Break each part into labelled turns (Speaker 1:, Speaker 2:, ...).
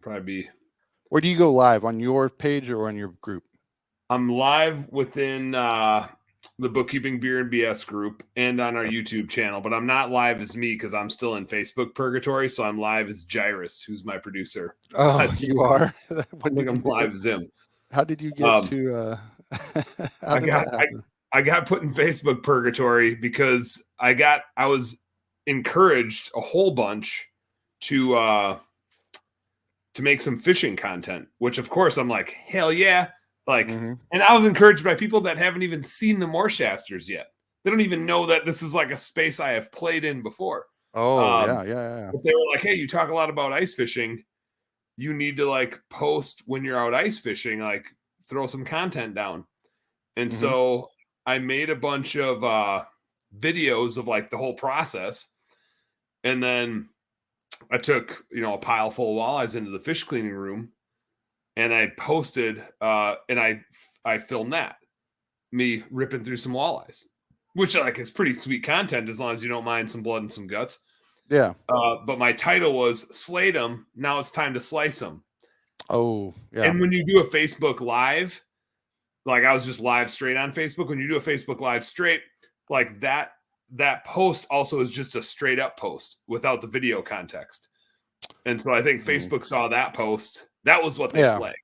Speaker 1: probably be.
Speaker 2: Where do you go live, on your page or on your group?
Speaker 1: I'm live within the Bookkeeping Beer and BS group and on our YouTube channel, but I'm not live as me because I'm still in Facebook purgatory. So I'm live as Jairus, who's my producer.
Speaker 2: Oh, you are?
Speaker 1: I think I'm live as him.
Speaker 2: How did you get to how did that happen?
Speaker 1: I got put in Facebook purgatory because I was encouraged a whole bunch to make some fishing content, which of course I'm like, hell yeah. Like, and I was encouraged by people that haven't even seen the Morshasters yet. They don't even know that this is like a space I have played in before.
Speaker 2: Oh, yeah.
Speaker 1: But they were like, hey, you talk a lot about ice fishing. You need to like post when you're out ice fishing, like throw some content down. And so I made a bunch of videos of like the whole process. And then I took, a pile full of walleyes into the fish cleaning room. And I posted, and I filmed that, me ripping through some walleyes, which like is pretty sweet content as long as you don't mind some blood and some guts.
Speaker 2: Yeah.
Speaker 1: But my title was "Slayed 'em. Now it's time to slice them."
Speaker 2: Oh, yeah.
Speaker 1: And when you do a Facebook Live, like I was just live straight on Facebook. When you do a Facebook Live straight, like that post also is just a straight up post without the video context. And so I think Facebook saw that post. That was what they flagged.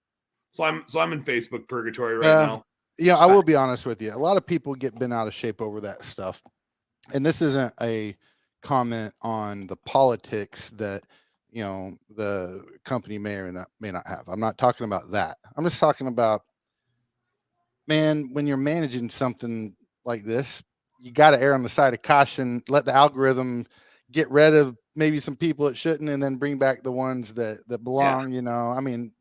Speaker 1: So I'm in Facebook purgatory right now.
Speaker 2: Yeah, I will be honest with you. A lot of people get bent out of shape over that stuff. And this isn't a comment on the politics that, the company may or may not have. I'm not talking about that. I'm just talking about, man, when you're managing something like this, you got to err on the side of caution, let the algorithm get rid of maybe some people that shouldn't, and then bring back the ones that belong. I mean,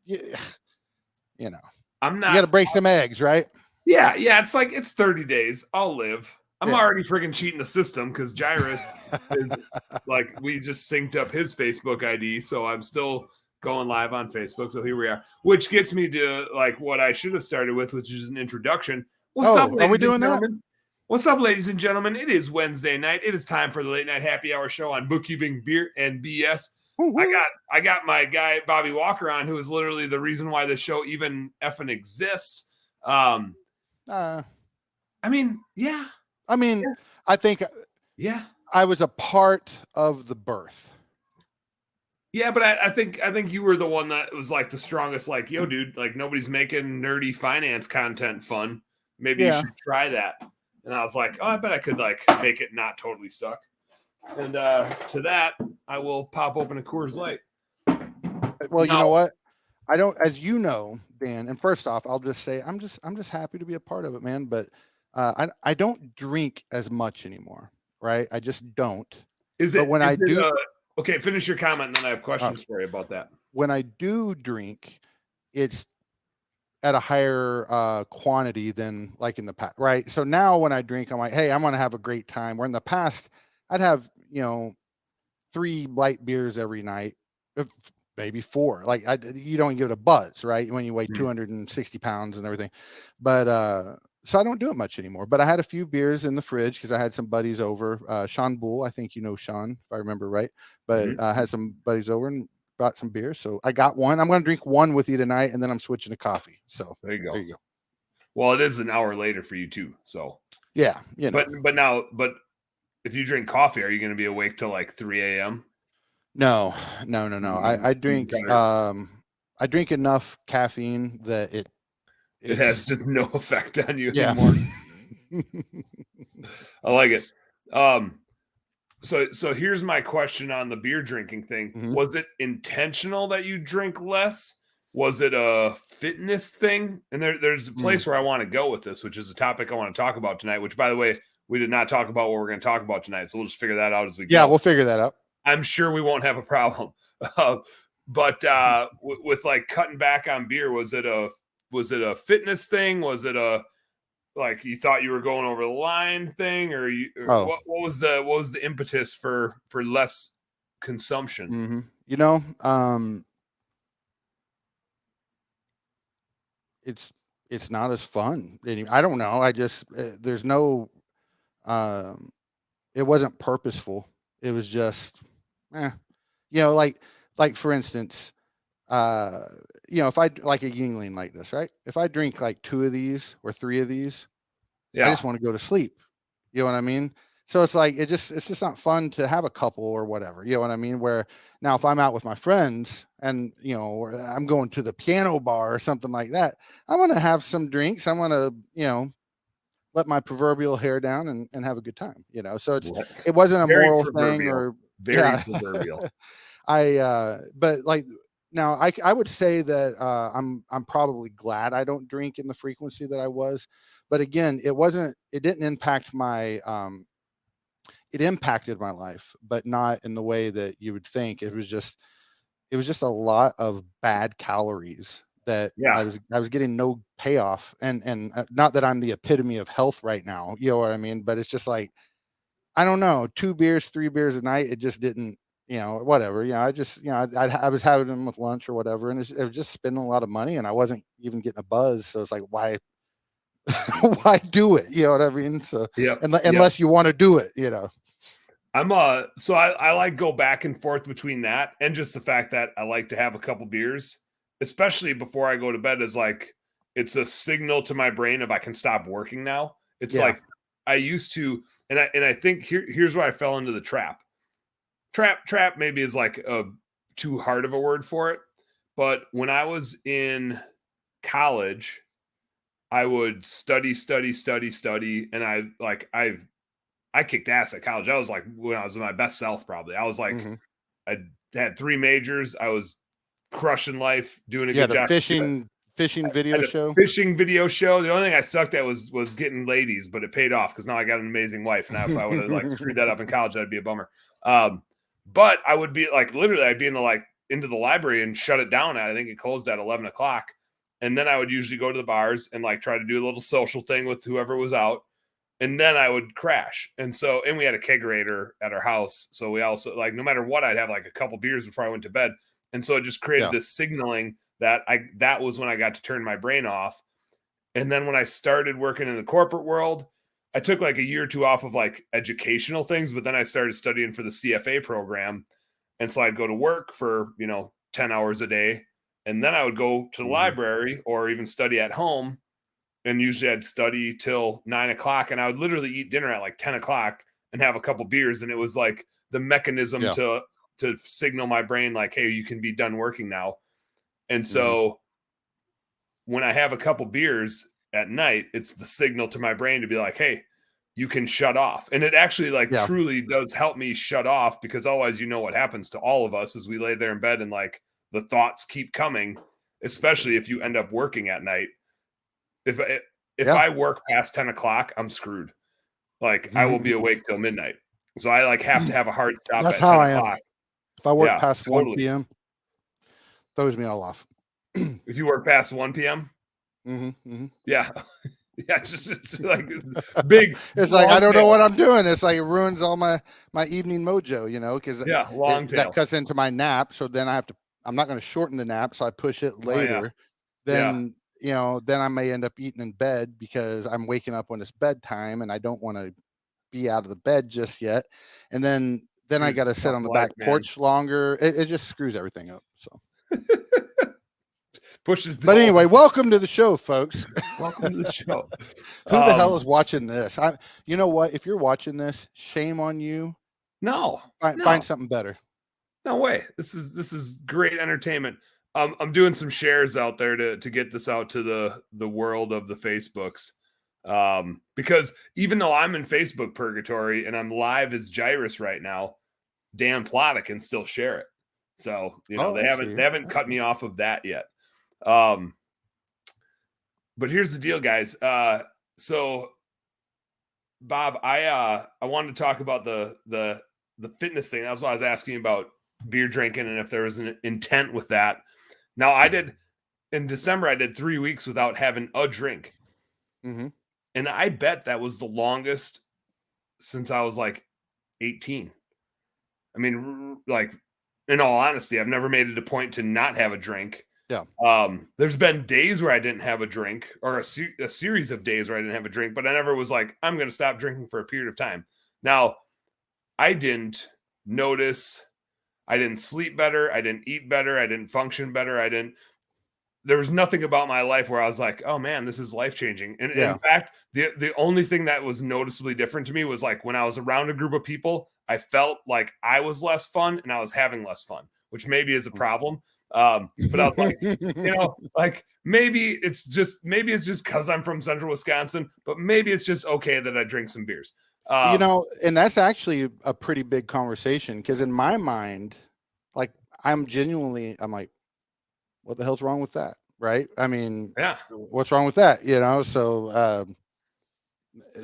Speaker 1: I'm not.
Speaker 2: You got to break some eggs, right?
Speaker 1: Yeah. It's like it's 30 days. I'll live. I'm already freaking cheating the system because Jairus is like, we just synced up his Facebook ID, so I'm still going live on Facebook. So here we are, which gets me to like what I should have started with, which is an introduction. What's up, ladies
Speaker 2: are we doing
Speaker 1: and gentlemen? That? What's up, ladies and gentlemen? It is Wednesday night. It is time for the late night happy hour show on Bookkeeping Beer and BS. I got my guy Bobby Walker on, who is literally the reason why the show even effing exists. I mean,
Speaker 2: I think I was a part of the birth.
Speaker 1: Yeah, but I think you were the one that was like the strongest, like, yo, dude, like nobody's making nerdy finance content fun. Maybe you should try that. And I was like, oh, I bet I could like make it not totally suck. And to that, I will pop open a Coors Light.
Speaker 2: Well, you know what? I don't, as you know, Dan. And first off, I'll just say I'm just happy to be a part of it, man. But I don't drink as much anymore, right? I just don't.
Speaker 1: Okay, finish your comment, and then I have questions for you about that.
Speaker 2: When I do drink, it's at a higher quantity than like in the past, right? So now when I drink, I'm like, hey, I'm gonna have a great time. Where in the past, I'd have 3 light beers every night, maybe 4. Like you don't give it a buzz, right? When you weigh 260 pounds and everything. But so I don't do it much anymore. But I had a few beers in the fridge because I had some buddies over. Sean Bull, I think Sean, if I remember right. But I had some buddies over and brought some beer. So I got one. I'm going to drink one with you tonight, and then I'm switching to coffee. So
Speaker 1: there you go. Well, it is an hour later for you too. So
Speaker 2: yeah,
Speaker 1: But if you drink coffee, are you going to be awake till like 3 a.m.?
Speaker 2: No. I drink. I drink enough caffeine that it
Speaker 1: has just no effect on you anymore. I like it. So here's my question on the beer drinking thing. Was it intentional that you drink less? Was it a fitness thing? And there's a place where I want to go with this, which is a topic I want to talk about tonight, which, by the way, we did not talk about what we're going to talk about tonight. So we'll just figure that out as we go.
Speaker 2: Yeah, we'll figure that out.
Speaker 1: I'm sure we won't have a problem. But with like cutting back on beer, was it a fitness thing? Was it a like you thought you were going over the line thing, or what was the impetus for less consumption?
Speaker 2: It's not as fun. I don't know. I just there's no it wasn't purposeful. It was just like for instance, if I like a Yingling like this, right? If I drink like 2 of these or 3 of these, I
Speaker 1: Yeah.
Speaker 2: just want to go to sleep. You know what I mean? So it's like it's just not fun to have a couple or whatever. You know what I mean? Where now if I'm out with my friends and or I'm going to the piano bar or something like that, I want to have some drinks. I want to, let my proverbial hair down and have a good time. So
Speaker 1: What?
Speaker 2: it wasn't a
Speaker 1: Very
Speaker 2: moral thing
Speaker 1: proverbial.
Speaker 2: or
Speaker 1: Very
Speaker 2: yeah.
Speaker 1: proverbial.
Speaker 2: But like now I would say that I'm probably glad I don't drink in the frequency that I was. But again, it didn't impact my it impacted my life, but not in the way that you would think. It was just a lot of bad calories that
Speaker 1: Yeah.
Speaker 2: I was getting no payoff. And not that I'm the epitome of health right now, you know what I mean? But it's just like, I don't know, 2 beers, 3 beers a night, it just didn't, whatever. I just, I was having them with lunch or whatever, and it was just spending a lot of money, and I wasn't even getting a buzz. So it's like, why, why do it? You know what I mean? So
Speaker 1: Yep. Yep.
Speaker 2: unless you want to do it.
Speaker 1: I'm so I like go back and forth between that and just the fact that I like to have a couple beers, especially before I go to bed, is like it's a signal to my brain if I can stop working now. It's
Speaker 2: Yeah.
Speaker 1: like I used to, and I think here's where I fell into the trap. Trap maybe is like a too hard of a word for it, but when I was in college, I would study, and I kicked ass at college. I was like when I was my best self, probably. I was like,
Speaker 2: Hmm.
Speaker 1: I had 3 majors. I was crushing life, doing a
Speaker 2: Yeah.
Speaker 1: good
Speaker 2: The
Speaker 1: job.
Speaker 2: fishing
Speaker 1: I
Speaker 2: video
Speaker 1: had a
Speaker 2: show.
Speaker 1: fishing video show. The only thing I sucked at was getting ladies, but it paid off because now I got an amazing wife. Now, if I would have like screwed that up in college, that'd be a bummer. But I would be like literally, I'd be into the library and shut it down at I think it closed at 11 o'clock, and then I would usually go to the bars and like try to do a little social thing with whoever was out, and then I would crash. And we had a kegerator at our house. So we also like, no matter what, I'd have like a couple beers before I went to bed. And so it just created
Speaker 2: Yeah.
Speaker 1: this signaling that was when I got to turn my brain off. And then when I started working in the corporate world, I took like a year or two off of like educational things, but then I started studying for the CFA program. And so I'd go to work for, 10 hours a day. And then I would go to the
Speaker 2: Hmm.
Speaker 1: library or even study at home, and usually I'd study till 9 o'clock, and I would literally eat dinner at like 10 o'clock and have a couple beers, and it was like the mechanism
Speaker 2: Yeah.
Speaker 1: to signal my brain like, hey, you can be done working now. And
Speaker 2: Hmm.
Speaker 1: so when I have a couple beers at night, it's the signal to my brain to be like, hey, you can shut off. And it actually like
Speaker 2: Yeah.
Speaker 1: truly does help me shut off, because otherwise what happens to all of us is we lay there in bed and like the thoughts keep coming, especially if you end up working at night. If I if
Speaker 2: Yeah.
Speaker 1: I work past 10 o'clock, I'm screwed. Like, I will be
Speaker 2: Mhm.
Speaker 1: awake till midnight. So I, like, have to have a hard stop
Speaker 2: That's
Speaker 1: at
Speaker 2: how
Speaker 1: 10
Speaker 2: I am.
Speaker 1: o'clock.
Speaker 2: If I work
Speaker 1: Yeah,
Speaker 2: past 1
Speaker 1: totally.
Speaker 2: PM, throws me all off.
Speaker 1: If you work past 1 p.m.,
Speaker 2: Mhm, mhm.
Speaker 1: yeah. Yeah, it's like big,
Speaker 2: It's like, I
Speaker 1: long
Speaker 2: don't know
Speaker 1: tail.
Speaker 2: what I'm doing. It's like it ruins all my evening mojo, because
Speaker 1: Yeah, long
Speaker 2: that
Speaker 1: tail.
Speaker 2: cuts into my nap. So then I'm not going to shorten the nap. So I push it
Speaker 1: Oh, yeah.
Speaker 2: later.
Speaker 1: Yeah.
Speaker 2: Then I may end up eating in bed because I'm waking up when it's bedtime and I don't want to be out of the bed just yet. And then I
Speaker 1: Dude,
Speaker 2: got
Speaker 1: it's
Speaker 2: to
Speaker 1: a
Speaker 2: sit
Speaker 1: tough
Speaker 2: on the
Speaker 1: life,
Speaker 2: back
Speaker 1: man.
Speaker 2: porch longer. It just screws everything up. So,
Speaker 1: Pushes the
Speaker 2: but
Speaker 1: whole
Speaker 2: anyway, welcome to the show, folks.
Speaker 1: welcome to the show.
Speaker 2: Who the hell is watching this? You know what? If you're watching this, shame on you.
Speaker 1: No,
Speaker 2: Find
Speaker 1: no.
Speaker 2: something better.
Speaker 1: No way. This is great entertainment. I'm doing some shares out there to get this out to the world of the Facebooks. Because even though I'm in Facebook purgatory and I'm live as Gyrus right now, Dan Plata can still share it. So,
Speaker 2: Oh,
Speaker 1: they
Speaker 2: I
Speaker 1: haven't
Speaker 2: see.
Speaker 1: they haven't
Speaker 2: I
Speaker 1: cut
Speaker 2: see.
Speaker 1: me off of that yet. Um, but here's the deal, guys. So Bob, I wanted to talk about the fitness thing. That's why I was asking about beer drinking and if there was an intent with that. Now, I did in December. I did 3 weeks without having a drink,
Speaker 2: Hmm.
Speaker 1: and I bet that was the longest since I was like 18. I mean, like in all honesty, I've never made it a point to not have a drink.
Speaker 2: Yeah.
Speaker 1: There's been days where I didn't have a drink, or a series of days where I didn't have a drink, but I never was like, I'm going to stop drinking for a period of time. Now, I didn't notice. I didn't sleep better. I didn't eat better. I didn't function better. There was nothing about my life where I was like, oh man, this is life changing. And
Speaker 2: Yeah.
Speaker 1: in fact, the only thing that was noticeably different to me was like when I was around a group of people, I felt like I was less fun and I was having less fun, which maybe is a problem. But I was like, like maybe it's just because I'm from Central Wisconsin, but maybe it's just okay that I drink some beers.
Speaker 2: And that's actually a pretty big conversation because in my mind, like I'm like, what the hell's wrong with that? Right. I mean,
Speaker 1: Yeah.
Speaker 2: what's wrong with that?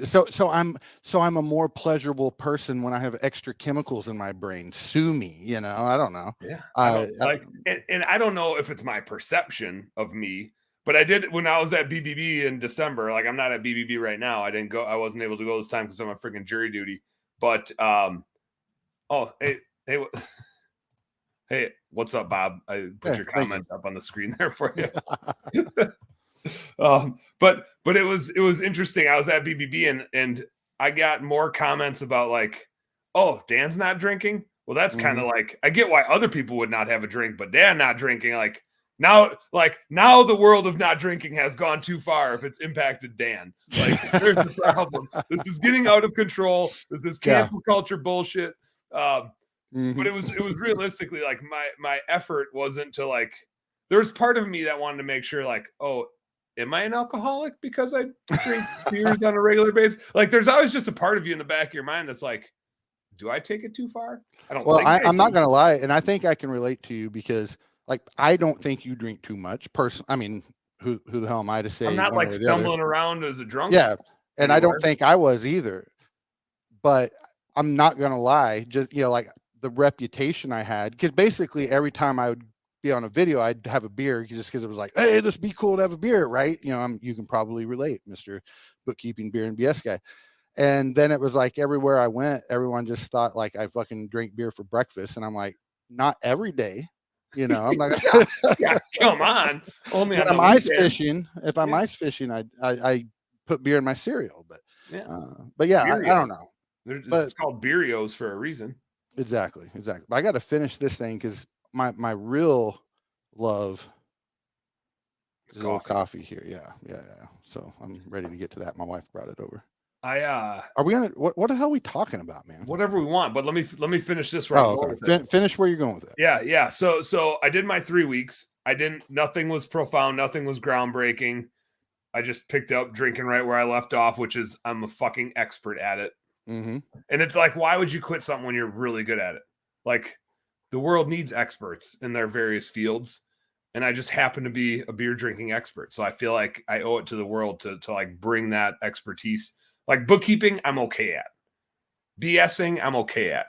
Speaker 2: So I'm a more pleasurable person when I have extra chemicals in my brain. Sue me, I don't know.
Speaker 1: Yeah. I don't and I don't know if it's my perception of me, but I did when I was at BBB in December. Like I'm not at BBB right now. I wasn't able to go this time because I'm on freaking jury duty. But hey, hey, what's up, Bob? I put your comment up on the screen there for you. But it was interesting. I was at BBB and I got more comments about like, oh, Dan's not drinking. Well, that's kind of like I get why other people would not have a drink, but Dan not drinking, now the world of not drinking has gone too far if it's impacted Dan. Like there's the problem. This is getting out of control. This is cancel culture bullshit. But it was realistically like my effort wasn't to like there was part of me that wanted to make sure like, oh, am I an alcoholic because I drink beers on a regular basis? Like there's always just a part of you in the back of your mind that's like, do I take it too far? I don't think
Speaker 2: I'm not going to lie. And I think I can relate to you because like, I don't think you drink too much I mean, who the hell am I to say?
Speaker 1: I'm not like stumbling around as a drunk.
Speaker 2: Yeah. And anywhere. I don't think I was either, but I'm not going to lie. Just, like the reputation I had, because basically every time I would be on a video, I'd have a beer just because it was like, hey, this would be cool to have a beer, right? You can probably relate, Mr. Bookkeeping Beer and BS guy. And then it was like everywhere I went, everyone just thought like I fucking drink beer for breakfast. And I'm like, not every day. I'm not gonna
Speaker 1: yeah, come on. Only
Speaker 2: when I'm ice fishing. If I'm ice fishing, I put beer in my cereal. But I don't know.
Speaker 1: It's called Beerios for a reason.
Speaker 2: Exactly. But I got to finish this thing because my real love is a little coffee here. Yeah. So I'm ready to get to that. My wife brought it over. Are we gonna what the hell are we talking about, man?
Speaker 1: Whatever we want, but let me finish this right.
Speaker 2: Okay. Finish where you're going with it.
Speaker 1: Yeah. So I did my 3 weeks. Nothing was profound, nothing was groundbreaking. I just picked up drinking right where I left off, which is I'm a fucking expert at it. And it's like, why would you quit something when you're really good at it? Like the world needs experts in their various fields. And I just happen to be a beer drinking expert. So I feel like I owe it to the world to like bring that expertise. Like bookkeeping, I'm okay at. BSing, I'm okay at.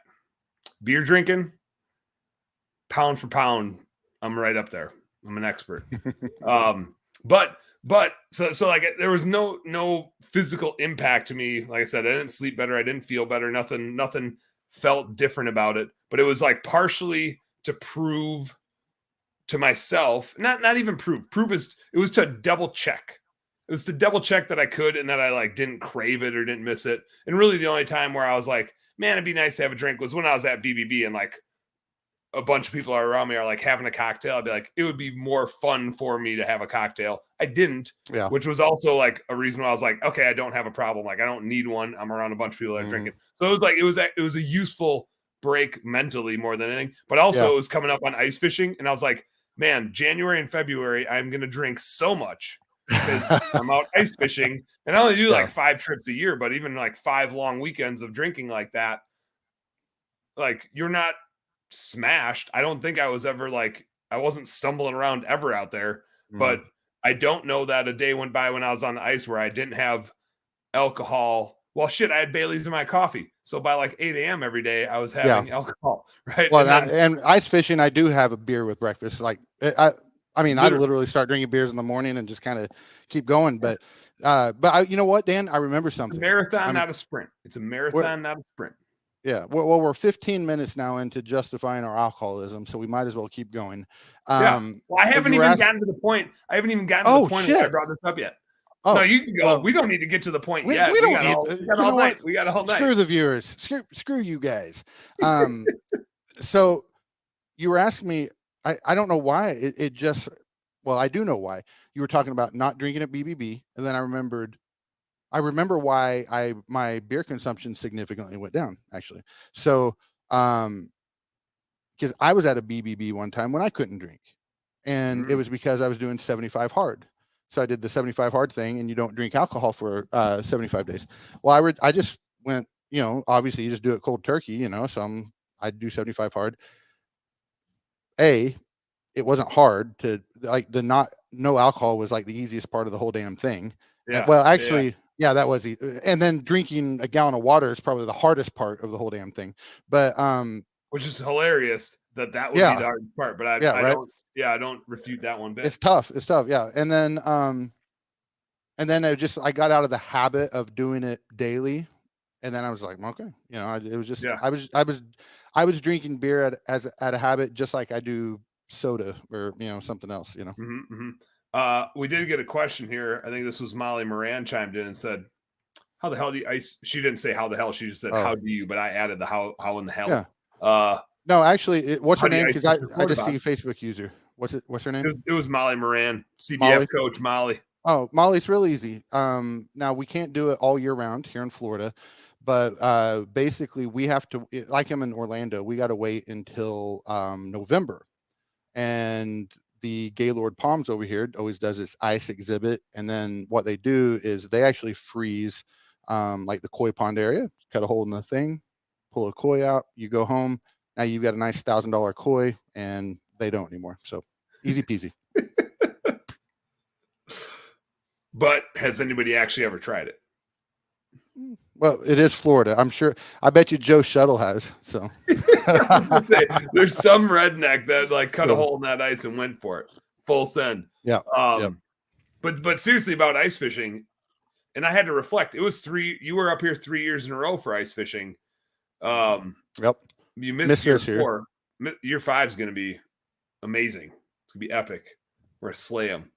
Speaker 1: Beer drinking, pound for pound, I'm right up there. I'm an expert. But so like there was no physical impact to me. Like I said, I didn't sleep better. I didn't feel better. Nothing felt different about it. But it was like partially to prove to myself, not even prove. It was to double check. It was to double check that I could and that I like didn't crave it or didn't miss it. And really the only time where I was like, man, it'd be nice to have a drink was when I was at BBB and like a bunch of people are around me are like having a cocktail. I'd be like, it would be more fun for me to have a cocktail. I didn't, which was also like a reason why I was like, okay, I don't have a problem. Like I don't need one. I'm around a bunch of people that are drinking. So it was like, it was a useful break mentally more than anything, but also it was coming up on ice fishing. And I was like, man, January and February, I'm going to drink so much because I'm out ice fishing and I only do like 5 trips a year, but even like 5 long weekends of drinking like that, like you're not smashed. I don't think I was ever like, I wasn't stumbling around ever out there, but I don't know that a day went by when I was on the ice where I didn't have alcohol. Well, shit, I had Bailey's in my coffee. So by like 8 a.m. every day, I was having alcohol, right?
Speaker 2: Well, and ice fishing, I do have a beer with breakfast. Like I mean, I literally start drinking beers in the morning and just kind of keep going. But you know what, Dan? I remember something.
Speaker 1: It's a marathon, not a sprint. It's a marathon, not a sprint.
Speaker 2: Yeah. Well, we're 15 minutes now into justifying our alcoholism, so we might as well keep going.
Speaker 1: Well, I haven't even gotten to the point. I haven't even gotten to the point where I brought this up yet. No, you can go. We don't need to get to the point yet. We got all night. We got a whole night.
Speaker 2: Screw the viewers. Screw you guys. So you were asking me, I don't know why it just, well, I do know why. You were talking about not drinking at BBB, and then I remember why my beer consumption significantly went down, actually. So, because I was at a BBB one time when I couldn't drink, and it was because I was doing 75 hard. So I did the 75 hard thing, and you don't drink alcohol for 75 days. Well, I just went, obviously you just do it cold turkey, so I'd do 75 hard. It wasn't hard to, like, the not no alcohol was like the easiest part of the whole damn thing.
Speaker 1: Yeah.
Speaker 2: Well,
Speaker 1: Yeah.
Speaker 2: actually, yeah, that was and then drinking a gallon of water is probably the hardest part of the whole damn thing. But
Speaker 1: Which is hilarious that would be the
Speaker 2: yeah,
Speaker 1: hardest part, but
Speaker 2: yeah,
Speaker 1: I
Speaker 2: right.
Speaker 1: I don't refute that one bit.
Speaker 2: It's tough. It's tough. Yeah. And then I got out of the habit of doing it daily. And then I was like, okay, it was just,
Speaker 1: Yeah.
Speaker 2: I was drinking beer at a habit, just like I do soda or, something else,
Speaker 1: We did get a question here. I think this was Molly Moran chimed in and said, how the hell do you ice? She didn't say how the hell. She just said,
Speaker 2: Oh,
Speaker 1: how do you? But I added the how in the hell.
Speaker 2: yeah. No, actually, what's
Speaker 1: How
Speaker 2: her
Speaker 1: do you
Speaker 2: name?
Speaker 1: ice
Speaker 2: Because
Speaker 1: fish in
Speaker 2: I
Speaker 1: Florida,
Speaker 2: just see
Speaker 1: Bob?
Speaker 2: Facebook user. What's her name?
Speaker 1: It was Molly Moran, CBF
Speaker 2: Molly.
Speaker 1: coach Molly.
Speaker 2: Oh, Molly's real easy. Now we can't do it all year round here in Florida, but basically we have to, like I'm in Orlando, we got to wait until November. And the Gaylord Palms over here always does this ice exhibit. And then what they do is they actually freeze like the koi pond area, cut a hole in the thing, pull a koi out, you go home. Now you've got a nice $1,000 koi, and they don't anymore. So easy peasy.
Speaker 1: But has anybody actually ever tried it?
Speaker 2: Well, it is Florida. I'm sure. I bet you Joe Shuttle has. So
Speaker 1: There's some redneck that like cut a hole in that ice and went for it full send.
Speaker 2: Yeah. Yep.
Speaker 1: But seriously about ice fishing, and I had to reflect. It was you were up here 3 years in a row for ice fishing.
Speaker 2: Yep.
Speaker 1: You missed year
Speaker 2: this year.
Speaker 1: 4. Year 5 is going to be amazing. It's going to be epic. We're going to slay them.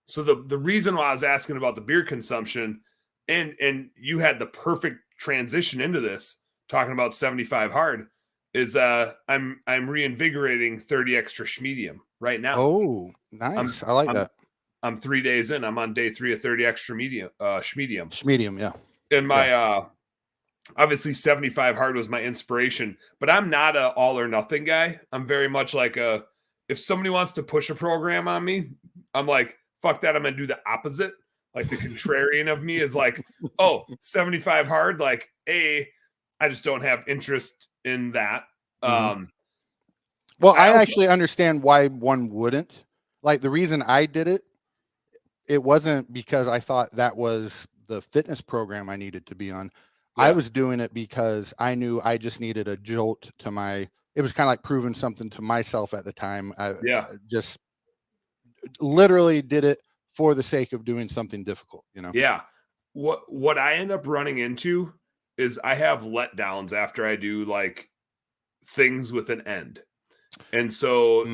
Speaker 1: So the reason why I was asking about the beer consumption, and you had the perfect transition into this, talking about 75 hard, is I'm reinvigorating 30 extra schmedium right now.
Speaker 2: Oh, nice. I like that.
Speaker 1: I'm 3 days in. I'm on day 3 of 30 extra schmedium.
Speaker 2: Schmedium, yeah.
Speaker 1: And my obviously 75 hard was my inspiration, but I'm not a all or nothing guy. I'm very much like if somebody wants to push a program on me, I'm like, fuck that. I'm going to do the opposite. Like the contrarian of me is like, oh, 75 hard. Like, I just don't have interest in that.
Speaker 2: Well, I actually understand why one wouldn't. Like the reason I did it, it wasn't because I thought that was the fitness program I needed to be on. Yeah. I was doing it because I knew I just needed a jolt to it was kind of like proving something to myself at the time. I just literally did it for the sake of doing something difficult,
Speaker 1: Yeah. What I end up running into is I have letdowns after I do like things with an end. And so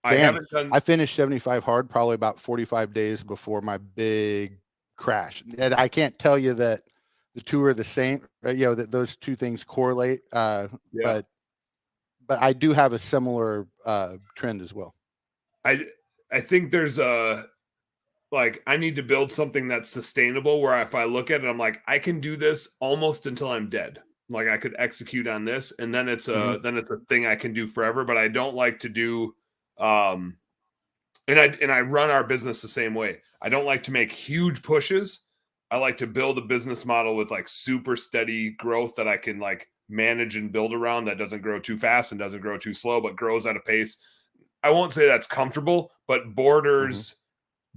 Speaker 1: I
Speaker 2: finished 75 hard probably about 45 days before my big crash. And I can't tell you that the two are the same, that those two things correlate. But I do have a similar trend as well.
Speaker 1: I think there's I need to build something that's sustainable where if I look at it, I'm like, I can do this almost until I'm dead. Like I could execute on this, and then it's a thing I can do forever. But I don't like to do, and I run our business the same way. I don't like to make huge pushes. I like to build a business model with like super steady growth that I can like manage and build around, that doesn't grow too fast and doesn't grow too slow, but grows at a pace. I won't say that's comfortable, but borders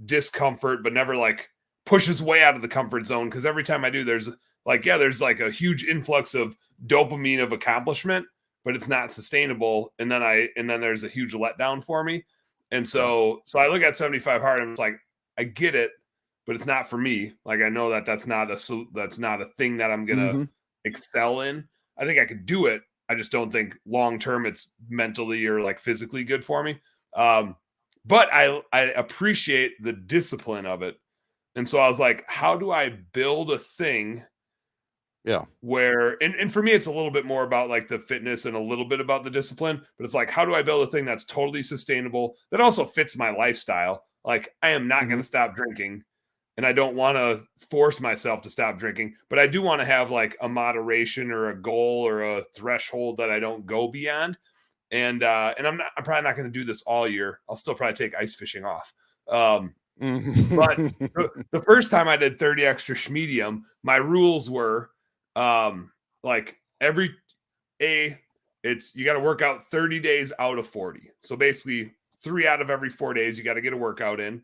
Speaker 1: discomfort, but never like pushes way out of the comfort zone. Because every time I do, there's like a huge influx of dopamine of accomplishment, but it's not sustainable. And then there's a huge letdown for me. And so I look at 75 hard and it's like, I get it, but it's not for me. Like I know that's not a thing that I'm gonna excel in. I think I could do it. I just don't think long term it's mentally or like physically good for me. But I appreciate the discipline of it. And so I was like, how do I build a thing
Speaker 2: Yeah.
Speaker 1: Where and for me it's a little bit more about like the fitness and a little bit about the discipline, but it's like, how do I build a thing that's totally sustainable that also fits my lifestyle? Like, I am not going
Speaker 2: Hmm.
Speaker 1: to stop drinking, and I don't want to force myself to stop drinking, but I do want to have like a moderation or a goal or a threshold that I don't go beyond. And I'm probably not going to do this all year. I'll still probably take ice fishing off. But the first time I did 30 extra schmedium, my rules were like every a it's you got to work out 30 days out of 40. So basically 3 out of every 4 days you got to get a workout in,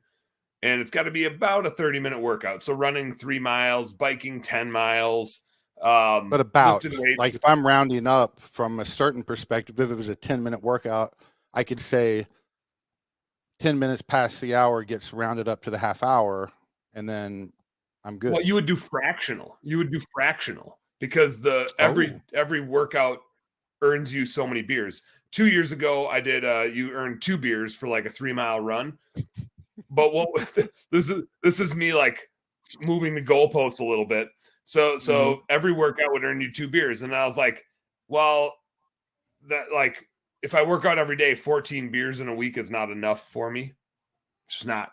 Speaker 1: and it's got to be about a 30-minute workout. So running 3 miles, biking 10 miles,
Speaker 2: But about,
Speaker 1: lifting weights.
Speaker 2: like, if I'm rounding up from a certain perspective, if it was a 10-minute workout, I could say 10 minutes past the hour gets rounded up to the half hour, and then I'm
Speaker 1: Well,
Speaker 2: good.
Speaker 1: you would do fractional. You would do fractional because the
Speaker 2: Oh,
Speaker 1: every workout earns you so many beers. 2 years ago, I did you earn 2 beers for like a 3 mile run. But what this is me like moving the goalposts a little bit. So
Speaker 2: hmm,
Speaker 1: every workout would earn you 2 beers. And I was like, well, that like if I work out every day, 14 beers in a week is not enough for me. It's just not.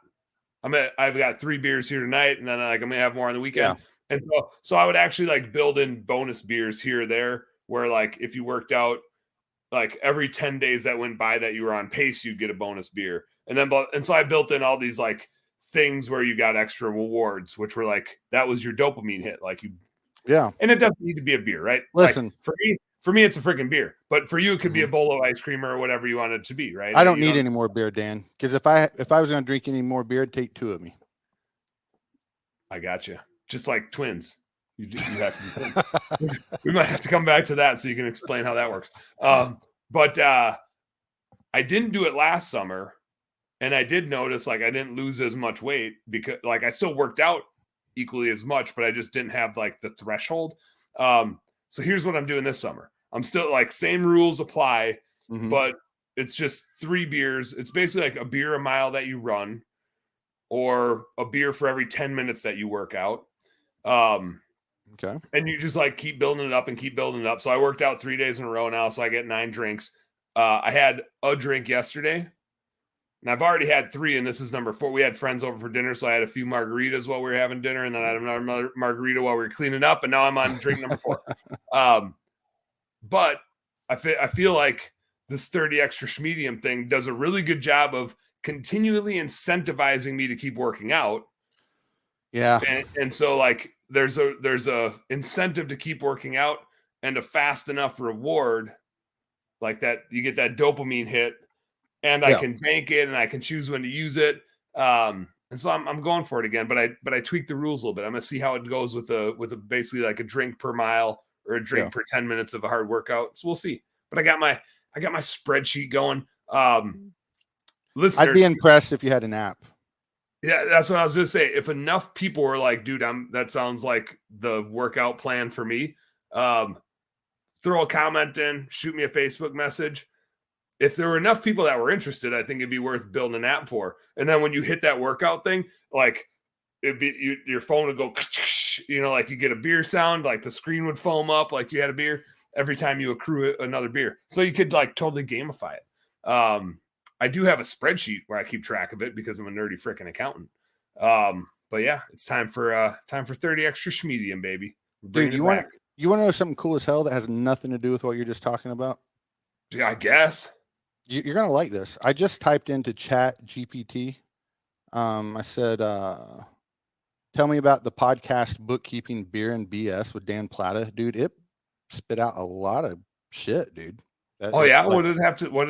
Speaker 1: I've got 3 beers here tonight, and then like I'm gonna have more on the
Speaker 2: yeah,
Speaker 1: weekend. And so I would actually like build in bonus beers here or there, where like if you worked out like every 10 days that went by that you were on pace, you'd get a bonus beer. And so I built in all these like things where you got extra rewards, which were like that was your dopamine hit. Like you
Speaker 2: yeah.
Speaker 1: and it doesn't need to be a beer, right? Like
Speaker 2: Listen,
Speaker 1: for me, it's a freaking beer. But for you, it could be
Speaker 2: mhm,
Speaker 1: a bowl of ice cream or whatever you want it to be, right?
Speaker 2: I don't
Speaker 1: You
Speaker 2: need
Speaker 1: don't
Speaker 2: any more beer, Dan. Because if I was going to drink any more beer, it'd take 2 of me.
Speaker 1: I got you. Just like twins. You have to be twins. We might have to come back to that so you can explain how that works. But I didn't do it last summer, and I did notice like I didn't lose as much weight because like I still worked out equally as much, but I just didn't have like the threshold. So here's what I'm doing this summer. I'm still like same rules apply,
Speaker 2: Hmm.
Speaker 1: but it's just 3 beers. It's basically like a beer a mile that you run, or a beer for every 10 minutes that you work out. Um,
Speaker 2: Okay.
Speaker 1: and you just like keep building it up and keep building it up. So I worked out 3 days in a row now, so I get 9 drinks. I had a drink yesterday, and I've already had 3, and this is number 4. We had friends over for dinner, so I had a few margaritas while we were having dinner, and then I had another margarita while we were cleaning up, and now I'm on drink number 4. Um, but I feel like this 30 extra schmedium thing does a really good job of continually incentivizing me to keep working out.
Speaker 2: Yeah.
Speaker 1: And so like there's a incentive to keep working out and a fast enough reward like that you get that dopamine hit, and I
Speaker 2: Yeah.
Speaker 1: can bank it and I can choose when to use it. And so I'm going for it again, but I tweaked the rules a little bit. I'm gonna see how it goes with a basically like a drink per mile or a
Speaker 2: Yeah.
Speaker 1: drink per 10 minutes of a hard workout. So we'll see. But I got my spreadsheet going.
Speaker 2: I'd be
Speaker 1: Listeners,
Speaker 2: impressed if you had an app.
Speaker 1: yeah, that's what I was gonna say. If enough people were like, dude, that sounds like the workout plan for me. Um, throw a comment in, shoot me a Facebook message. If there were enough people that were interested, I think it'd be worth building an app for. And then when you hit that workout thing, like your phone would go, like you get a beer sound, like the screen would foam up, like you had a beer every time you accrue another beer. So you could like totally gamify it. I do have a spreadsheet where I keep track of it because I'm a nerdy freaking accountant. But yeah, it's time for 30 extra schmedium, baby. We're
Speaker 2: Dude,
Speaker 1: bringing it back.
Speaker 2: you want to know something cool as hell that has nothing to do with what you're just talking about?
Speaker 1: Yeah, I guess.
Speaker 2: You're gonna like this. I just typed into Chat GPT. I said, "Tell me about the podcast Bookkeeping Beer and BS with Dan Plata." Dude, it spit out a lot of shit, dude.
Speaker 1: Oh yeah,
Speaker 2: Like,
Speaker 1: what did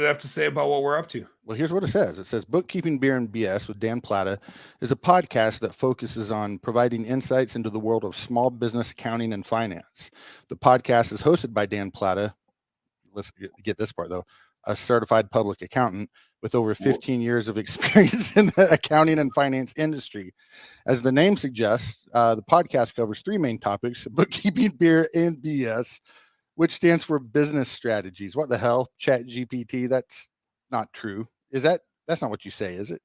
Speaker 1: it have to say about what we're up to?
Speaker 2: well, here's what it says. It says Bookkeeping Beer and BS with Dan Plata is a podcast that focuses on providing insights into the world of small business accounting and finance. The podcast is hosted by Dan Plata. Let's get this part though. A certified public accountant with over 15 years of experience in the accounting and finance industry. As the name suggests, the podcast covers 3 main topics: bookkeeping, beer, and BS, which stands for business strategies. What the hell? Chat GPT? That's not true. That's not what you say, is it?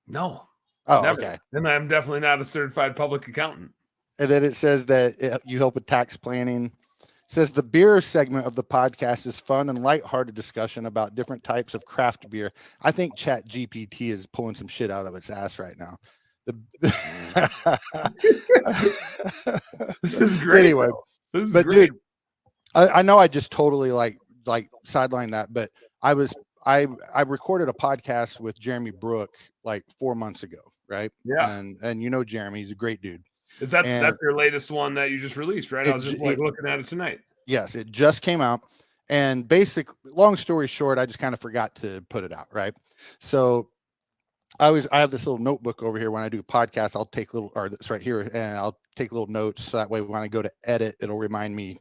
Speaker 1: No,
Speaker 2: Oh,
Speaker 1: never.
Speaker 2: okay.
Speaker 1: And I'm definitely not a certified public accountant.
Speaker 2: And then it says that you help with tax planning. It says the beer segment of the podcast is fun and lighthearted discussion about different types of craft beer. I think Chat GPT is pulling some shit out of its ass right now.
Speaker 1: This is great.
Speaker 2: Anyway,
Speaker 1: though. This is
Speaker 2: but
Speaker 1: great.
Speaker 2: dude, I know I just totally like sidelined that, but I recorded a podcast with Jeremy Brook like 4 months ago, right?
Speaker 1: Yeah.
Speaker 2: And you know Jeremy, he's a great dude.
Speaker 1: Is that's your latest one that you just released, right? I was just looking at it tonight.
Speaker 2: Yes, it just came out. And long story short, I just kind of forgot to put it out, right? So I have this little notebook over here when I do a podcast. I'll take it's right here, and I'll take little notes so that way when I go to edit, it'll remind me,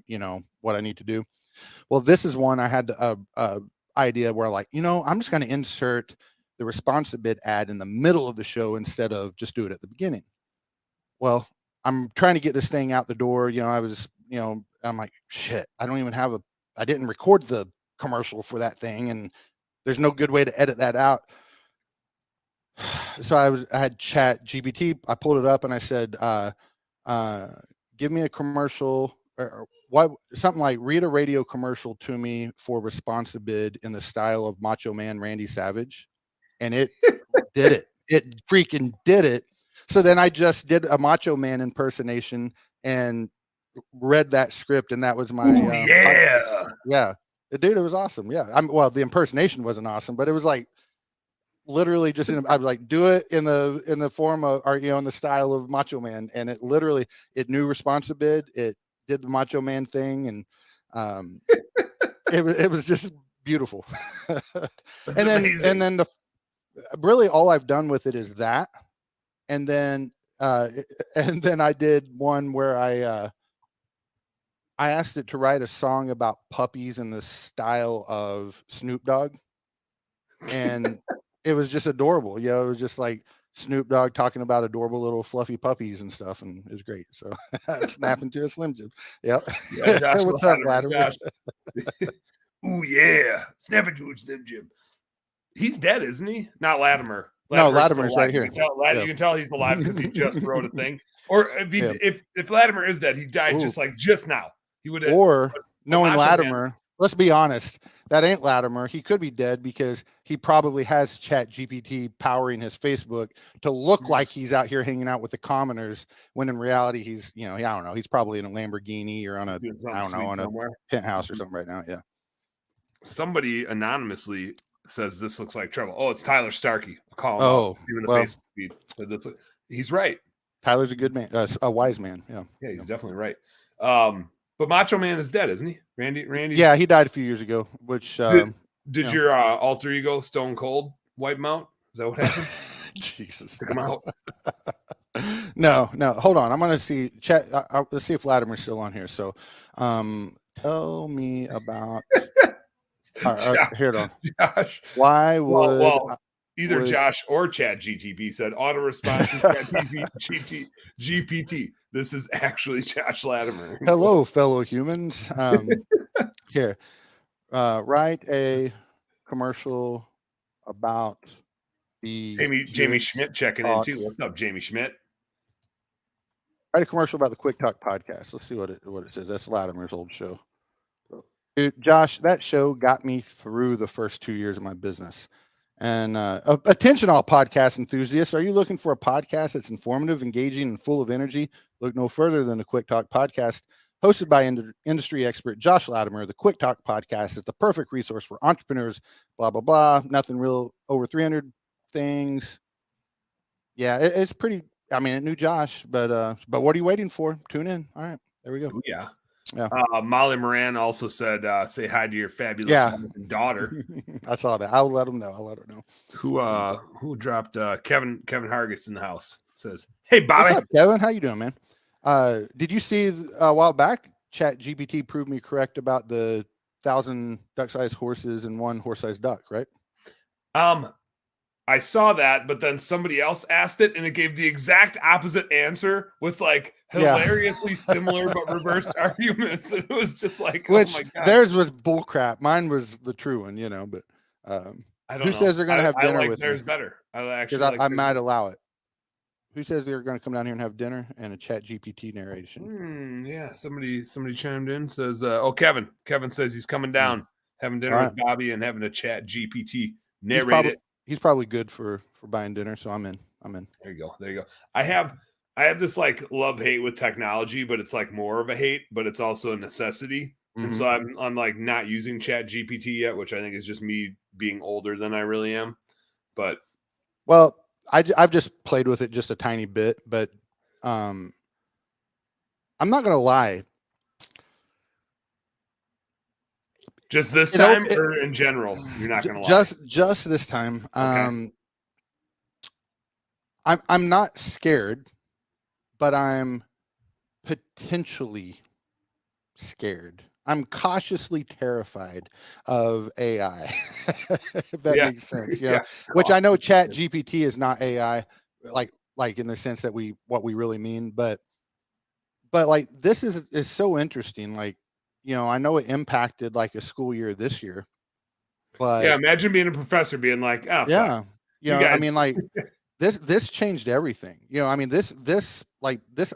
Speaker 2: what I need to do. Well, this is one I had a idea where I'm just going to insert the Responsibid ad in the middle of the show instead of just do it at the beginning. Well, I'm trying to get this thing out the door. I'm like, shit, I didn't record the commercial for that thing, and there's no good way to edit that out. So I had Chat GPT. I pulled it up and I said, give me a commercial or something like read a radio commercial to me for Responsibid in the style of Macho Man Randy Savage. And it did it. It freaking did it. So then I just did a Macho Man impersonation and read that script, and that was my yeah. Dude, it was awesome. Yeah. The impersonation wasn't awesome, but it was like literally just I was like, do it in the form of, or in the style of Macho Man, and it knew Responsibid. It did the Macho Man thing, and it was just beautiful. and then really all I've done with it is that, and then I did one where I asked it to write a song about puppies in the style of Snoop Dogg, and it was just adorable. It was just like Snoop Dogg talking about adorable little fluffy puppies and stuff, and it was great. So snapping to a Slim Jim. Yep.
Speaker 1: Yeah, Josh,
Speaker 2: what's up, Latimer?
Speaker 1: Ooh yeah, snapping to a Slim Jim. He's dead, isn't he? Not Latimer.
Speaker 2: Latimer's right here.
Speaker 1: You can tell he's alive because he just wrote a thing. Or if Latimer is dead, he died just now. He would.
Speaker 2: Or knowing Latimer, let's be honest, that ain't Latimer. He could be dead because he probably has Chat GPT powering his Facebook to look like he's out here hanging out with the commoners, when in reality he's, I don't know, he's probably in a Lamborghini or on a penthouse or something right now. Yeah.
Speaker 1: Somebody anonymously says this looks like trouble. Oh, it's Tyler Starkey. I'll call him out. Even the Facebook feed. So he's right. Tyler's
Speaker 2: a good man, a wise man. Yeah.
Speaker 1: Yeah, he's definitely right. But Macho Man is dead, isn't he? Randy.
Speaker 2: Yeah, he died a few years ago. Which
Speaker 1: did your alter ego Stone Cold wipe him out? Is that what happened?
Speaker 2: Jesus,
Speaker 1: took him out.
Speaker 2: No. Hold on, I'm gonna see. Chat. Let's see if Latimer's still on here. So, tell me about. Here, on.
Speaker 1: Josh.
Speaker 2: Why would
Speaker 1: either Josh or Chat GTP said auto response to GPT. This is actually Josh Latimer.
Speaker 2: Hello, fellow humans. Here, write a commercial about the
Speaker 1: Jamie Schmidt checking in too. What's up, Jamie Schmidt?
Speaker 2: Write a commercial about the Quick Talk podcast. Let's see what it says. That's Latimer's old show. Dude, Josh, that show got me through the first 2 years of my business. And attention, all podcast enthusiasts. Are you looking for a podcast that's informative, engaging, and full of energy? Look no further than the Quick Talk podcast, hosted by industry expert Josh Latimer. The Quick Talk podcast is the perfect resource for entrepreneurs, blah, blah, blah. Nothing real, over 300 things. Yeah, it's pretty, I knew Josh, but what are you waiting for? Tune in. All right, there we go.
Speaker 1: Ooh, yeah. Yeah. Molly Moran also said, say hi to your fabulous daughter.
Speaker 2: I saw that. I'll let him know. I'll let her know.
Speaker 1: Who dropped Kevin Hargis in the house? Says, hey, Bobby.
Speaker 2: What's up, Kevin? How you doing, man? Did you see a while back, Chat GPT proved me correct about the 1,000 duck-sized horses and 1 horse-sized duck, right?
Speaker 1: I saw that, but then somebody else asked it, and it gave the exact opposite answer with like hilariously similar but reversed arguments. And it was just like,
Speaker 2: oh my
Speaker 1: God.
Speaker 2: Theirs was bullcrap. Mine was the true one, But
Speaker 1: I don't
Speaker 2: who
Speaker 1: know.
Speaker 2: says they're going to have dinner
Speaker 1: like
Speaker 2: with
Speaker 1: theirs
Speaker 2: me?
Speaker 1: better.
Speaker 2: I might allow it. who says they're going to come down here and have dinner and a chat GPT narration?
Speaker 1: Yeah, somebody chimed in, says, "Oh, Kevin says he's coming
Speaker 2: Mm.
Speaker 1: down, having
Speaker 2: All
Speaker 1: dinner
Speaker 2: right.
Speaker 1: with Bobby and having a chat GPT
Speaker 2: He's
Speaker 1: narrate
Speaker 2: probably
Speaker 1: it."
Speaker 2: he's probably good for buying dinner, so I'm in. I'm in.
Speaker 1: There you go. I have this like love hate with technology, but it's like more of a hate, but it's also a necessity. And
Speaker 2: Hmm.
Speaker 1: so I'm like not using Chat GPT yet, which I think is just me being older than I really am. But
Speaker 2: Well, I've just played with it just a tiny bit, but um, I'm not gonna lie.
Speaker 1: just this
Speaker 2: It, op-
Speaker 1: time
Speaker 2: it
Speaker 1: or in general, you're not gonna lie.
Speaker 2: just this time.
Speaker 1: Okay.
Speaker 2: I'm not scared, but I'm potentially scared. I'm cautiously terrified of AI. If that
Speaker 1: Yeah.
Speaker 2: makes sense,
Speaker 1: Yeah.
Speaker 2: which I know Chat GPT is not AI, like in the sense that what we really mean, but like this is so interesting. Like, I know it impacted like a school year this year,
Speaker 1: Yeah.
Speaker 2: but
Speaker 1: Imagine being a professor being like, oh fuck.
Speaker 2: yeah,
Speaker 1: You
Speaker 2: I
Speaker 1: guys
Speaker 2: mean, like this changed everything. I mean, this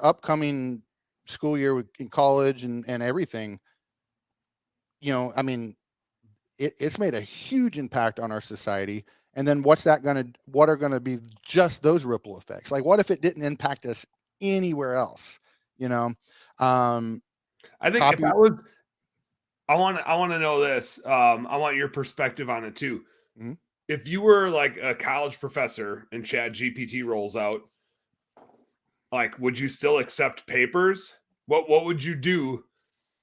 Speaker 2: upcoming school year in college and everything. I mean, it's made a huge impact on our society. And then what are gonna be just those ripple effects? Like, what if it didn't impact us anywhere else? You know, um,
Speaker 1: I think if
Speaker 2: copy.
Speaker 1: I was I want to know this. I want your perspective on it too.
Speaker 2: Mhm.
Speaker 1: If you were like a college professor and Chat GPT rolls out, like would you still accept papers? What would you do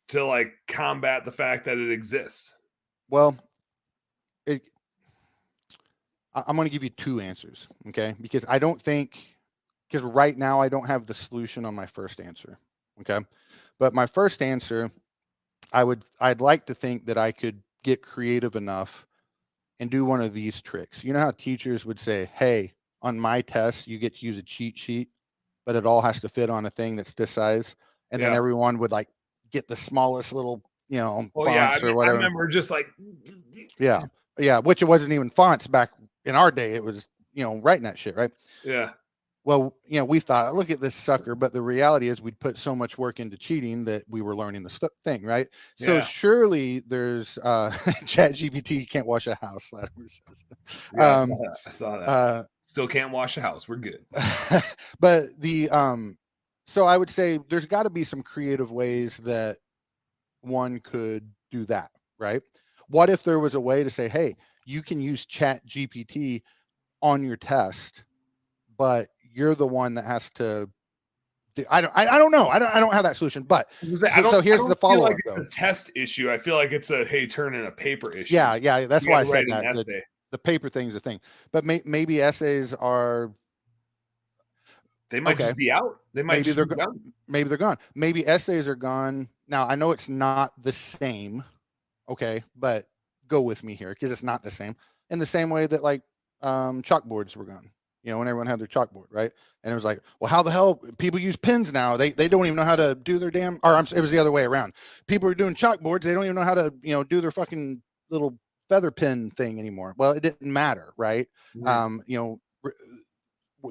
Speaker 1: to like combat the fact that it exists?
Speaker 2: Well, it, I'm going to give you two answers, okay? Because I don't think because right now I don't have the solution on my first answer, okay? But my first answer, I'd like to think that I could get creative enough and do one of these tricks. You know how teachers would say, "Hey, on my test, you get to use a cheat sheet, but it all has to fit on a thing that's this size," and then
Speaker 1: Yeah.
Speaker 2: everyone would like get the smallest little,
Speaker 1: Well, yeah.
Speaker 2: fonts or
Speaker 1: I
Speaker 2: whatever.
Speaker 1: remember just like,
Speaker 2: Yeah, yeah, which it wasn't even fonts back in our day. It was writing that shit, right?
Speaker 1: yeah,
Speaker 2: Well, we thought, look at this sucker, but the reality is we'd put so much work into cheating that we were learning the thing, right? So
Speaker 1: yeah,
Speaker 2: surely there's Chat GPT can't wash a house. Latimer says.
Speaker 1: yeah. I saw
Speaker 2: Um,
Speaker 1: that. I saw that.
Speaker 2: uh,
Speaker 1: Still can't wash a house. We're good.
Speaker 2: but so I would say there's got to be some creative ways that one could do that, right? What if there was a way to say, hey, you can use Chat GPT on your test, but you're the one that has to I don't know. I don't have that solution. But
Speaker 1: I
Speaker 2: so
Speaker 1: don't. I
Speaker 2: here's the
Speaker 1: don't feel
Speaker 2: follow
Speaker 1: like
Speaker 2: up
Speaker 1: it's a
Speaker 2: though.
Speaker 1: test issue. I feel like it's a hey, turn in a paper issue.
Speaker 2: Yeah, yeah. That's
Speaker 1: You
Speaker 2: why
Speaker 1: got
Speaker 2: I
Speaker 1: to write
Speaker 2: said
Speaker 1: an
Speaker 2: that.
Speaker 1: essay.
Speaker 2: The paper thing's a thing, but maybe essays are
Speaker 1: They might
Speaker 2: okay.
Speaker 1: just be out. They might
Speaker 2: Maybe
Speaker 1: just
Speaker 2: they're
Speaker 1: be done.
Speaker 2: maybe they're gone. Maybe essays are gone. Now I know it's not the same. Okay, but go with me here because it's not the same. In the same way that like chalkboards were gone. When everyone had their chalkboard, right? And it was like, well, how the hell people use pens now? They don't even know how to do their damn. Or it was the other way around. People are doing chalkboards. They don't even know how to do their fucking little feather pen thing anymore. Well, it didn't matter, right?
Speaker 1: Mhm.
Speaker 2: Um, you know,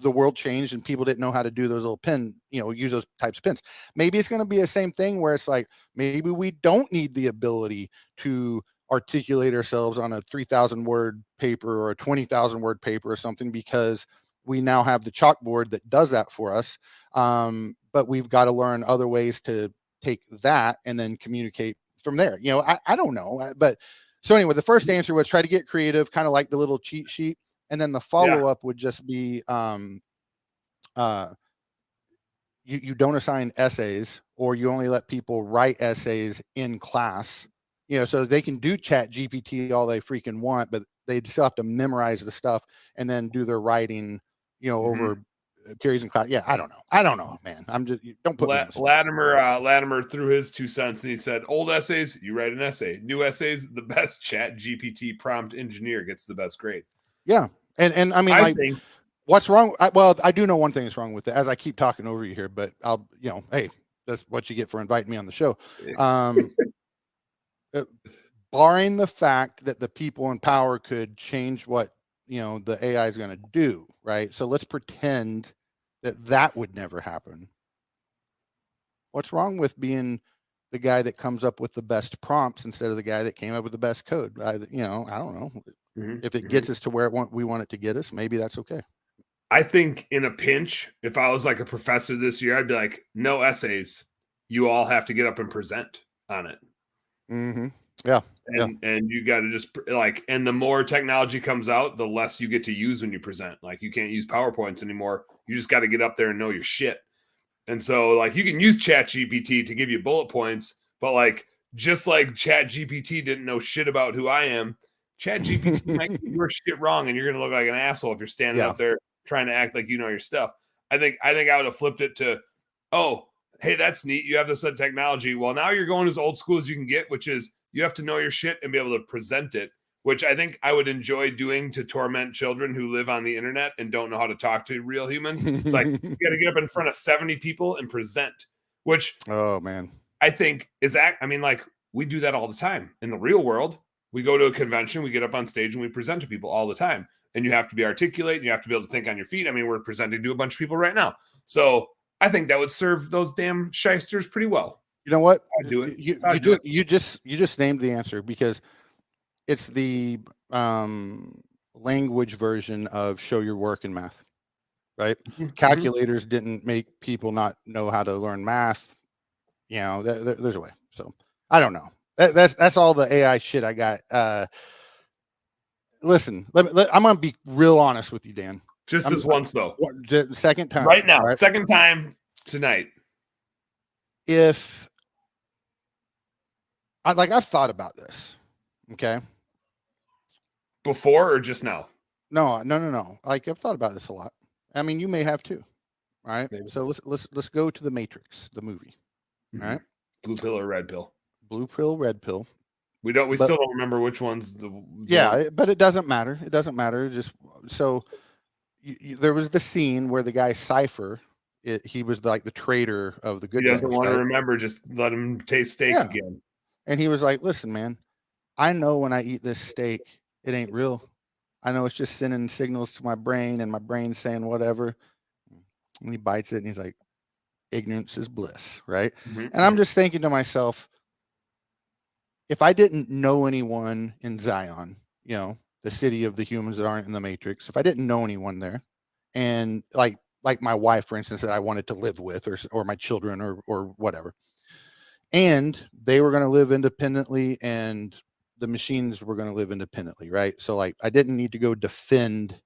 Speaker 2: the world changed and people didn't know how to do those little use those types of pins. Maybe it's going to be the same thing where it's like maybe we don't need the ability to articulate ourselves on a 3,000 word paper or a 20,000 word paper or something because we now have the chalkboard that does that for us. But we've got to learn other ways to take that and then communicate from there. I don't know, but so anyway, the first answer was try to get creative, kind of like the little cheat sheet, and then the
Speaker 1: Yeah.
Speaker 2: follow up would just be uh, you don't assign essays or you only let people write essays in class. So they can do Chat GPT all they freaking want, but they'd still have to memorize the stuff and then do their writing,
Speaker 1: Mhm.
Speaker 2: over periods in class. Yeah, I don't know, man. Don't put me in the spot.
Speaker 1: Latimer threw his 2 cents and he said, "Old essays, you write an essay. New essays, the best Chat GPT prompt engineer gets the best grade."
Speaker 2: Yeah, and I mean,
Speaker 1: I
Speaker 2: like,
Speaker 1: think
Speaker 2: what's wrong? Well, I do know one thing is wrong with it. As I keep talking over you here, but hey, that's what you get for inviting me on the show. Um, uh, Barring the fact that the people in power could change what the AI is going to do, right? So let's pretend that would never happen. What's wrong with being the guy that comes up with the best prompts instead of the guy that came up with the best code? I don't know. If it gets us to where we want it to get us, maybe that's okay.
Speaker 1: I think in a pinch, if I was like a professor this year, I'd be like, no essays. You all have to get up and present on it.
Speaker 2: Mm-hmm. Yeah.
Speaker 1: And you got to just like, and the more technology comes out, the less you get to use when you present. Like you can't use PowerPoints anymore. You just got to get up there and know your shit. And so like you can use Chat GPT to give you bullet points, but like just like Chat GPT didn't know shit about who I am, Chat GPT might get your shit wrong, and you're gonna look like an asshole if you're standing up there trying to act like you know your stuff. I think I would have flipped it to, oh, hey, that's neat. You have this technology. Well, now you're going as old school as you can get, which is you have to know your shit and be able to present it, which I think I would enjoy doing to torment children who live on the internet and don't know how to talk to real humans. It's like you got to get up in front of 70 people and present, which
Speaker 2: oh man,
Speaker 1: I think is I mean, like we do that all the time in the real world. We go to a convention, we get up on stage and we present to people all the time. And you have to be articulate and you have to be able to think on your feet. I mean, we're presenting to a bunch of people right now. So I think that would serve those damn shysters pretty well.
Speaker 2: You know what?
Speaker 1: I'd do it.
Speaker 2: You just named the answer, because it's the language version of show your work in math, right? Calculators didn't make people not know how to learn math. You know, there's a way. So I don't know. That's all the AI shit I got. Listen, I'm gonna be real honest with you, Dan.
Speaker 1: Just this once though.
Speaker 2: The second time.
Speaker 1: Right now. Right? Second time tonight.
Speaker 2: If I've thought about this. Okay.
Speaker 1: Before or just now?
Speaker 2: No. Like I've thought about this a lot. I mean, you may have too. Right. Maybe. So let's go to the Matrix, the movie. All right.
Speaker 1: Blue pill or red pill?
Speaker 2: Blue pill, red pill.
Speaker 1: We still don't remember which one's the
Speaker 2: yeah, but it doesn't matter. It doesn't matter. Just so there was the scene where the guy Cypher, he was like the traitor of the good guys.
Speaker 1: He doesn't want to remember. Just let him taste steak again.
Speaker 2: And he was like, "Listen, man, I know when I eat this steak, it ain't real. I know it's just sending signals to my brain, and my brain's saying whatever." And he bites it, and he's like, "Ignorance is bliss," right? And I'm just thinking to myself, if I didn't know anyone in Zion, you know, the city of the humans that aren't in the Matrix, if I didn't know anyone there, and like my wife, for instance, that I wanted to live with, or my children, or whatever, and they were going to live independently, and the machines were going to live independently, right? So like I didn't need to go defend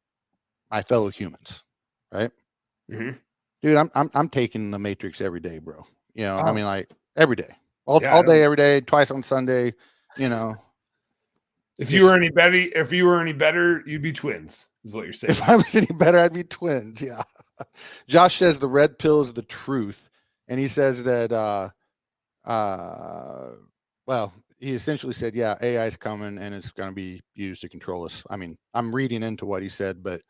Speaker 2: my fellow humans, right? Dude, I'm taking the Matrix every day, bro. You know, I mean, like every day. All day, every day, twice on Sunday, you know.
Speaker 1: If you were any better, you'd be twins, is what you're saying.
Speaker 2: If I was any better, I'd be twins. Yeah. Josh says the red pill is the truth. And he says that well, he essentially said, yeah, AI is coming and it's going to be used to control us. I mean, I'm reading into what he said, but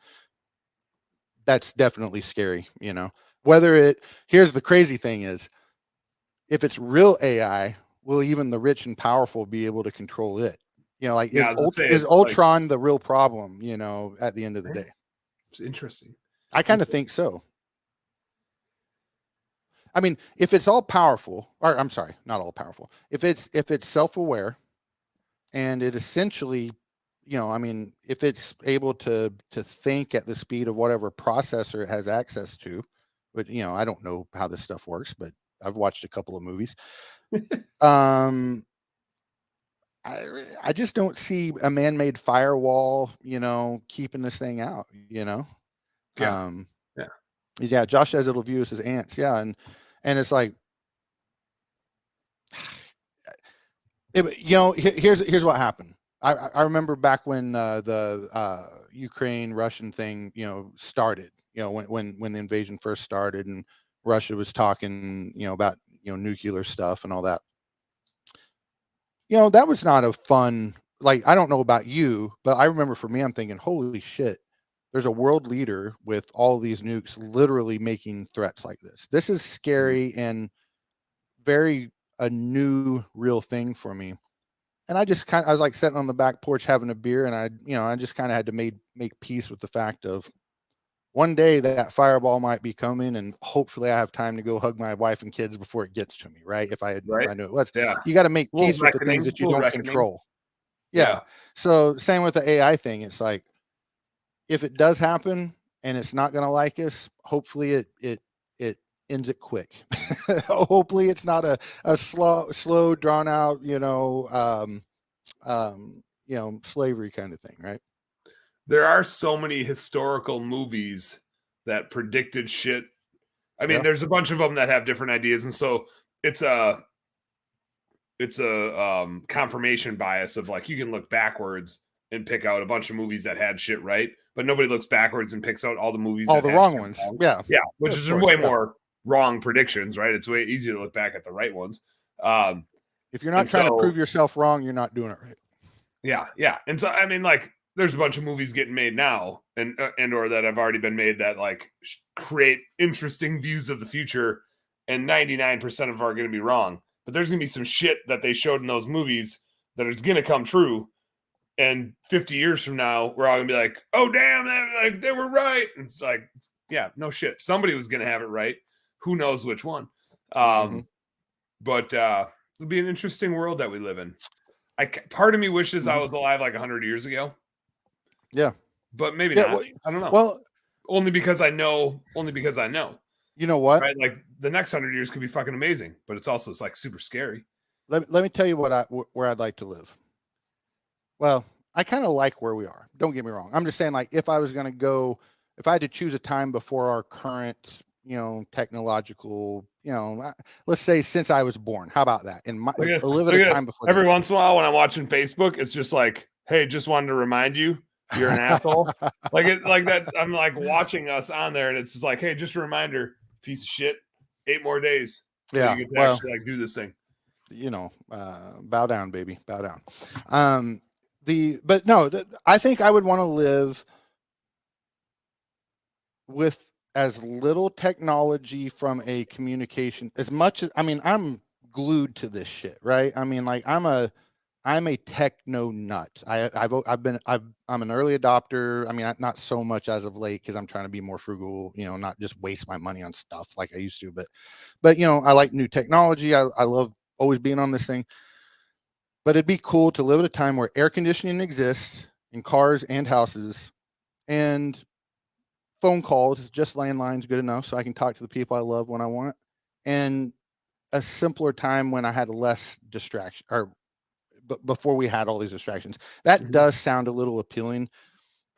Speaker 2: that's definitely scary, you know. Here's the crazy thing is, if it's real AI, will even the rich and powerful be able to control it? You know, like is Ultron like the real problem, you know, at the end of the day?
Speaker 1: It's interesting.
Speaker 2: I kind of think so. I mean, if it's all powerful, or I'm sorry, not all powerful. If it's self-aware and it essentially, you know, I mean, if it's able to think at the speed of whatever processor it has access to, but you know, I don't know how this stuff works, but I've watched a couple of movies. I just don't see a man-made firewall, you know, keeping this thing out, you know? Yeah. Josh says it'll view us as ants. Yeah. And it's like, you know, here's what happened. I remember back when the Ukraine Russian thing, you know, started, you know, when the invasion first started and Russia was talking, you know, about, you know, nuclear stuff and all that. You know, that was not a fun, like, I don't know about you, but I remember for me, I'm thinking, holy shit, there's a world leader with all these nukes literally making threats like this. This is scary and very a new real thing for me. And I was like sitting on the back porch having a beer, and I just kind of had to make peace with the fact of, one day that fireball might be coming, and hopefully I have time to go hug my wife and kids before it gets to me, right? If I knew it was.
Speaker 1: Yeah.
Speaker 2: You got to make
Speaker 1: Little
Speaker 2: peace with the things
Speaker 1: reckoning,
Speaker 2: that you
Speaker 1: little
Speaker 2: don't
Speaker 1: reckoning.
Speaker 2: control. Yeah.
Speaker 1: Yeah.
Speaker 2: So same with the AI thing. It's like, if it does happen and it's not going to like us, hopefully it ends it quick. Hopefully it's not a slow drawn out, slavery kind of thing, right?
Speaker 1: There are so many historical movies that predicted shit. I mean,
Speaker 2: Yeah.
Speaker 1: there's a bunch of them that have different ideas, and so it's a confirmation bias of like you can look backwards and pick out a bunch of movies that had shit right, but nobody looks backwards and picks out all the movies
Speaker 2: All
Speaker 1: that
Speaker 2: the
Speaker 1: had
Speaker 2: wrong
Speaker 1: shit
Speaker 2: ones.
Speaker 1: wrong.
Speaker 2: Yeah.
Speaker 1: Yeah, which
Speaker 2: Of
Speaker 1: is
Speaker 2: course,
Speaker 1: way
Speaker 2: yeah.
Speaker 1: more wrong predictions, right? It's way easier to look back at the right ones.
Speaker 2: If you're not trying to prove yourself wrong, you're not doing it right.
Speaker 1: Yeah. And so, I mean, like, there's a bunch of movies getting made now and or that have already been made that like create interesting views of the future, and 99% of them are going to be wrong. But there's going to be some shit that they showed in those movies that is going to come true. And 50 years from now, we're all going to be like, oh, damn, they were right. And it's like, yeah, no shit. Somebody was going to have it right. Who knows which one? But it'll be an interesting world that we live in. Part of me wishes I was alive like 100 years ago.
Speaker 2: Yeah.
Speaker 1: But maybe not.
Speaker 2: Well,
Speaker 1: I don't know.
Speaker 2: Well,
Speaker 1: only because I know.
Speaker 2: You know what?
Speaker 1: Right? Like the next 100 years could be fucking amazing, but it's also like super scary.
Speaker 2: Let me tell you where I'd like to live. Well, I kind of like where we are. Don't get me wrong. I'm just saying, like, if I was going to go, if I had to choose a time before our current, technological, let's say since I was born. How about that? In my live at a time before.
Speaker 1: Every once in a while, when I'm watching Facebook, it's just like, hey, just wanted to remind you, you're an asshole. Like that. I'm like watching us on there, and it's just like, hey, just a reminder, piece of shit. 8 more days.
Speaker 2: Yeah.
Speaker 1: You get to actually like do this thing.
Speaker 2: Bow down, baby, bow down. I think I would want to live with as little technology from a communication as much as, I mean, I'm glued to this shit, right? I mean, like I'm a techno nut. I'm an early adopter. I mean, not so much as of late because I'm trying to be more frugal, not just waste my money on stuff like I used to, but I like new technology. I love always being on this thing. But it'd be cool to live at a time where air conditioning exists in cars and houses, and phone calls, just landlines, good enough so I can talk to the people I love when I want, and a simpler time when I had less distraction, or before we had all these distractions. That does sound a little appealing,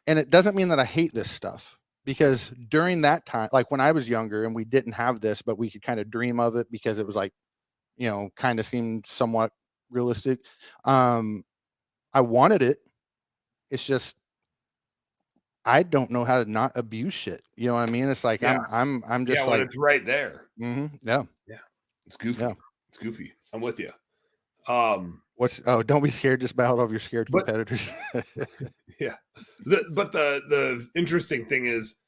Speaker 2: and it doesn't mean that I hate this stuff, because during that time, like when I was younger and we didn't have this, but we could kind of dream of it because it was like, kind of seemed somewhat realistic. I wanted it. It's just I don't know how to not abuse shit. You know what I mean? It's like I'm just
Speaker 1: when
Speaker 2: like
Speaker 1: it's right there.
Speaker 2: Yeah.
Speaker 1: It's goofy.
Speaker 2: Yeah.
Speaker 1: It's goofy. I'm with you.
Speaker 2: Don't be scared. Just battle over your scared competitors.
Speaker 1: Yeah. But the interesting thing is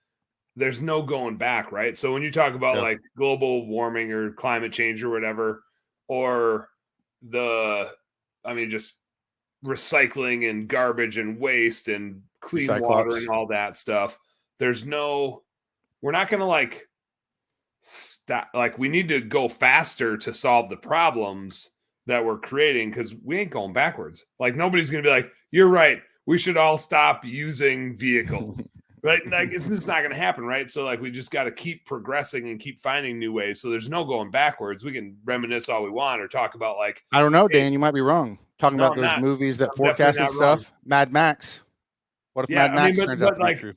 Speaker 1: there's no going back, right? So when you talk about like global warming or climate change or whatever, or just recycling and garbage and waste and clean water and all that stuff, we're not going to like stop. Like we need to go faster to solve the problems that we're creating, because we ain't going backwards. Like nobody's going to be like, you're right, we should all stop using vehicles. Right? Like it's just not going to happen, right? So like we just got to keep progressing and keep finding new ways. So there's no going backwards. We can reminisce all we want or talk about like,
Speaker 2: I don't know, Dan, you might be wrong. Talking about those movies that forecasted stuff. Mad Max. What if Mad Max turns out to be true?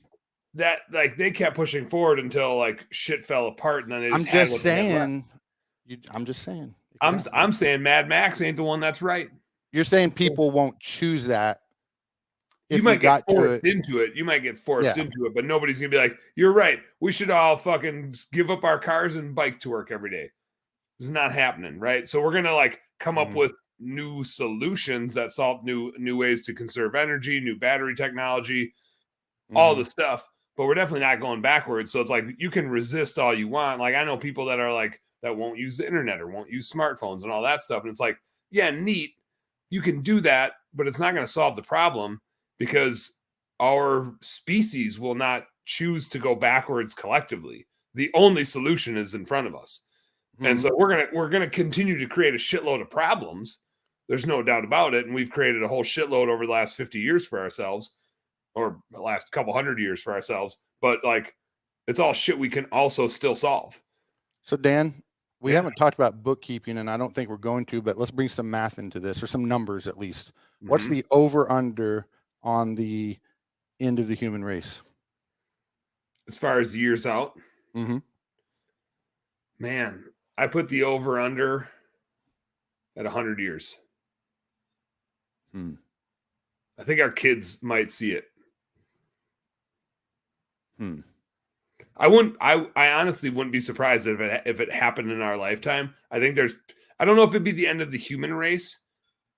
Speaker 1: That like they kept pushing forward until like shit fell apart, and then they just
Speaker 2: I'm just saying.
Speaker 1: I'm saying Mad Max ain't the one that's right.
Speaker 2: You're saying people won't choose that.
Speaker 1: You might get forced into it. You might get forced into it, but nobody's gonna be like, "You're right. We should all fucking give up our cars and bike to work every day." It's not happening, right? So we're gonna like come up with new solutions that solve new ways to conserve energy, new battery technology, all the stuff. But we're definitely not going backwards. So it's like you can resist all you want. Like I know people that are like that won't use the internet or won't use smartphones and all that stuff, and it's like, yeah, neat. You can do that, but it's not going to solve the problem, because our species will not choose to go backwards collectively. The only solution is in front of us. And so we're gonna continue to create a shitload of problems. There's no doubt about it. And we've created a whole shitload over the last 50 years for ourselves, or the last couple hundred years for ourselves. But like, it's all shit we can also still solve.
Speaker 2: So Dan, we haven't talked about bookkeeping, and I don't think we're going to, but let's bring some math into this, or some numbers at least. What's the over under on the end of the human race?
Speaker 1: As far as years out? Man, I put the over under at 100 years. I think our kids might see it. I honestly wouldn't be surprised if it happened in our lifetime. I don't know if it'd be the end of the human race,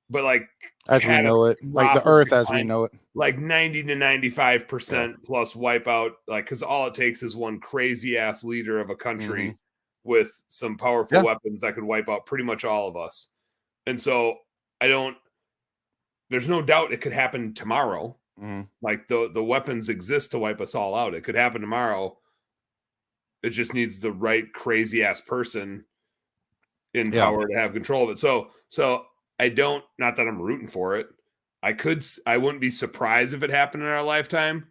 Speaker 1: but like
Speaker 2: as we know it, like the earth as we know it,
Speaker 1: like 90 to 95% plus wipeout, like, because all it takes is one crazy ass leader of a country with some powerful weapons that could wipe out pretty much all of us. And so there's no doubt it could happen tomorrow. Like the weapons exist to wipe us all out. It could happen tomorrow. It just needs the right crazy ass person in power to have control of it. So not that I'm rooting for it. I wouldn't be surprised if it happened in our lifetime.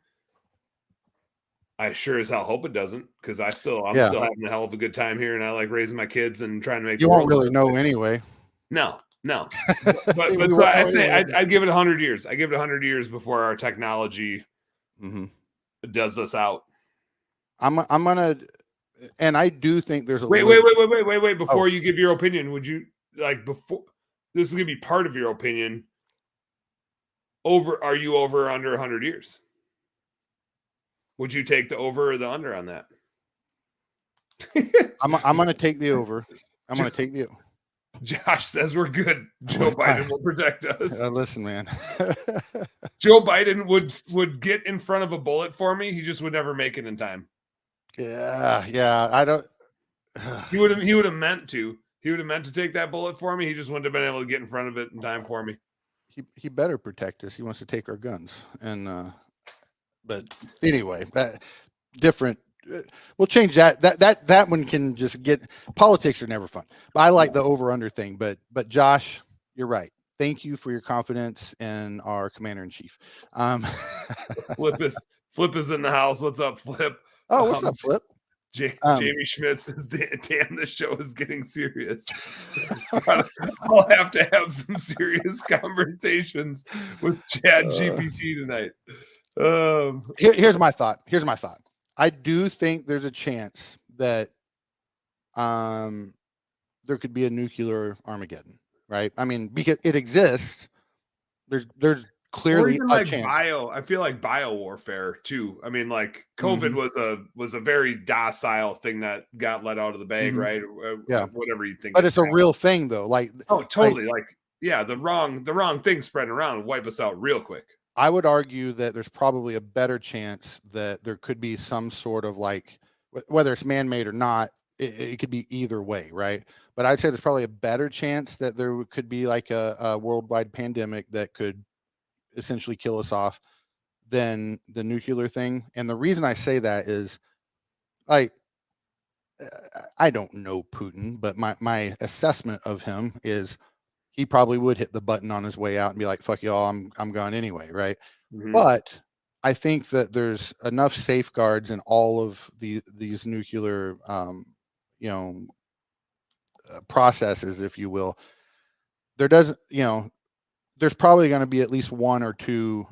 Speaker 1: I sure as hell hope it doesn't, because I'm still having a hell of a good time here, and I like raising my kids and trying to make.
Speaker 2: You won't really know anyway.
Speaker 1: No. but so I'd say I'd give it 100 years. I give it 100 years before our technology does us out.
Speaker 2: I'm gonna, and I do think there's a
Speaker 1: wait. Before you give your opinion, would you before this is gonna be part of your opinion? Are you over or under 100 years? Would you take the over or the under on that?
Speaker 2: I'm gonna take the over. I'm gonna take the.
Speaker 1: Josh says we're good. Joe Biden will protect us.
Speaker 2: Listen, man.
Speaker 1: Joe Biden would get in front of a bullet for me. He just would never make it in time.
Speaker 2: Yeah. I don't.
Speaker 1: He would have meant to. He would have meant to take that bullet for me. He just wouldn't have been able to get in front of it in time for me.
Speaker 2: He better protect us. He wants to take our guns. And but anyway, different. We'll change that. That one can just get. Politics are never fun, but I like the over under thing. But Josh, you're right. Thank you for your confidence in our commander in chief.
Speaker 1: Flip is in the house. What's up, Flip?
Speaker 2: Oh, what's up, Flip?
Speaker 1: Jamie Schmidt says, "Damn, this show is getting serious. I'll have to have some serious conversations with Chad GPT tonight."
Speaker 2: Here's my thought. I do think there's a chance that there could be a nuclear Armageddon, right? I mean, because it exists. There's clearly a chance.
Speaker 1: I feel like bio warfare too. I mean, like COVID was a very docile thing that got let out of the bag, right? Whatever you think.
Speaker 2: But it's a real thing, though. Like,
Speaker 1: oh, totally. The wrong thing spreading around and wipe us out real quick.
Speaker 2: I would argue that there's probably a better chance that there could be some sort of, like, whether it's man-made or not, it could be either way, right? But I'd say there's probably a better chance that there could be like a worldwide pandemic that could essentially kill us off than the nuclear thing. And the reason I say that is, like, I don't know Putin, but my assessment of him is he probably would hit the button on his way out and be like, "Fuck y'all, I'm gone anyway," right? But I think that there's enough safeguards in all of these nuclear, processes, if you will. There's probably going to be at least one or two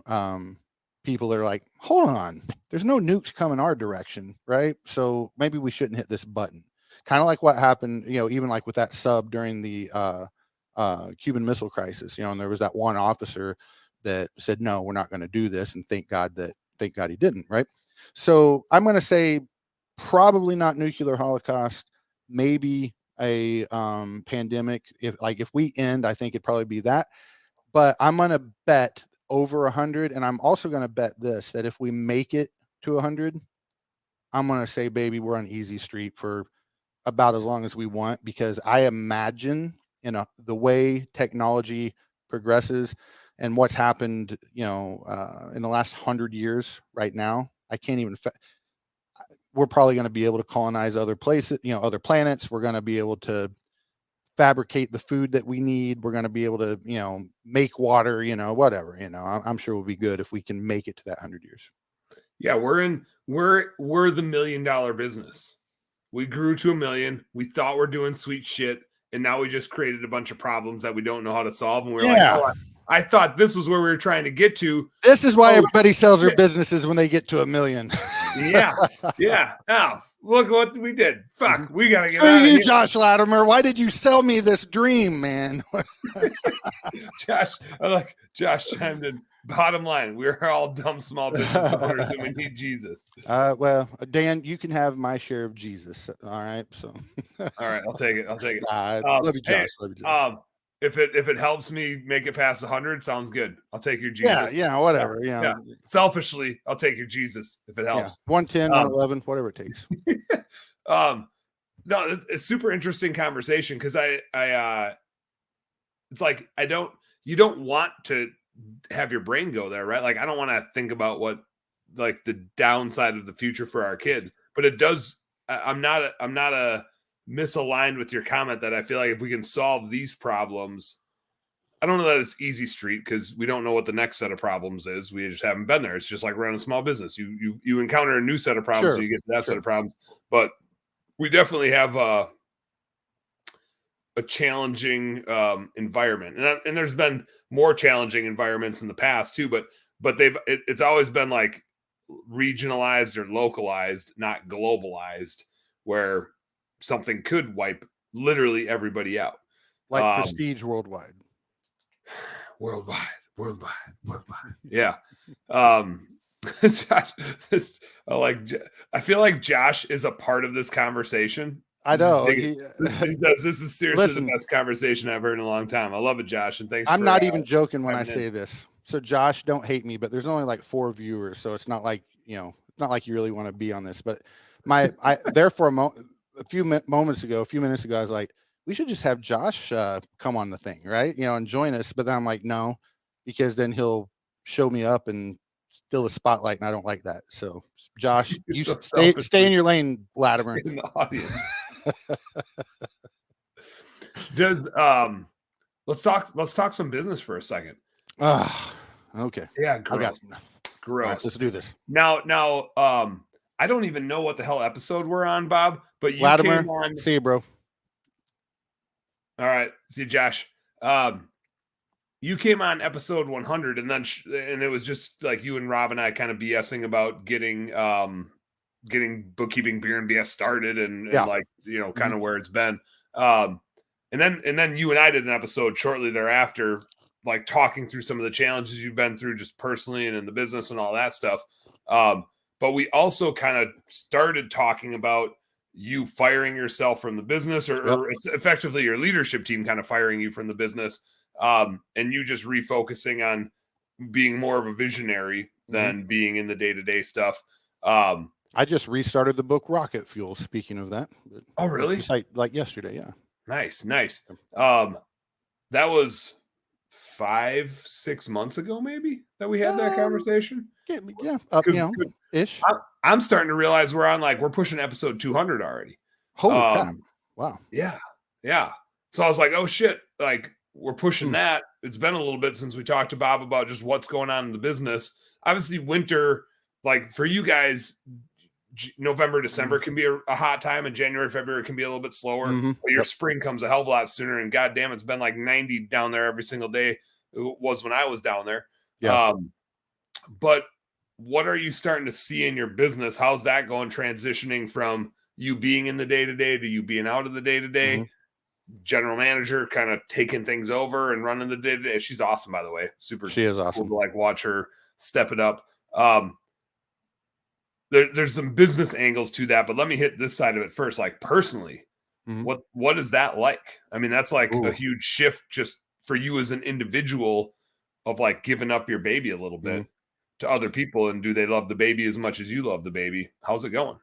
Speaker 2: people that are like, "Hold on, there's no nukes coming our direction, right? So maybe we shouldn't hit this button." Kind of like what happened, even like with that sub during the Cuban Missile Crisis, and there was that one officer that said, "No, we're not going to do this," and thank God he didn't, right? So I'm going to say probably not nuclear holocaust, maybe a pandemic. If we end, I think it'd probably be that. But I'm going to bet over 100, and I'm also going to bet this, that if we make it to 100, I'm going to say, baby, we're on easy street for about as long as we want, because I imagine the way technology progresses and what's happened, in the last 100 years right now, I can't even. We're probably going to be able to colonize other places, other planets. We're going to be able to fabricate the food that we need. We're going to be able to, make water, whatever, I'm sure we'll be good if we can make it to that 100 years.
Speaker 1: Yeah, we're the $1 million business. We grew to 1 million. We thought we're doing sweet shit, and now we just created a bunch of problems that we don't know how to solve. And we're like, oh, I thought this was where we were trying to get to.
Speaker 2: This is why everybody sells their businesses when they get to 1 million.
Speaker 1: Yeah. Oh, look what we did. Fuck, we gotta get out of here.
Speaker 2: Josh Latimer, why did you sell me this dream, man?
Speaker 1: Josh chimed in. Bottom line, we're all dumb small business owners and we need Jesus.
Speaker 2: Well, Dan, you can have my share of Jesus. All right. So
Speaker 1: all right, I'll take it.
Speaker 2: love you, Josh.
Speaker 1: Hey,
Speaker 2: love you, Josh.
Speaker 1: If it helps me make it past 100, sounds good. I'll take your Jesus.
Speaker 2: Yeah, whatever. Yeah.
Speaker 1: Selfishly, I'll take your Jesus if it helps.
Speaker 2: 110, 111, whatever it takes.
Speaker 1: No, it's a super interesting conversation because I it's like you don't want to have your brain go there, right? Like I don't want to think about what like the downside of the future for our kids, but it does. I'm not a misaligned with your comment that I feel like if we can solve these problems, I don't know that it's easy street because we don't know what the next set of problems is. We just haven't been there. It's just like running a small business. You encounter a new set of problems, and you get to that set of problems. But we definitely have a challenging environment, and there's been more challenging environments in the past too. But it's always been like regionalized or localized, not globalized, where something could wipe literally everybody out.
Speaker 2: Like Prestige worldwide.
Speaker 1: Yeah. Josh, I feel like Josh is a part of this conversation.
Speaker 2: I know.
Speaker 1: This is seriously the best conversation I've heard in a long time. I love it, Josh. And thanks.
Speaker 2: I'm not even joking when I say this. So Josh, don't hate me, but there's only like 4 viewers. So it's not like, it's not like you really want to be on this, but there for a few minutes ago, I was like, we should just have Josh come on the thing, right? And join us. But then I'm like, no, because then he'll show me up and steal the spotlight, and I don't like that. So Josh, you so stay in your lane, Latimer.
Speaker 1: In the audience. Does let's talk some business for a second.
Speaker 2: Okay.
Speaker 1: Yeah, gross.
Speaker 2: Right, let's do this.
Speaker 1: Now, I don't even know what the hell episode we're on, Bob, but you
Speaker 2: Latimer,
Speaker 1: came on.
Speaker 2: See you, bro.
Speaker 1: All right. See you, Josh. You came on episode 100, and it was just like you and Rob and I kind of BSing about getting bookkeeping Beer and BS started and like, kind of where it's been. And then you and I did an episode shortly thereafter, like talking through some of the challenges you've been through just personally and in the business and all that stuff. But we also kind of started talking about you firing yourself from the business or it's effectively your leadership team kind of firing you from the business. And you just refocusing on being more of a visionary than being in the day-to-day stuff.
Speaker 2: I just restarted the book Rocket Fuel. Speaking of that.
Speaker 1: Oh, really?
Speaker 2: Just like yesterday. Yeah.
Speaker 1: Nice. That was 5-6 months ago, maybe, that we had that conversation.
Speaker 2: Yeah. Ish.
Speaker 1: I'm starting to realize we're pushing episode 200 already.
Speaker 2: Holy crap. Wow.
Speaker 1: Yeah. So I was like, oh shit. Like we're pushing that. It's been a little bit since we talked to Bob about just what's going on in the business. Obviously winter, like for you guys, November, December can be a hot time, and January, February can be a little bit slower. But your spring comes a hell of a lot sooner. And goddamn, it's been like 90 down there every single day. It was when I was down there.
Speaker 2: Yeah.
Speaker 1: But what are you starting to see in your business? How's that going, transitioning from you being in the day-to-day to you being out of the day-to-day? General manager kind of taking things over and running the day-to-day. She's awesome, by the way. She is awesome. Cool to like watch her step it up. There's some business angles to that, but let me hit this side of it first. Like personally, what is that like? I mean, that's like a huge shift just for you as an individual of like giving up your baby a little bit to other people. And do they love the baby as much as you love the baby? How's it going?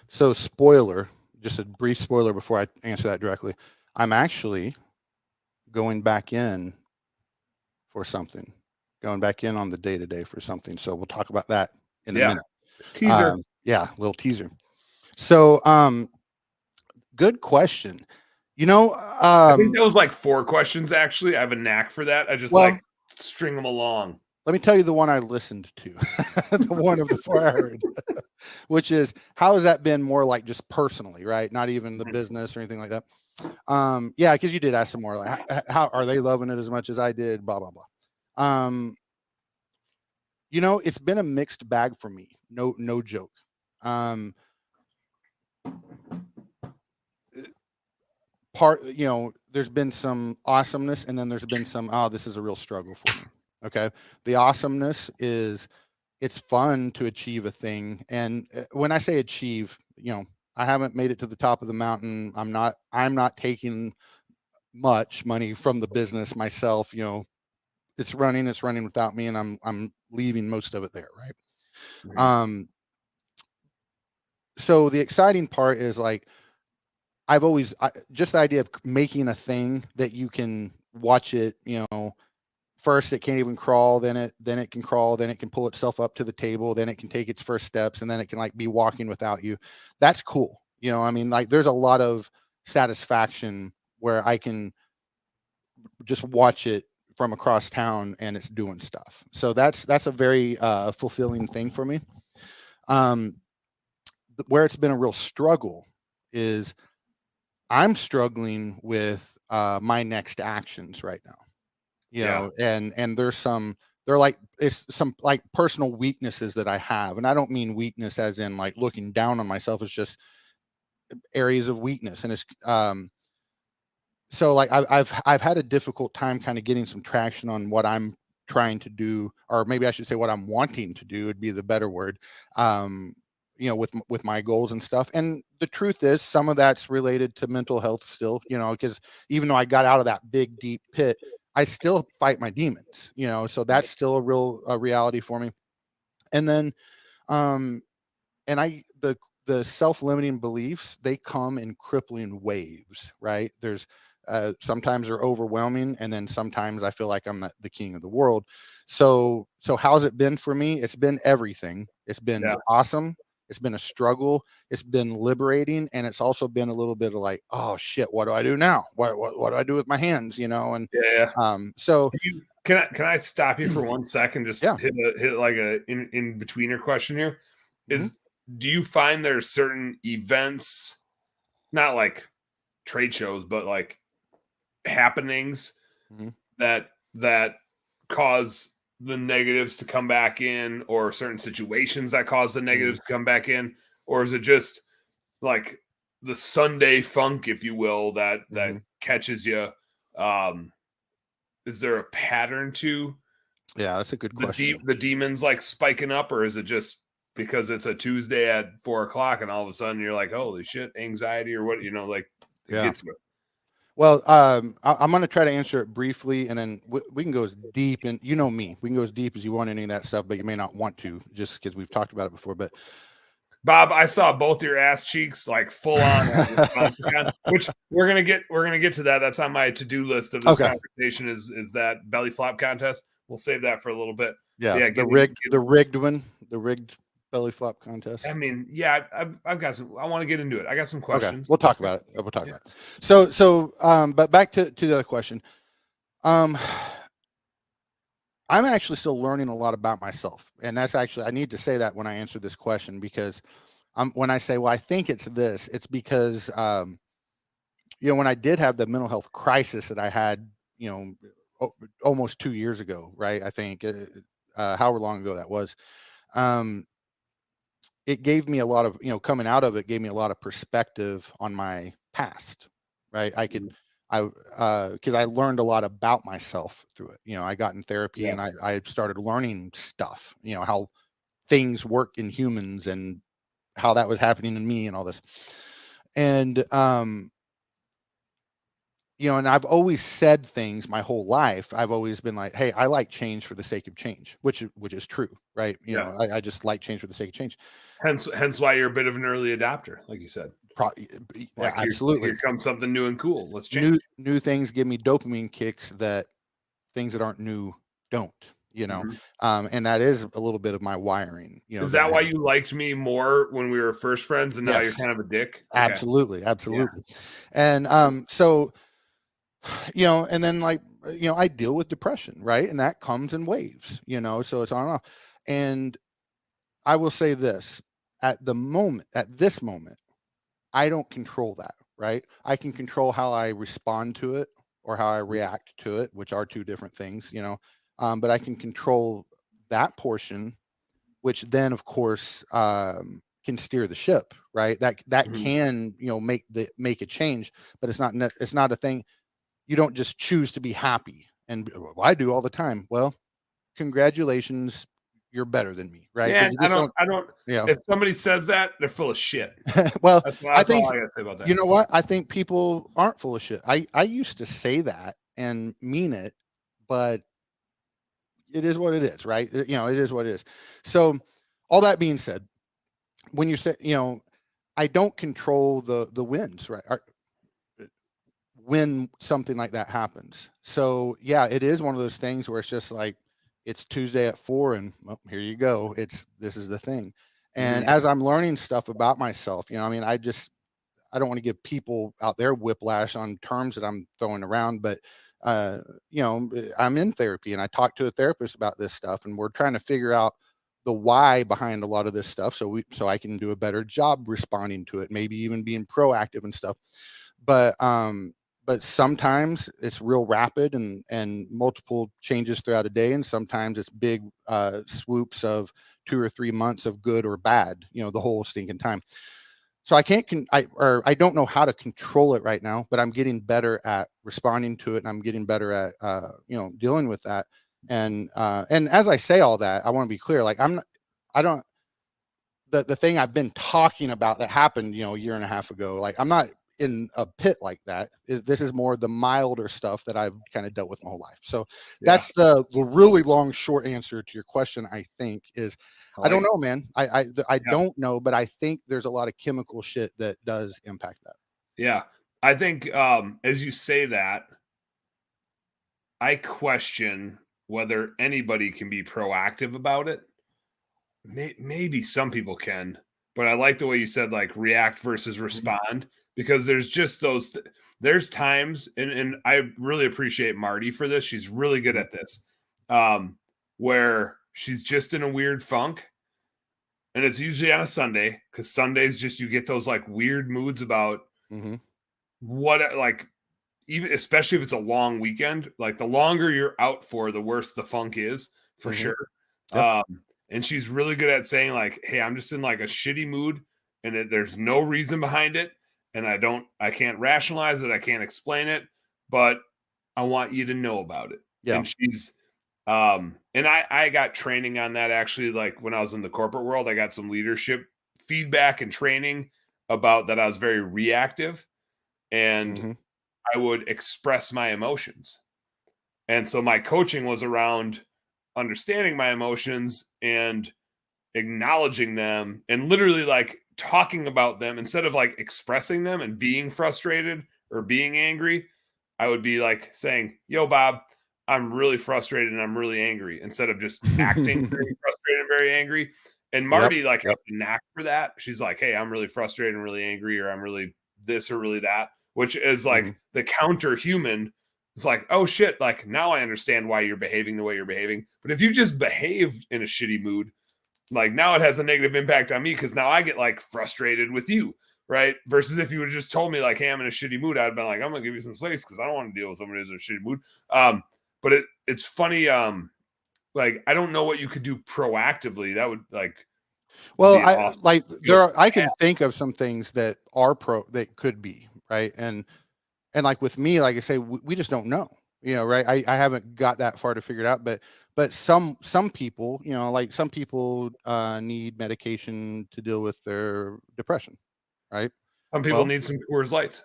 Speaker 2: So spoiler, just a brief spoiler before I answer that directly. I'm actually going back in for something, going back in on the day-to-day for something. So we'll talk about that in a minute.
Speaker 1: Teaser.
Speaker 2: Yeah, little teaser. So, good question. You know,
Speaker 1: I think that was like 4 questions, actually. I have a knack for that. I just like
Speaker 2: well,
Speaker 1: string them along.
Speaker 2: let me tell you the one I listened to, the one of the 4 I heard, which is, how has that been more like just personally, right? Not even the
Speaker 1: Mhm.
Speaker 2: business or anything like that. Yeah, because you did ask some more like, how are they loving it as much as I did? Blah blah blah. You know, it's been a mixed bag for me. No joke. Um, you know, there's been some awesomeness, and then there's been some, oh, this is a real struggle for me. Okay, the awesomeness is, it's fun to achieve a thing, and when I say achieve, you know, I haven't made it to the top of the mountain. I'm not taking much money from the business myself. You know, it's running without me, and I'm leaving most of it there, right?
Speaker 1: Right.
Speaker 2: So the exciting part is like, just the idea of making a thing that you can watch it, you know, first it can't even crawl, then it can crawl, then it can pull itself up to the table, then it can take its first steps, and then it can like be walking without you. That's cool. You know, I mean, like there's a lot of satisfaction where I can just watch it from across town and it's doing stuff. So that's a very fulfilling thing for me. Um, where it's been a real struggle is, I'm struggling with my next actions right now. You
Speaker 1: Yeah.
Speaker 2: know, and they're like, it's some like personal weaknesses that I have, and I don't mean weakness as in like looking down on myself. It's just areas of weakness, and it's so like I've had a difficult time kind of getting some traction on what I'm trying to do, or maybe I should say what I'm wanting to do would be the better word. Um, you know, with my goals and stuff. And the truth is, some of that's related to mental health still. You know, because even though I got out of that big deep pit, I still fight my demons. You know, so that's still a reality for me. And then um, and the self-limiting beliefs, they come in crippling waves, right? There's sometimes they're overwhelming, and then sometimes I feel like I'm the king of the world. So how's it been for me? It's been everything. It's been
Speaker 1: Yeah.
Speaker 2: awesome. It's been a struggle. It's been liberating, and it's also been a little bit of like, oh shit, what do I do now? What do I do with my hands? You know, and
Speaker 1: Yeah.
Speaker 2: so
Speaker 1: Can I stop you for 1 second? Just
Speaker 2: yeah.
Speaker 1: hit like a in betweener question here.
Speaker 2: Hmm.
Speaker 1: Is Do you find there's certain events, not like trade shows, but like happenings
Speaker 2: Hmm.
Speaker 1: that cause the negatives to come back in, or certain situations that cause the
Speaker 2: Hmm.
Speaker 1: negatives to come back in, or is it just like the Sunday funk, if you will, that
Speaker 2: Hmm.
Speaker 1: catches you? Um, is there a pattern to
Speaker 2: Yeah, that's a good question.
Speaker 1: the demons like spiking up, or is it just because it's a Tuesday at 4 o'clock and all of a sudden you're like, holy shit, anxiety or what, like it
Speaker 2: Yeah.
Speaker 1: gets you.
Speaker 2: Well, I'm going to try to answer it briefly, and then we can go as deep, and you know me, we can go as deep as you want any of that stuff, but you may not want to, just because we've talked about it before. But
Speaker 1: Bob, I saw both your ass cheeks like full on at Refocused, which we're gonna get to that. That's on my to-do list of this
Speaker 2: okay,
Speaker 1: conversation is that belly flop contest. We'll save that for a little bit. But
Speaker 2: yeah,
Speaker 1: yeah,
Speaker 2: the rigged one, the rigged belly flop contest.
Speaker 1: I mean, yeah, I've got some. I want to get into it. I got some
Speaker 2: Okay,
Speaker 1: questions.
Speaker 2: we'll talk about it. We'll talk
Speaker 1: Yeah.
Speaker 2: about it. So, but back to the other question. Um, I'm actually still learning a lot about myself, and that's actually, I need to say that when I answer this question, because when I say, well, I think it's this, it's because you know, when I did have the mental health crisis that I had, you know, almost 2 years ago, right? I think, however long ago that was, um, it gave me a lot of, you know, coming out of it gave me a lot of perspective on my past, right? Because I learned a lot about myself through it. You know, I got in therapy,
Speaker 1: Yeah.
Speaker 2: and I started learning stuff, you know, how things work in humans, and how that was happening in me and all this. And, you know, and I've always said things my whole life. I've always been like, "Hey, I like change for the sake of change," which is true, right? You
Speaker 1: Yeah.
Speaker 2: know, I just like change for the sake of change.
Speaker 1: Hence why you're a bit of an early adopter, like you said.
Speaker 2: Yeah,
Speaker 1: Like here
Speaker 2: absolutely.
Speaker 1: comes something new and cool. Let's change.
Speaker 2: New things give me dopamine kicks that things that aren't new don't.
Speaker 1: Mhm.
Speaker 2: And that is a little bit of my wiring,
Speaker 1: Is
Speaker 2: that I
Speaker 1: that why
Speaker 2: have.
Speaker 1: you liked me more when we were first friends and now you're
Speaker 2: Yes,
Speaker 1: kind of a dick? Okay.
Speaker 2: absolutely,
Speaker 1: Yeah.
Speaker 2: absolutely. And so and then like I deal with depression, right? And that comes in waves, so it's on and off. And I will say this, at this moment, I don't control that, right? I can control how I respond to it or how I react to it, which are two different things, but I can control that portion, which then of course can steer the ship, right? That
Speaker 1: Mhm.
Speaker 2: can make a change, but it's not a thing. You don't just choose to be happy and well, I do all the time. Well, congratulations, you're better than me, right? But
Speaker 1: Man,
Speaker 2: you
Speaker 1: I
Speaker 2: just
Speaker 1: don't
Speaker 2: don't,
Speaker 1: I don't
Speaker 2: you know.
Speaker 1: if somebody says that, they're full of shit.
Speaker 2: Well, I
Speaker 1: That's
Speaker 2: think
Speaker 1: all I gotta say about
Speaker 2: you
Speaker 1: that.
Speaker 2: know what? I think people aren't full of shit. I used to say that and mean it, but it is what it is, right? It is what it is. So, all that being said, when you say, I don't control the wins, right? When something like that happens. So, yeah, it is one of those things where it's just like it's Tuesday at 4 and well, here you go. This is the thing. And
Speaker 1: Mhm.
Speaker 2: as I'm learning stuff about myself, I mean, I don't want to give people out there whiplash on terms that I'm throwing around, but uh, I'm in therapy and I talk to a therapist about this stuff, and we're trying to figure out the why behind a lot of this stuff, so I can do a better job responding to it, maybe even being proactive and stuff. But sometimes it's real rapid and multiple changes throughout a day, and sometimes it's big swoops of 2 or 3 months of good or bad, the whole stinking time. So I can't I don't know how to control it right now, but I'm getting better at responding to it, and I'm getting better at dealing with that. And as I say all that, I want to be clear, like I don't the thing I've been talking about that happened, a year and a half ago, like I'm not in a pit like that. This is more the milder stuff that I've kind of dealt with my whole life. So
Speaker 1: Yeah.
Speaker 2: that's the really long short answer to your question. I think is
Speaker 1: I
Speaker 2: I don't
Speaker 1: like it.
Speaker 2: know, man. I
Speaker 1: Yeah.
Speaker 2: don't know, but I think there's a lot of chemical shit that does impact that.
Speaker 1: Yeah. I think as you say that, I question whether anybody can be proactive about it. Maybe some people can, but I like the way you said like react versus
Speaker 2: Mhm,
Speaker 1: respond because there's just there's times and I really appreciate Marty for this. She's really good
Speaker 2: mhm,
Speaker 1: at this. Um where she's just in a weird funk and it's usually on a Sunday cuz Sundays just you get those like weird moods about
Speaker 2: mhm,
Speaker 1: what like even especially if it's a long weekend, like the longer you're out for, the worse the funk is for
Speaker 2: mhm.
Speaker 1: sure.
Speaker 2: Yeah.
Speaker 1: Um, and she's really good at saying like, "Hey, I'm just in like a shitty mood, and there's no reason behind it, and I can't rationalize it, I can't explain it, but I want you to know about it."
Speaker 2: Yeah.
Speaker 1: And and I got training on that actually, like when I was in the corporate world, I got some leadership feedback and training about that. I was very reactive, and
Speaker 2: Mhm,
Speaker 1: I would express my emotions. And so my coaching was around understanding my emotions and acknowledging them and literally like talking about them instead of like expressing them and being frustrated or being angry. I would be like saying, "Yo, Bob, I'm really frustrated and I'm really angry," instead of just acting very frustrated and very angry. And
Speaker 2: Yep.
Speaker 1: Marty like has
Speaker 2: Yep.
Speaker 1: a knack for that. She's like, "Hey, I'm really frustrated and really angry, or I'm really this or really that," which is
Speaker 2: Mhm,
Speaker 1: like the counter human. It's like, oh shit, like now I understand why you're behaving the way you're behaving. But if you just behaved in a shitty mood, like now it has a negative impact on me because now I get like frustrated with you, right? Versus if you would have just told me like, "Hey, I'm in a shitty mood," I'd been like, "I'm gonna give you some space because I don't want to deal with somebody who's in a shitty mood." But it's funny. Like I don't know what you could do proactively. That would like
Speaker 2: Well,
Speaker 1: be an
Speaker 2: I
Speaker 1: awesome
Speaker 2: like
Speaker 1: skill
Speaker 2: there
Speaker 1: set
Speaker 2: are, I
Speaker 1: to
Speaker 2: can think of some things that are that could be right, and like with me, like I say, we just don't know, right? I haven't got that far to figure it out, but some people, like some people need medication to deal with their depression, right?
Speaker 1: Some people
Speaker 2: Well,
Speaker 1: need some Coors Lights.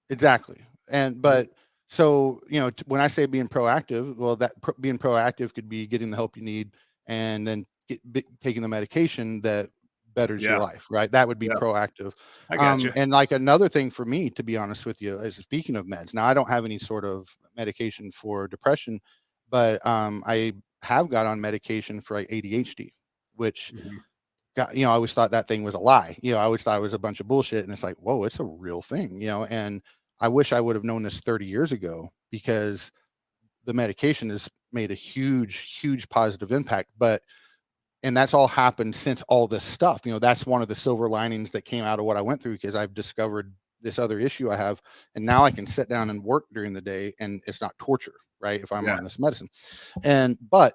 Speaker 2: exactly. And
Speaker 1: Mhm.
Speaker 2: but so, when I say being proactive, well, being proactive could be getting the help you need and then taking the medication that betters your
Speaker 1: Yeah,
Speaker 2: life, right? That would be
Speaker 1: yeah,
Speaker 2: proactive.
Speaker 1: I got you.
Speaker 2: And like another thing for me, to be honest with you, is speaking of meds. Now, I don't have any sort of medication for depression, but I have got on medication for like ADHD, which
Speaker 1: Mhm.
Speaker 2: got, I always thought that thing was a lie. I always thought it was a bunch of bullshit. And it's like, whoa, it's a real thing, and I wish I would have known this 30 years ago, because the medication has made a huge, huge positive impact. And that's all happened since all this stuff. That's one of the silver linings that came out of what I went through, because I've discovered this other issue I have. And now I can sit down and work during the day, and it's not torture, right? If I'm
Speaker 1: Yeah.
Speaker 2: on this medicine. But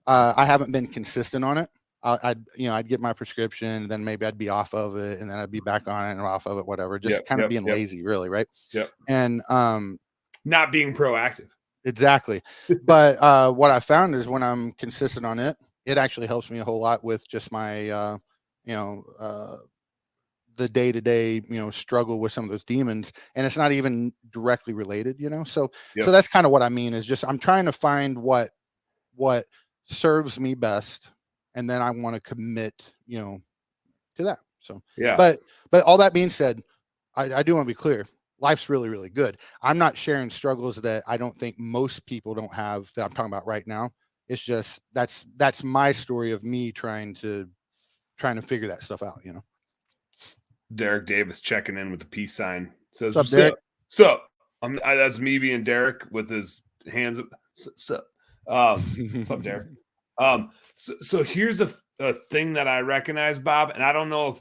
Speaker 2: I haven't been consistent on it. I'd get my prescription, and then maybe I'd be off of it, and then I'd be back on it and off of it, whatever, just
Speaker 1: Yep.
Speaker 2: kind of
Speaker 1: Yep.
Speaker 2: being
Speaker 1: Yep.
Speaker 2: lazy, really. Right.
Speaker 1: Yep.
Speaker 2: And,
Speaker 1: Not being proactive.
Speaker 2: exactly. But what I found is when I'm consistent on it, it actually helps me a whole lot with just my, the day-to-day, struggle with some of those demons. And it's not even directly related, So
Speaker 1: Yep.
Speaker 2: that's kind of what I mean, is just I'm trying to find what serves me best, and then I want to commit, to that. So,
Speaker 1: Yeah.
Speaker 2: but all that being said, I do want to be clear. Life's really, really good. I'm not sharing struggles that I don't think most people don't have, that I'm talking about right now. It's just that's my story of me trying to figure that stuff out.
Speaker 1: Derek Davis checking in with the peace sign. Says,
Speaker 2: What's up,
Speaker 1: "What's
Speaker 2: Derek?
Speaker 1: up? What's up?" That's me being Derek with his hands up. What's up? What's up, Derek? So here's a thing that I recognize, Bob, and I don't know if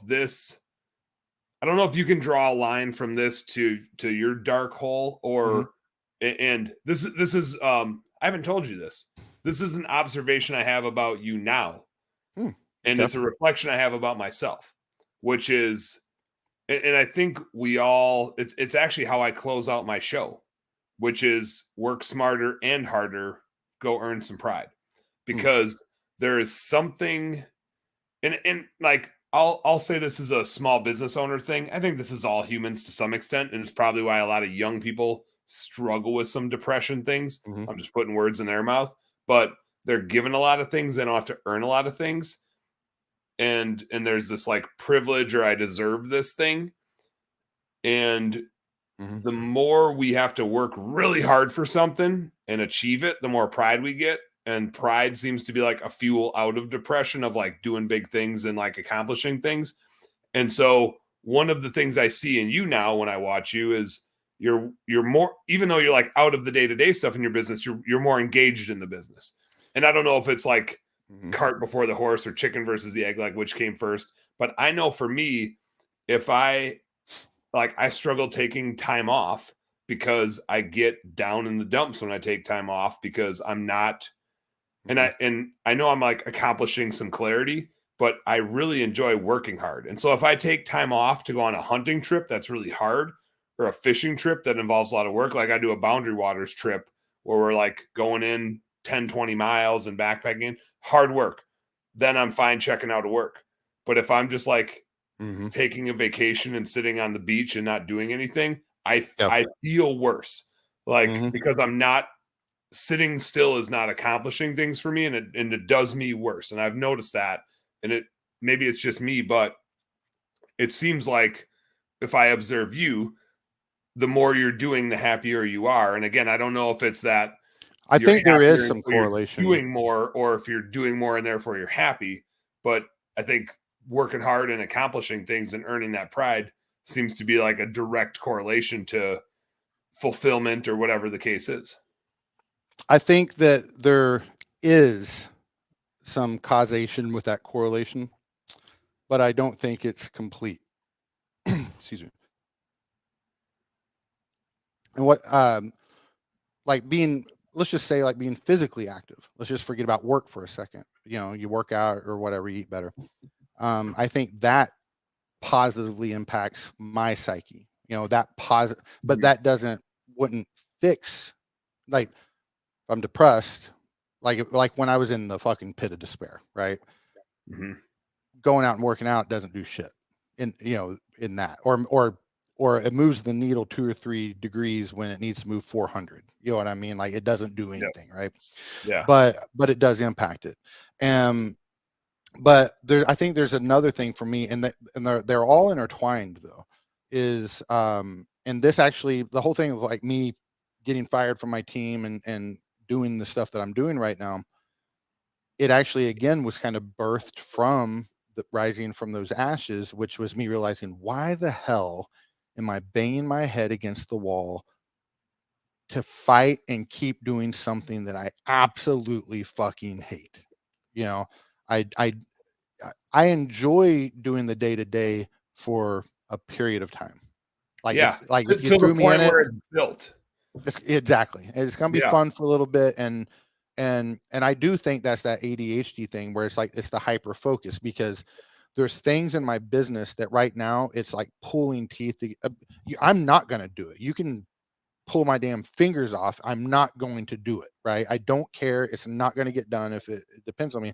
Speaker 1: you can draw a line from this to your dark hole,
Speaker 2: Mhm.
Speaker 1: or and this is I haven't told you this. This is an observation I have about you now,
Speaker 2: Hmm,
Speaker 1: and
Speaker 2: okay.
Speaker 1: it's a reflection I have about myself, which is, and I think we all, it's actually how I close out my show, which is work smarter and harder, go earn some pride.
Speaker 2: Hmm.
Speaker 1: Because there is something, and like I'll say this is a small business owner thing. I think this is all humans to some extent, and it's probably why a lot of young people struggle with some depression things.
Speaker 2: Mhm.
Speaker 1: I'm just putting words in their mouth, but they're given a lot of things, they don't have to earn a lot of things. And there's this like privilege, or I deserve this thing. And
Speaker 2: Mhm.
Speaker 1: the more we have to work really hard for something and achieve it, the more pride we get. And pride seems to be like a fuel out of depression, of like doing big things and like accomplishing things. And so one of the things I see in you now when I watch you is you're more, even though you're like out of the day-to-day stuff in your business, you're more engaged in the business. And I don't know if it's like
Speaker 2: Mhm.
Speaker 1: cart before the horse or chicken versus the egg, like which came first. But I know for me, if I struggle taking time off, because I get down in the dumps when I take time off, because I'm not, and
Speaker 2: Mhm.
Speaker 1: I know I'm like accomplishing some clarity, but I really enjoy working hard. And so if I take time off to go on a hunting trip that's really hard, or a fishing trip that involves a lot of work, like I do a Boundary Waters trip where we're like going in 10, 20 miles and backpacking, hard work, then I'm fine checking out of work. But if I'm just like
Speaker 2: Mhm.
Speaker 1: taking a vacation and sitting on the beach and not doing anything,
Speaker 2: Yep.
Speaker 1: I feel worse. Like,
Speaker 2: Mhm.
Speaker 1: because I'm not, sitting still is not accomplishing things for me, and it does me worse. And I've noticed that. And it, maybe it's just me, but it seems like if I observe you, the more you're doing, the happier you are. And again, I don't know if it's that
Speaker 2: I
Speaker 1: you're
Speaker 2: think there is
Speaker 1: happier and
Speaker 2: some
Speaker 1: so you're
Speaker 2: correlation.
Speaker 1: doing more, or if you're doing more and therefore you're happy. But I think working hard and accomplishing things and earning that pride seems to be like a direct correlation to fulfillment, or whatever the case is.
Speaker 2: I think that there is some causation with that correlation, but I don't think it's complete. Excuse me. And like being, let's just say, like being physically active. Let's just forget about work for a second. You work out or whatever, you eat better. I think that positively impacts my psyche. That positive, but
Speaker 1: Mhm.
Speaker 2: that wouldn't fix, like, if I'm depressed, like when I was in the fucking pit of despair, right?
Speaker 1: Mhm.
Speaker 2: Going out and working out doesn't do shit in that, or it moves the needle 2 or 3 degrees when it needs to move 400. You know what I mean? Like, it doesn't do
Speaker 1: Yeah.
Speaker 2: anything, right?
Speaker 1: Yeah.
Speaker 2: But it does impact it. um but I think there's another thing for me, and they're all intertwined, though, is and this actually, the whole thing of like me getting fired from my team and doing the stuff that I'm doing right now, it actually, again, was kind of birthed from the rising from those ashes, which was me realizing, why the hell am I banging my head against the wall to fight and keep doing something that I absolutely fucking hate? You know, I I I enjoy doing the day to day for a period of time. Like
Speaker 1: Yeah,
Speaker 2: if you
Speaker 1: to the
Speaker 2: threw me in
Speaker 1: point
Speaker 2: it,
Speaker 1: where it's built.
Speaker 2: exactly. It's gonna be
Speaker 1: Yeah,
Speaker 2: fun for a little bit, and I do think that's that ADHD thing where it's like it's the hyper focus, because there's things in my business that right now it's like pulling teeth. I'm not gonna do it. You can pull my damn fingers off. I'm not going to do it. Right? I don't care. It's not going to get done if it depends on me.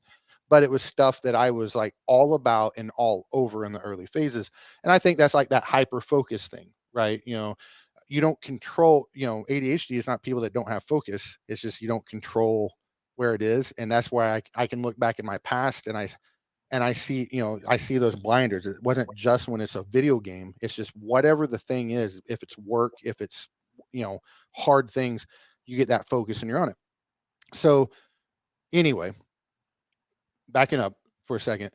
Speaker 2: But it was stuff that I was like all about and all over in the early phases, and I think that's like that hyper focus thing, right? You don't control. ADHD is not people that don't have focus. It's just you don't control where it is, and that's why I can look back in my past and I see, I see those blinders. It wasn't just when it's a video game. It's just whatever the thing is. If it's work, if it's, you know, hard things, you get that focus and you're on it. So anyway, backing up for a second,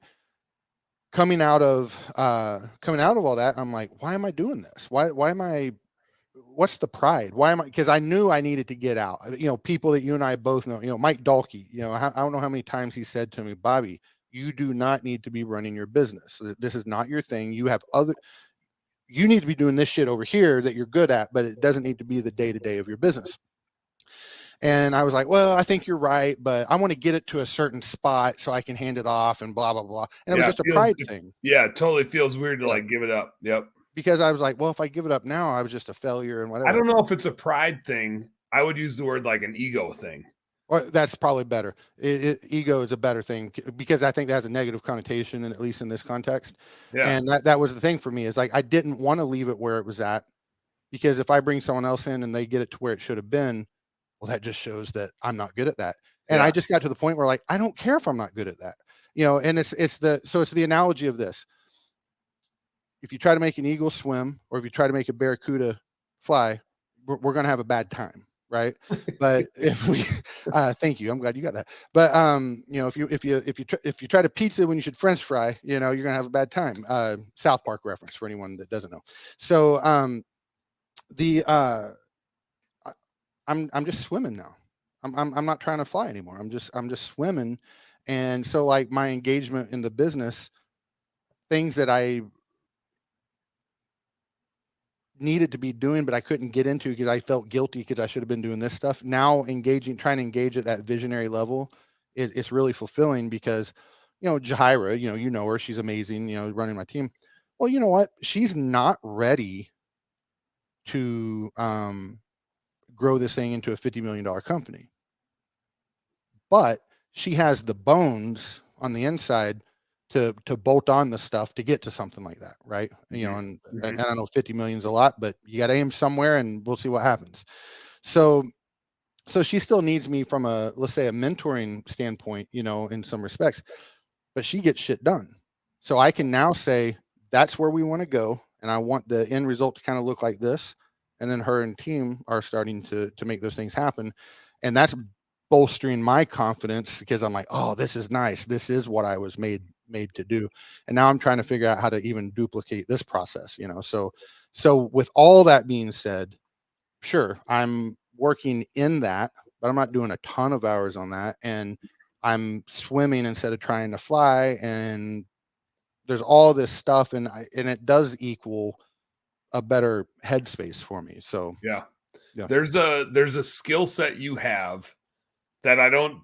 Speaker 2: coming out of all that, I'm like, why am I doing this? Why am I what's the pride? Why am I? Because I knew I needed to get out. People that you and I both know, Mike Dalkey, I don't know how many times he said to me, Bobby, you do not need to be running your business. This is not your thing. You need to be doing this shit over here that you're good at, but it doesn't need to be the day to day of your business. And I was like, well, I think you're right, but I want to get it to a certain spot so I can hand it off and blah, blah, blah. And it was
Speaker 1: yeah,
Speaker 2: just a pride thing.
Speaker 1: yeah, it totally feels weird to
Speaker 2: Yeah.
Speaker 1: like give it up. Yep.
Speaker 2: Because I was like, well, if I give it up now, I was just a failure and
Speaker 1: I
Speaker 2: whatever.
Speaker 1: don't know if it's a pride thing. I would use the word like an ego thing.
Speaker 2: Well, that's probably better. Ego is a better thing because I think that has a negative connotation, and at least in this context.
Speaker 1: Yeah,
Speaker 2: And that was the thing for me, is like I didn't want to leave it where it was at, because if I bring someone else in and they get it to where it should have been, well, that just shows that I'm not good at that. And I
Speaker 1: yeah,
Speaker 2: just got to the point where like I don't care if I'm not good at that, And it's the analogy of this: if you try to make an eagle swim, or if you try to make a barracuda fly, we're going to have a bad time, right? But if we, thank you, I'm glad you got that. But if you try to pizza when you should French fry, you're going to have a bad time. South Park reference for anyone that doesn't know. So the I'm just swimming now. I'm not trying to fly anymore. I'm just swimming, and so like my engagement in the business, things that I needed to be doing, but I couldn't get into because I felt guilty because I should have been doing this stuff. Now trying to engage at that visionary level, it's really fulfilling because, Jahira, you know her, she's amazing, running my team. Well, you know what? She's not ready to grow this thing into a $50 million company, but she has the bones on the inside to bolt on the stuff to get to something like that, right? And I know 50 million is a lot, but you got to aim somewhere, and we'll see what happens. So she still needs me from let's say a mentoring standpoint, in some respects, but she gets shit done. So I can now say that's where we want to go, and I want the end result to kind of look like this. And then her and team are starting to make those things happen, and that's bolstering my confidence because I'm like, oh, this is nice. This is what I was made to do, and now I'm trying to figure out how to even duplicate this process. So with all that being said, sure, I'm working in that, but I'm not doing a ton of hours on that, and I'm swimming instead of trying to fly, and there's all this stuff, and it does equal a better headspace for me. So
Speaker 1: yeah.
Speaker 2: yeah.
Speaker 1: There's a skill set you have that I don't.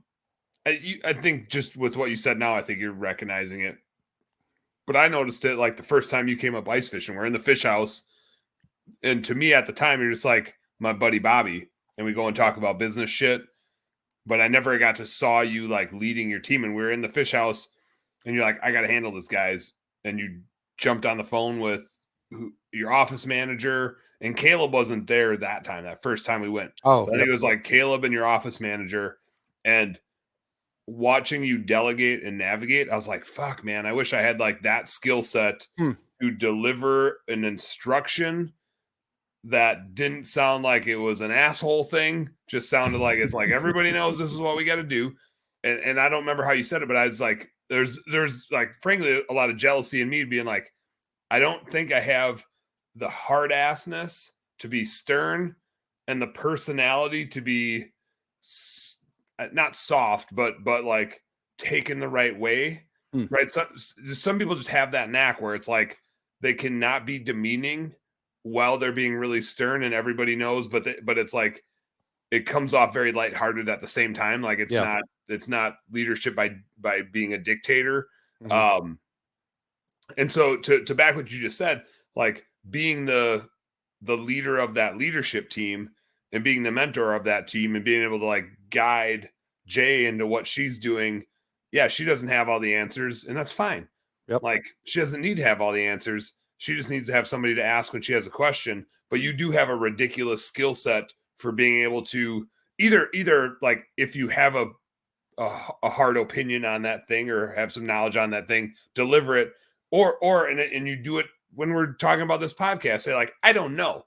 Speaker 1: I think just with what you said now, I think you're recognizing it. But I noticed it like the first time you came up ice fishing. We're in the fish house, and to me at the time, you're just like my buddy Bobby, and we go and talk about business shit. But I never got to saw you like leading your team, and we are in the fish house, and you're like, I got to handle this, guys, and you jumped on the phone with your office manager, and Caleb wasn't there that time. That first time we went,
Speaker 2: Oh,
Speaker 1: so I think
Speaker 2: yep.
Speaker 1: it was like Caleb and your office manager, and watching you delegate and navigate, I was like, fuck, man, I wish I had like that skill set to deliver an instruction that didn't sound like it was an asshole thing, just sounded like it's like everybody knows this is what we got to do. and I don't remember how you said it, but I was like, there's like, frankly, a lot of jealousy in me being like, I don't think I have the hard assness to be stern and the personality to be not soft, but like taken the right way,
Speaker 2: Mm.
Speaker 1: right? Some people just have that knack where it's like they cannot be demeaning while they're being really stern, and everybody knows, but it's like it comes off very lighthearted at the same time. Like
Speaker 2: Yeah.
Speaker 1: it's not leadership by being a dictator.
Speaker 2: Mm-hmm.
Speaker 1: And so to back what you just said, like being the leader of that leadership team and being the mentor of that team and being able to like guide Jay into what she's doing. Yeah, she doesn't have all the answers, and that's fine.
Speaker 2: Yep.
Speaker 1: Like she doesn't need to have all the answers. She just needs to have somebody to ask when she has a question. But you do have a ridiculous skill set for being able to either like if you have a hard opinion on that thing or have some knowledge on that thing, deliver it, and you do it when we're talking about this podcast. Say like, I don't know,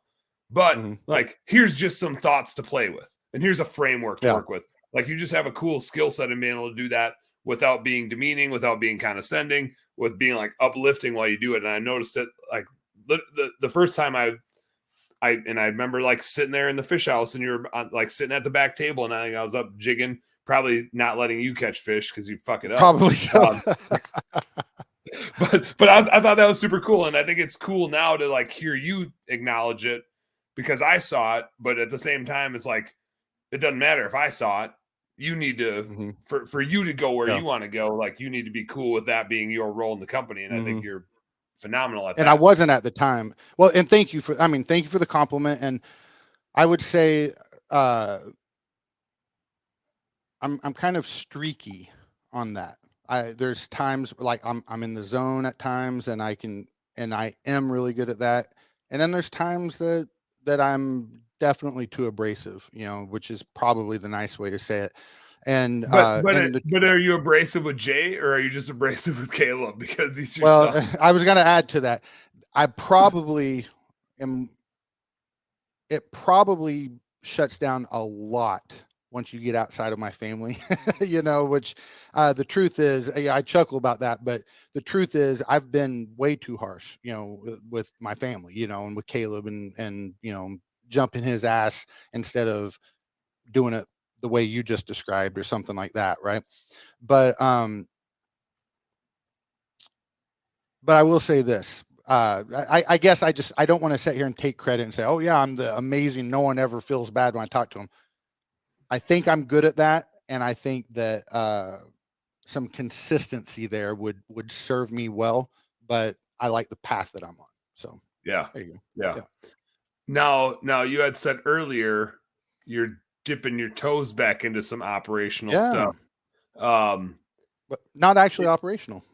Speaker 1: but
Speaker 2: Mm-hmm.
Speaker 1: like here's just some thoughts to play with, and here's a framework to work with. Like you just have a cool skill set in being able to do that without being demeaning, without being condescending, with being like uplifting while you do it. And I noticed it like the first time I remember like sitting there in the fish house and you're like sitting at the back table and I was up jigging, probably not letting you catch fish because you fuck it up.
Speaker 2: Probably so.
Speaker 1: But I thought that was super cool. And I think it's cool now to like hear you acknowledge it because I saw it. But at the same time, it's like, it doesn't matter if I saw it. You need to, for you to go where you want to go, like you need to be cool with that being your role in the company. And I think you're phenomenal at that.
Speaker 2: And I wasn't at the time. Well, and thank you for the compliment. And I would say I'm kind of streaky on that. There's times like I'm in the zone at times and I am really good at that. And then there's times that I'm definitely too abrasive, which is probably the nice way to say it. And
Speaker 1: but are you abrasive with Jay or are you just abrasive with Caleb because he's your son?
Speaker 2: I was going to add to that. I probably am. It probably shuts down a lot once you get outside of my family, which the truth is, I chuckle about that, but the truth is I've been way too harsh, with my family, and with Caleb and, jumping his ass instead of doing it the way you just described or something like that. Right. But I will say this. I guess I don't want to sit here and take credit and say, oh yeah, I'm the amazing. No one ever feels bad when I talk to him. I think I'm good at that. And I think that some consistency there would serve me well, but I like the path that I'm on. So
Speaker 1: yeah,
Speaker 2: there you go.
Speaker 1: Yeah. Now you had said earlier, you're dipping your toes back into some operational stuff.
Speaker 2: But not actually operational.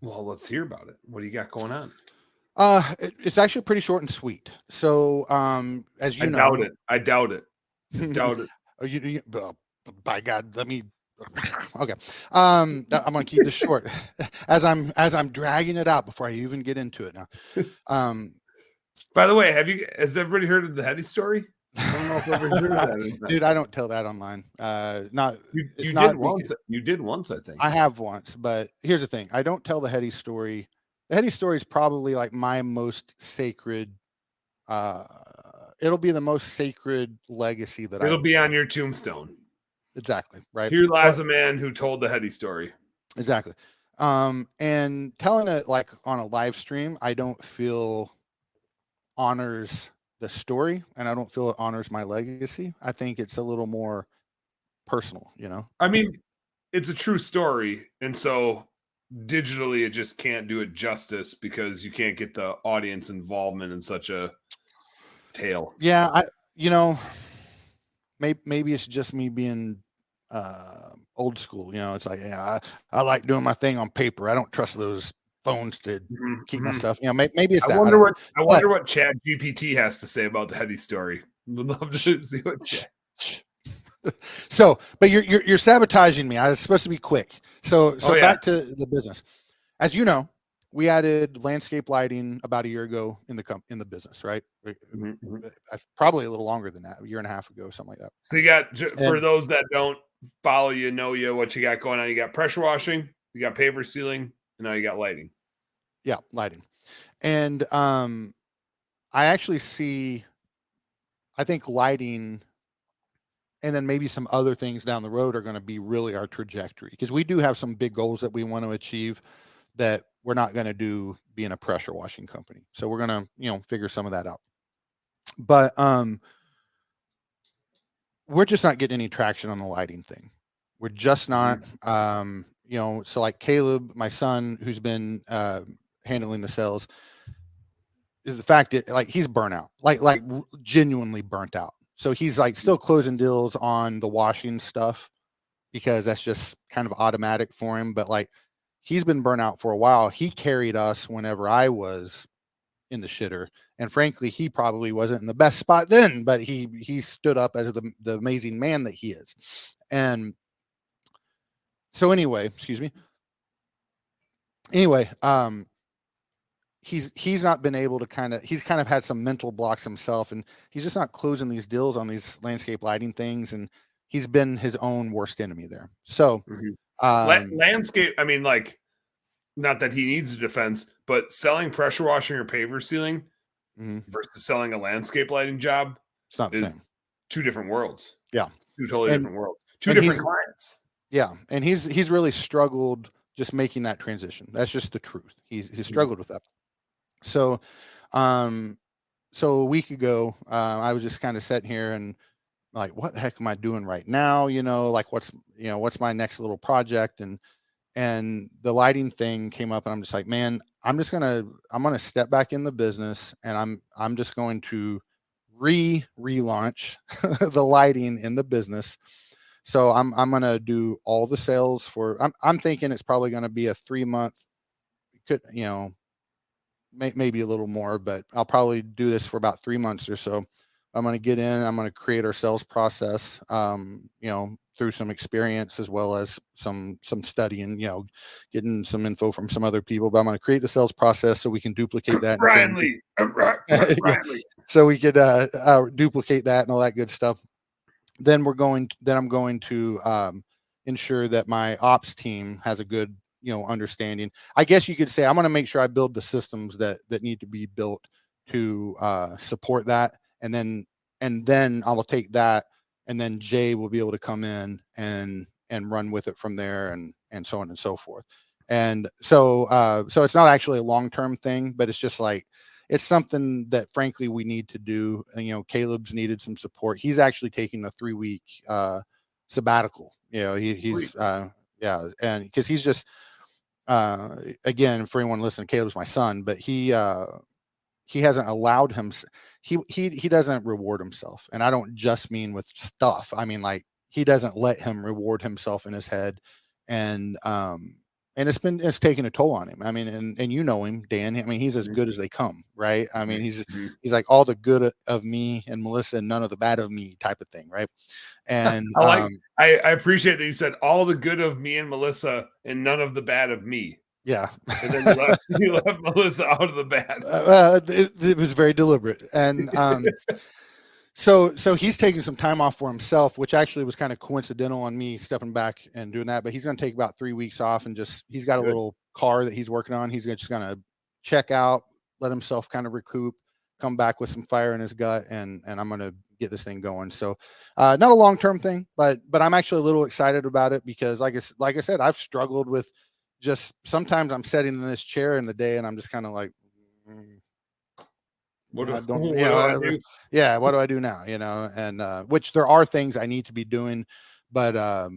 Speaker 1: Well, let's hear about it. What do you got going on?
Speaker 2: It's actually pretty short and sweet. So, as you know,
Speaker 1: I doubt it.
Speaker 2: By God, let me. Okay. I'm gonna keep this short as I'm dragging it out before I even get into it now.
Speaker 1: By the way, has everybody heard of the Hetty story? I don't know if I've ever heard of that.
Speaker 2: Dude, I don't tell that online.
Speaker 1: You did once, I think.
Speaker 2: I have once, but here's the thing. I don't tell the Hetty story. The Hetty story is probably like my most sacred. It'll be the most sacred legacy that
Speaker 1: it'll be on your tombstone.
Speaker 2: Exactly. Right.
Speaker 1: Here lies a man who told the Hetty story.
Speaker 2: Exactly. And telling it like on a live stream, I don't feel honors the story and I don't feel it honors my legacy. I think it's a little more personal,
Speaker 1: I mean, it's a true story. And so digitally, it just can't do it justice because you can't get the audience involvement in such a tale.
Speaker 2: Yeah. Maybe it's just me being old school. It's like, yeah, I like doing my thing on paper. I don't trust those phones to keep my stuff. Maybe it's that.
Speaker 1: I wonder what Chat GPT has to say about the Hetty story. Would love to see what Chat.
Speaker 2: So, but you're sabotaging me. I was supposed to be quick. So back to the business. As you know, we added landscape lighting about a year ago in the business, right? Probably a little longer than that, a year and a half ago, something like that.
Speaker 1: So you got, for those that don't follow you, know you, what you got going on. You got pressure washing, you got paver sealing, and now you got lighting.
Speaker 2: Yeah, lighting. And I actually see, I think lighting and then maybe some other things down the road are going to be really our trajectory, because we do have some big goals that we want to achieve that we're not going to do being a pressure washing company. So we're going to, figure some of that out. But we're just not getting any traction on the lighting thing. We're just not. So like Caleb, my son, who's been handling the sales, is the fact that like he's burnt out, like genuinely burnt out. So he's like still closing deals on the washing stuff because that's just kind of automatic for him. But like he's been burnt out for a while. He carried us whenever I was in the shitter, and frankly, he probably wasn't in the best spot then, but he stood up as the amazing man that he is. And so anyway, excuse me. Anyway, he's not been able to he's kind of had some mental blocks himself, and he's just not closing these deals on these landscape lighting things, and he's been his own worst enemy there. So
Speaker 1: Landscape, I mean, like, not that he needs a defense, but selling pressure washing or paver sealing versus selling a landscape lighting job,
Speaker 2: it's not the same.
Speaker 1: Two different worlds.
Speaker 2: Yeah,
Speaker 1: two totally different worlds. Two different clients.
Speaker 2: Yeah, and he's really struggled just making that transition. That's just the truth. He's struggled with that. So, so a week ago, I was just kind of sitting here and like, what the heck am I doing right now? Like what's my next little project? And the lighting thing came up, and I'm just like, man, I'm gonna step back in the business, and I'm just going to relaunch the lighting in the business. So I'm gonna do all the sales for. I'm thinking it's probably gonna be a 3-month. Could maybe a little more, but I'll probably do this for about 3 months or so. I'm going to get in, I'm going to create our sales process, through some experience as well as some studying, getting some info from some other people. But I'm going to create the sales process so we can duplicate that.
Speaker 1: Brian Lee.
Speaker 2: So we could duplicate that and all that good stuff. Then I'm going to ensure that my ops team has a good understanding. I guess you could say I'm going to make sure I build the systems that need to be built to support that, and then I will take that, and then Jay will be able to come in and run with it from there, and so on and so forth. And so it's not actually a long-term thing, but it's just like it's something that frankly we need to do. And, Caleb's needed some support. He's actually taking a 3-week sabbatical. He's yeah, and because he's just again, for anyone listening, Caleb's my son, but he hasn't allowed him. He doesn't reward himself, and I don't just mean with stuff. I mean like he doesn't let him reward himself in his head, and it's taken a toll on him. I mean, and him, Dan. I mean, he's as good as they come, right? I mean, he's like all the good of me and Melissa, and none of the bad of me type of thing, right? And
Speaker 1: I appreciate that you said all the good of me and Melissa and none of the bad of me.
Speaker 2: Yeah.
Speaker 1: And then you left Melissa out of the bad.
Speaker 2: It was very deliberate. And so he's taking some time off for himself, which actually was kind of coincidental on me stepping back and doing that. But he's going to take about 3 weeks off, and he's got a little car that he's working on. He's just going to check out, let himself kind of recoup, come back with some fire in his gut, and I'm going to get this thing going. So not a long-term thing, but I'm actually a little excited about it because like I said, I've struggled with just sometimes I'm sitting in this chair in the day and I'm just kind of like, what do I do? Yeah, what do I do now? And which there are things I need to be doing, but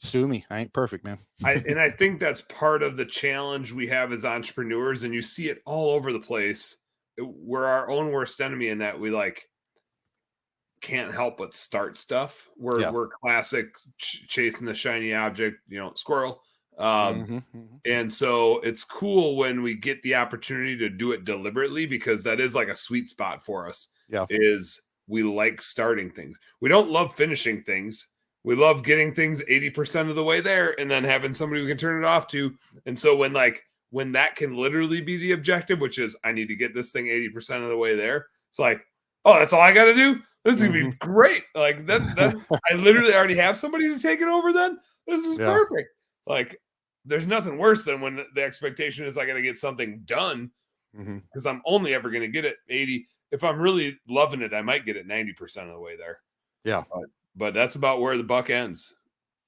Speaker 2: sue me. I ain't perfect, man.
Speaker 1: I think that's part of the challenge we have as entrepreneurs, and you see it all over the place. We're our own worst enemy in that we like can't help but start stuff. We're classic chasing the shiny object, squirrel. And so it's cool when we get the opportunity to do it deliberately, because that is like a sweet spot for us.
Speaker 2: Yeah.
Speaker 1: Is we like starting things. We don't love finishing things. We love getting things 80% of the way there and then having somebody we can turn it off to. And so when that can literally be the objective, which is I need to get this thing 80% of the way there, it's like, oh, that's all I got to do? This is gonna be great. Like then I literally already have somebody to take it over. Then this is perfect. Like there's nothing worse than when the expectation is I got to get something done because I'm only ever gonna get it 80. If I'm really loving it, I might get it 90% of the way there.
Speaker 2: Yeah.
Speaker 1: But that's about where the buck ends.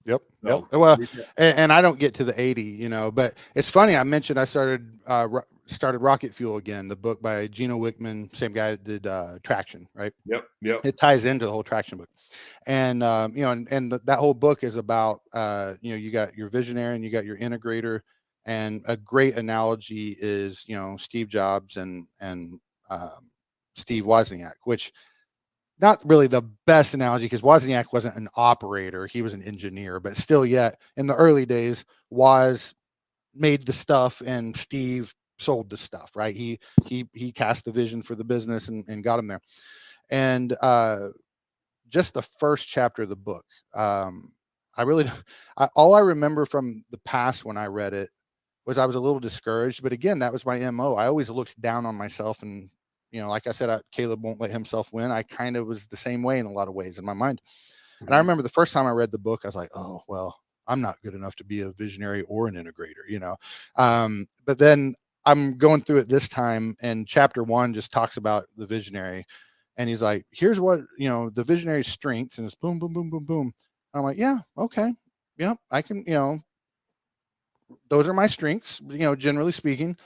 Speaker 2: Yep.
Speaker 1: So,
Speaker 2: Yep. Well, and I don't get to the 80, you know, but it's funny. I mentioned I started Rocket Fuel again, the book by Gino Wickman, same guy that did Traction, right?
Speaker 1: Yep.
Speaker 2: It ties into the whole Traction book. And, you know, and that whole book is about, you know, you got your visionary and you got your integrator. And a great analogy is, you know, Steve Jobs and Steve Wozniak, which not really the best analogy because Wozniak wasn't an operator, he was an engineer, but still yet in the early days, Woz made the stuff and Steve sold the stuff, right? He cast the vision for the business and got him there. And just the first chapter of the book, I really all I remember from the past when I read it was I was a little discouraged, but again, that was my MO. I always looked down on myself and, you know, like I said, Caleb won't let himself win. I kind of was the same way in a lot of ways in my mind. And I remember the first time I read the book, I was like, oh, well, I'm not good enough to be a visionary or an integrator, you know? But then I'm going through it this time and chapter 1 just talks about the visionary. And he's like, here's what, you know, the visionary's strengths, and it's boom, boom, boom, boom, boom. And I'm like, yeah, okay. Yeah, I can, you know, those are my strengths, you know, generally speaking.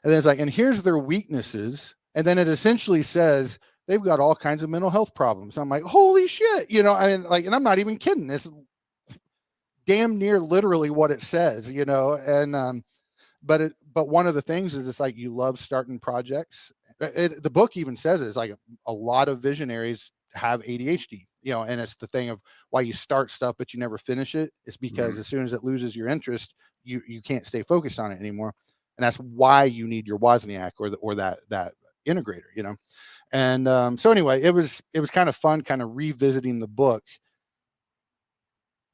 Speaker 2: And then it's like, and here's their weaknesses. And then it essentially says they've got all kinds of mental health problems. I'm like, holy shit, you know, I mean, like, and I'm not even kidding. It's damn near literally what it says, you know. And but one of the things is it's like you love starting projects. The book even says it's like a lot of visionaries have ADHD, you know, and it's the thing of why you start stuff but you never finish it. It's because as soon as it loses your interest, you can't stay focused on it anymore, and that's why you need your Wozniak or that integrator, you know. And so anyway, it was kind of fun, kind of revisiting the book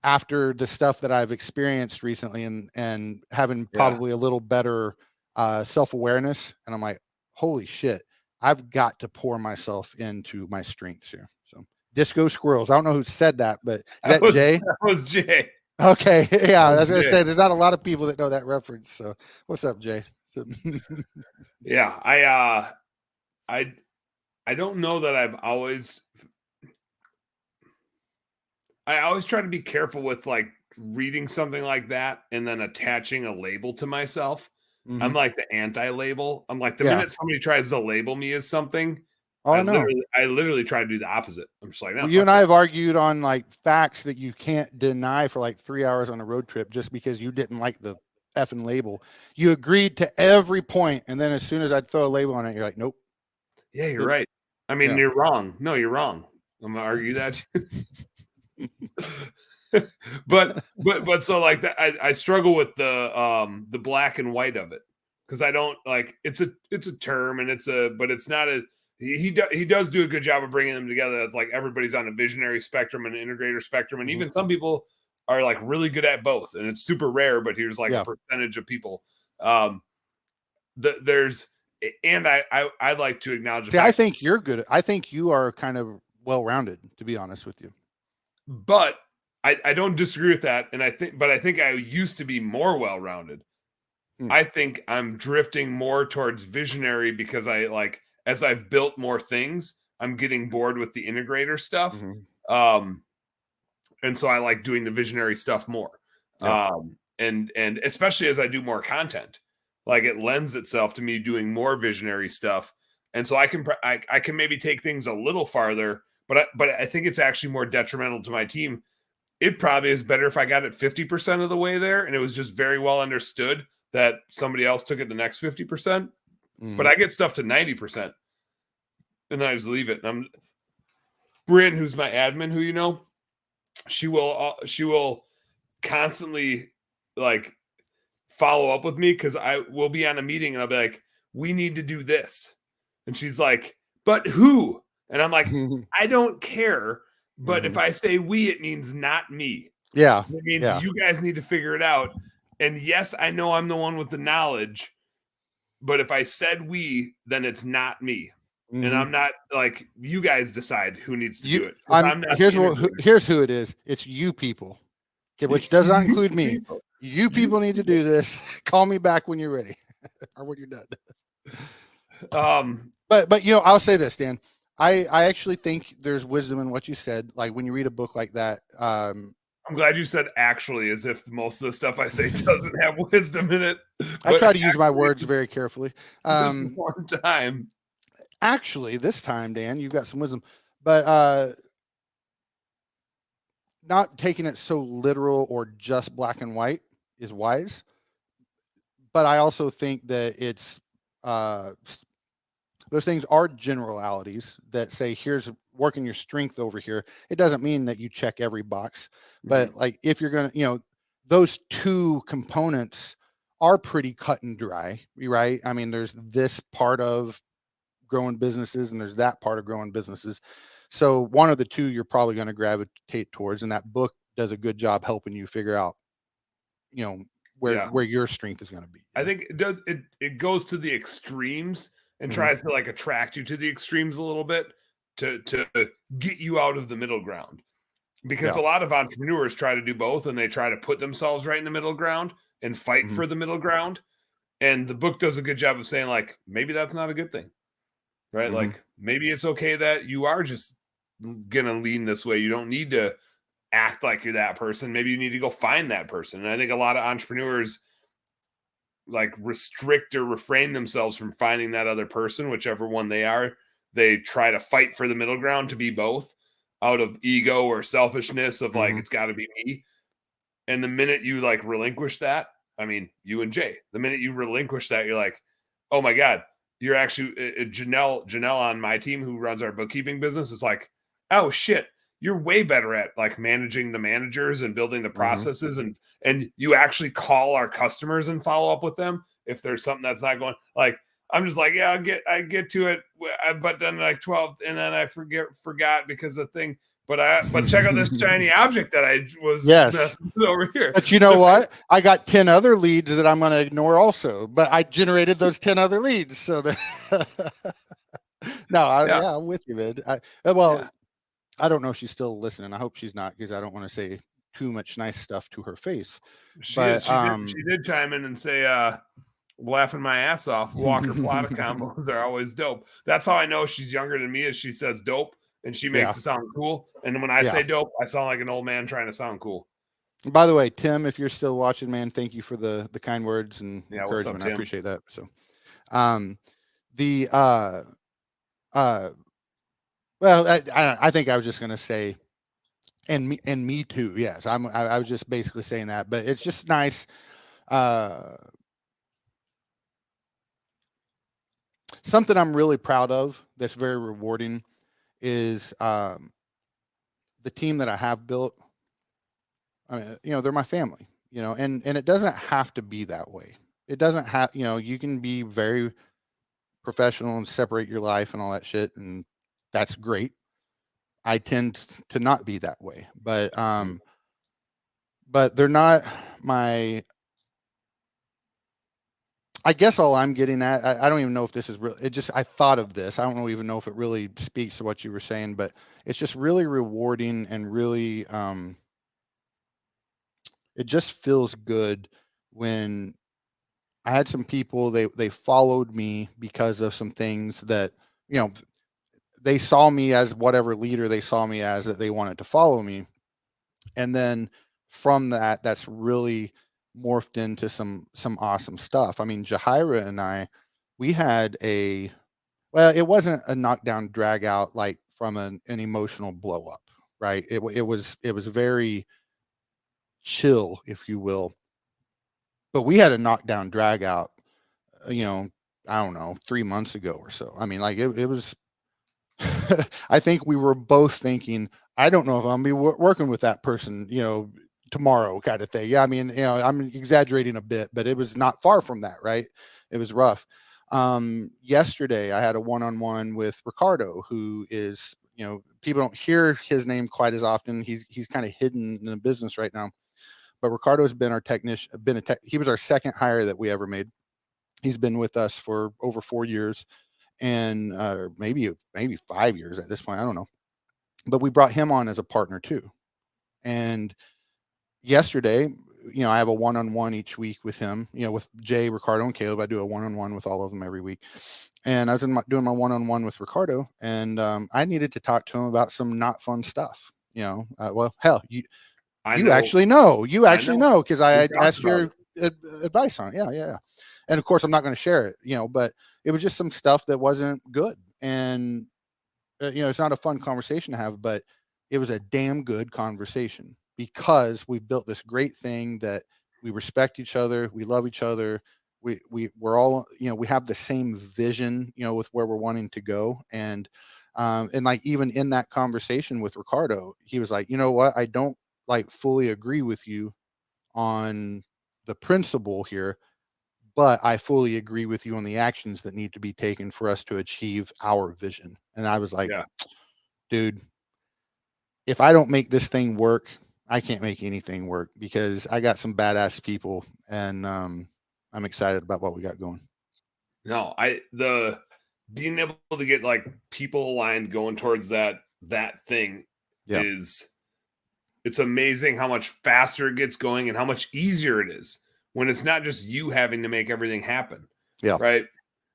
Speaker 2: after the stuff that I've experienced recently and having probably a little better self-awareness. And I'm like, holy shit, I've got to pour myself into my strengths here. So Disco Squirrels. I don't know who said that, but is that Jay?
Speaker 1: That was Jay.
Speaker 2: Okay. Yeah. I was going to say, there's not a lot of people that know that reference. So what's up, Jay? So,
Speaker 1: yeah. I don't know that I always try to be careful with like reading something like that and then attaching a label to myself. I'm like the anti-label. I'm like the minute somebody tries to label me as something,
Speaker 2: oh, I know.
Speaker 1: I literally try to do the opposite. I'm just like, no,
Speaker 2: well, you and I have argued on like facts that you can't deny for like 3 hours on a road trip just because you didn't like the effing label. You agreed to every point, and then as soon as I'd throw a label on it, you're like, nope.
Speaker 1: Yeah, you're right. I mean, you're wrong. No, you're wrong. I'm gonna argue that. but so like that, I struggle with the black and white of it because I don't like it's a term and but it's not a he does do a good job of bringing them together. It's like everybody's on a visionary spectrum and an integrator spectrum, and even some people are like really good at both, and it's super rare. But here's like a percentage of people. There's and I like to acknowledge.
Speaker 2: See, I think you're good. I think you are kind of well-rounded, to be honest with you.
Speaker 1: But I don't disagree with that, and I think I used to be more well-rounded. I think I'm drifting more towards visionary because I like as I've built more things, I'm getting bored with the integrator stuff. And so I like doing the visionary stuff more. And especially as I do more content, like it lends itself to me doing more visionary stuff. And so I can maybe take things a little farther, but I think it's actually more detrimental to my team. It probably is better if I got it 50% of the way there and it was just very well understood that somebody else took it the next 50%. But I get stuff to 90%. And then I just leave it. And I'm Bryn, who's my admin, who you know, she will constantly like follow up with me because I will be on a meeting and I'll be like, we need to do this. And she's like, but who? And I'm like, I don't care. But if I say we, it means not me.
Speaker 2: Yeah.
Speaker 1: It means you guys need to figure it out. And yes, I know I'm the one with the knowledge. But if I said we, then it's not me. And
Speaker 2: Mhm.
Speaker 1: I'm not like, you guys decide who needs to
Speaker 2: You
Speaker 1: do it because
Speaker 2: I'm
Speaker 1: I'm not the interviewer.
Speaker 2: here's who it is. It's you people. Okay, which does not
Speaker 1: You
Speaker 2: include me.
Speaker 1: people,
Speaker 2: You
Speaker 1: you
Speaker 2: people need to
Speaker 1: people.
Speaker 2: do this. Call me back when you're ready or when you're done.
Speaker 1: Um,
Speaker 2: But I'll say this, Dan. I actually think there's wisdom in what you said. Like when you read a book like that,
Speaker 1: I'm glad you said actually, as if most of the stuff I say doesn't have wisdom in it.
Speaker 2: I
Speaker 1: But
Speaker 2: try to use my
Speaker 1: actually,
Speaker 2: words very carefully.
Speaker 1: this one time,
Speaker 2: Actually, this time, Dan, you've got some wisdom, but not taking it so literal or just black and white is wise. But I also think that it's uh, those things are generalities that say here's working your strength over here. It doesn't mean that you check every box,
Speaker 1: mhm,
Speaker 2: but like if you're gonna, those two components are pretty cut and dry, right? I mean, there's this part of growing businesses and there's that part of growing businesses. So one of the two you're probably going to gravitate towards, and that book does a good job helping you figure out, you know,
Speaker 1: yeah.
Speaker 2: where your strength is going to be.
Speaker 1: I think it does. It goes to the extremes and
Speaker 2: Hmm.
Speaker 1: tries to like attract you to the extremes a little bit to get you out of the middle ground. Because
Speaker 2: Yeah.
Speaker 1: a lot of entrepreneurs try to do both, and they try to put themselves right in the middle ground and fight
Speaker 2: Hmm.
Speaker 1: for the middle ground. And the book does a good job of saying like, maybe that's not a good thing, right?
Speaker 2: Hmm.
Speaker 1: Like maybe it's okay that you are just gonna lean this way. You don't need to act like you're that person. Maybe you need to go find that person. And I think a lot of entrepreneurs like restrict or refrain themselves from finding that other person, whichever one they are. They try to fight for the middle ground to be both out of ego or selfishness of like,
Speaker 2: Hmm.
Speaker 1: it's got to be me. And the minute you like relinquish that, I mean, you and Jay, the minute you relinquish that, you're like, oh my God, you're actually Janelle on my team who runs our bookkeeping business. It's like, oh shit, you're way better at like managing the managers and building the
Speaker 2: Hmm.
Speaker 1: processes and you actually call our customers and follow up with them if there's something that's not going like I'm just like, yeah, I get to it, but then like 12 and then I forgot because the thing but check out this shiny object that I was
Speaker 2: Yes.
Speaker 1: messing with over here.
Speaker 2: But you know what? I got 10 other leads that I'm going to ignore also, but I generated those 10 other leads. So that, no,
Speaker 1: Yeah,
Speaker 2: yeah, I'm with you, man. Well,
Speaker 1: yeah.
Speaker 2: I don't know if she's still listening. I hope she's not because I don't want to say too much nice stuff to her face.
Speaker 1: She is.
Speaker 2: But
Speaker 1: She did chime in and say, laughing my ass off. Walker Plata combos are always dope. That's how I know she's younger than me. Is she says dope and she
Speaker 2: yeah,
Speaker 1: makes it sound cool. And then when I
Speaker 2: yeah.
Speaker 1: say dope, I sound like an old man trying to sound cool.
Speaker 2: By the way, Tim, if you're still watching, man, thank you for the kind words and
Speaker 1: Yeah, what's up,
Speaker 2: encouragement. I
Speaker 1: Tim?
Speaker 2: appreciate that. So, um, the uh, well, I think I was just gonna say, and me too. Yes, I was just basically saying that, but it's just nice. Uh, Something I'm really proud of that's very rewarding is the team that I have built. I mean, they're my family, and it doesn't have to be that way. It doesn't have, you can be very professional and separate your life and all that shit, and that's great. I tend to not be that way, but they're not my. I guess all I'm getting at, I don't even know if this is real. It just I thought of this. I don't even know if it really speaks to what you were saying, but it's just really rewarding and really it just feels good when I had some people they followed me because of some things that you know they saw me as whatever leader they saw me as that they wanted to follow me, and then from that that's really morphed into some awesome stuff. I mean, Jahira and I, we had a well, it wasn't a knockdown drag out like from an emotional blow up, right? It was very chill, if you will, but we had a knockdown drag out you know, I don't know, 3 months ago or so. I mean, like it was I think we were both thinking, I don't know if I'm gonna be working with that person, tomorrow kind of thing. Yeah, I mean, I'm exaggerating a bit, but it was not far from that, right? It was rough. Yesterday I had a one-on-one with Ricardo, who is, people don't hear his name quite as often. He's kind of hidden in the business right now. But Ricardo's been our technician, he was our second hire that we ever made. He's been with us for over 4 years, and maybe 5 years at this point. I don't know, but we brought him on as a partner too. And yesterday, I have a one-on-one each week with him, with Jay, Ricardo, and Caleb. I do a one-on-one with all of them every week. And I was doing my one-on-one with Ricardo, and I needed to talk to him about some not fun stuff. Well, hell, you actually know, because I had asked your advice on it. Yeah. And of course, I'm not going to share it, but it was just some stuff that wasn't good. And, it's not a fun conversation to have, but it was a damn good conversation because we've built this great thing that we respect each other. We love each other. We're all, we have the same vision, with where we're wanting to go. And like, even in that conversation with Ricardo, he was like, you know what? I don't like fully agree with you on the principle here, but I fully agree with you on the actions that need to be taken for us to achieve our vision. And I was like, dude, if I don't make this thing work, I can't make anything work, because I got some badass people, and I'm excited about what we got going.
Speaker 1: No, the being able to get like people aligned going towards that thing is, it's amazing how much faster it gets going and how much easier it is when it's not just you having to make everything happen.
Speaker 2: Yeah.
Speaker 1: Right.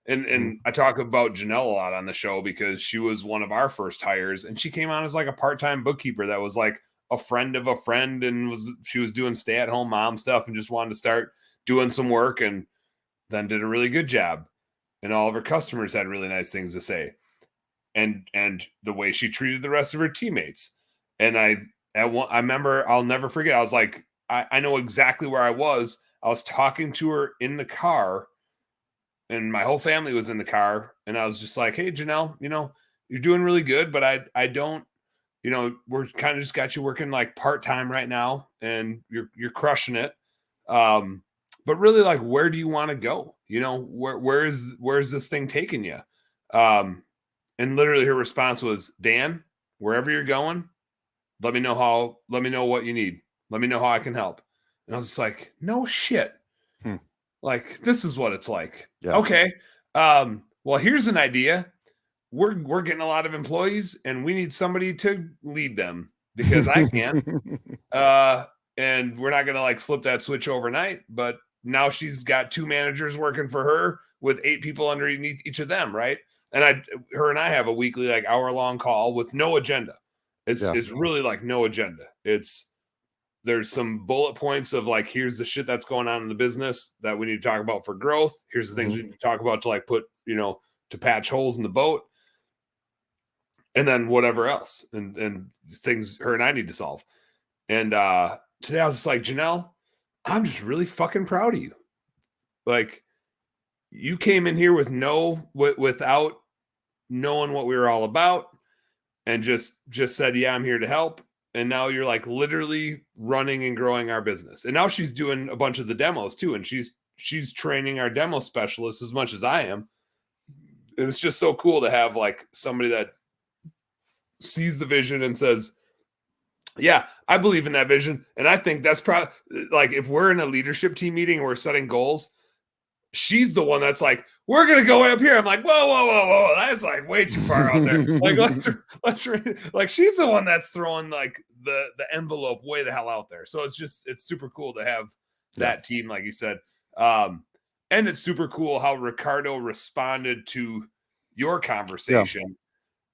Speaker 1: And I talk about Janelle a lot on the show because she was one of our first hires, and she came on as like a part-time bookkeeper that was like a friend of a friend, and she was doing stay-at-home mom stuff and just wanted to start doing some work, and then did a really good job. And all of her customers had really nice things to say. And the way she treated the rest of her teammates. And I remember, I'll never forget, I was like, I know exactly where I was. I was talking to her in the car, and my whole family was in the car. And I was just like, hey, Janelle, you're doing really good, but I don't, we're kind of just got you working like part-time right now, and you're crushing it. But really, like, where do you want to go? Where's this thing taking you? And literally her response was, Dan, wherever you're going, let me know what you need. Let me know how I can help. And I was just like, no shit. Like, this is what it's like. Yeah. Okay. Well, here's an idea. We're getting a lot of employees, and we need somebody to lead them, because I can't. And we're not going to like flip that switch overnight, but now she's got 2 managers working for her with 8 people underneath each of them. Right. And her and I have a weekly, like, hour-long call with no agenda. It's really like no agenda. There's some bullet points of like, here's the shit that's going on in the business that we need to talk about for growth. Here's the things we need to talk about to like put, to patch holes in the boat. And then whatever else and things her and I need to solve. And today I was just like, Janelle, I'm just really fucking proud of you. Like, you came in here without knowing what we were all about, and just said, yeah, I'm here to help. And now you're like literally running and growing our business. And now she's doing a bunch of the demos too. And she's training our demo specialists as much as I am. And it's just so cool to have like somebody that sees the vision and says, yeah, I believe in that vision. And I think that's probably like, if we're in a leadership team meeting and we're setting goals, she's the one that's like, we're going to go way up here. I'm like, whoa. That's like way too far out there. Like, let's like, she's the one that's throwing like the envelope way the hell out there. So it's super cool to have that team, like you said. And it's super cool how Ricardo responded to your conversation,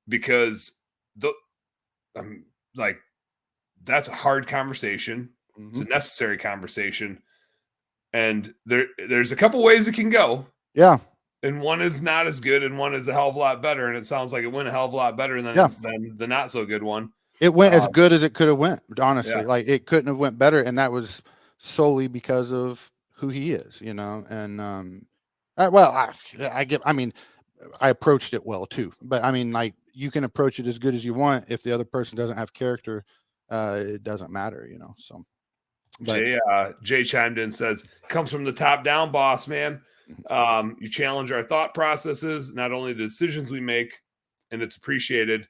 Speaker 1: because like, that's a hard conversation. It's a necessary conversation. And there's a couple ways it can go.
Speaker 2: Yeah.
Speaker 1: And one is not as good, and one is a hell of a lot better. And it sounds like it went a hell of a lot better than the not so good one.
Speaker 2: It went as good as it could have went, honestly. Like, it couldn't have went better. And that was solely because of who he is, and I approached it well too. But I mean, like, you can approach it as good as you want. If the other person doesn't have character, it doesn't matter, so. But
Speaker 1: Jay chimed in, says, comes from the top down, boss man. You challenge our thought processes, not only the decisions we make, and it's appreciated.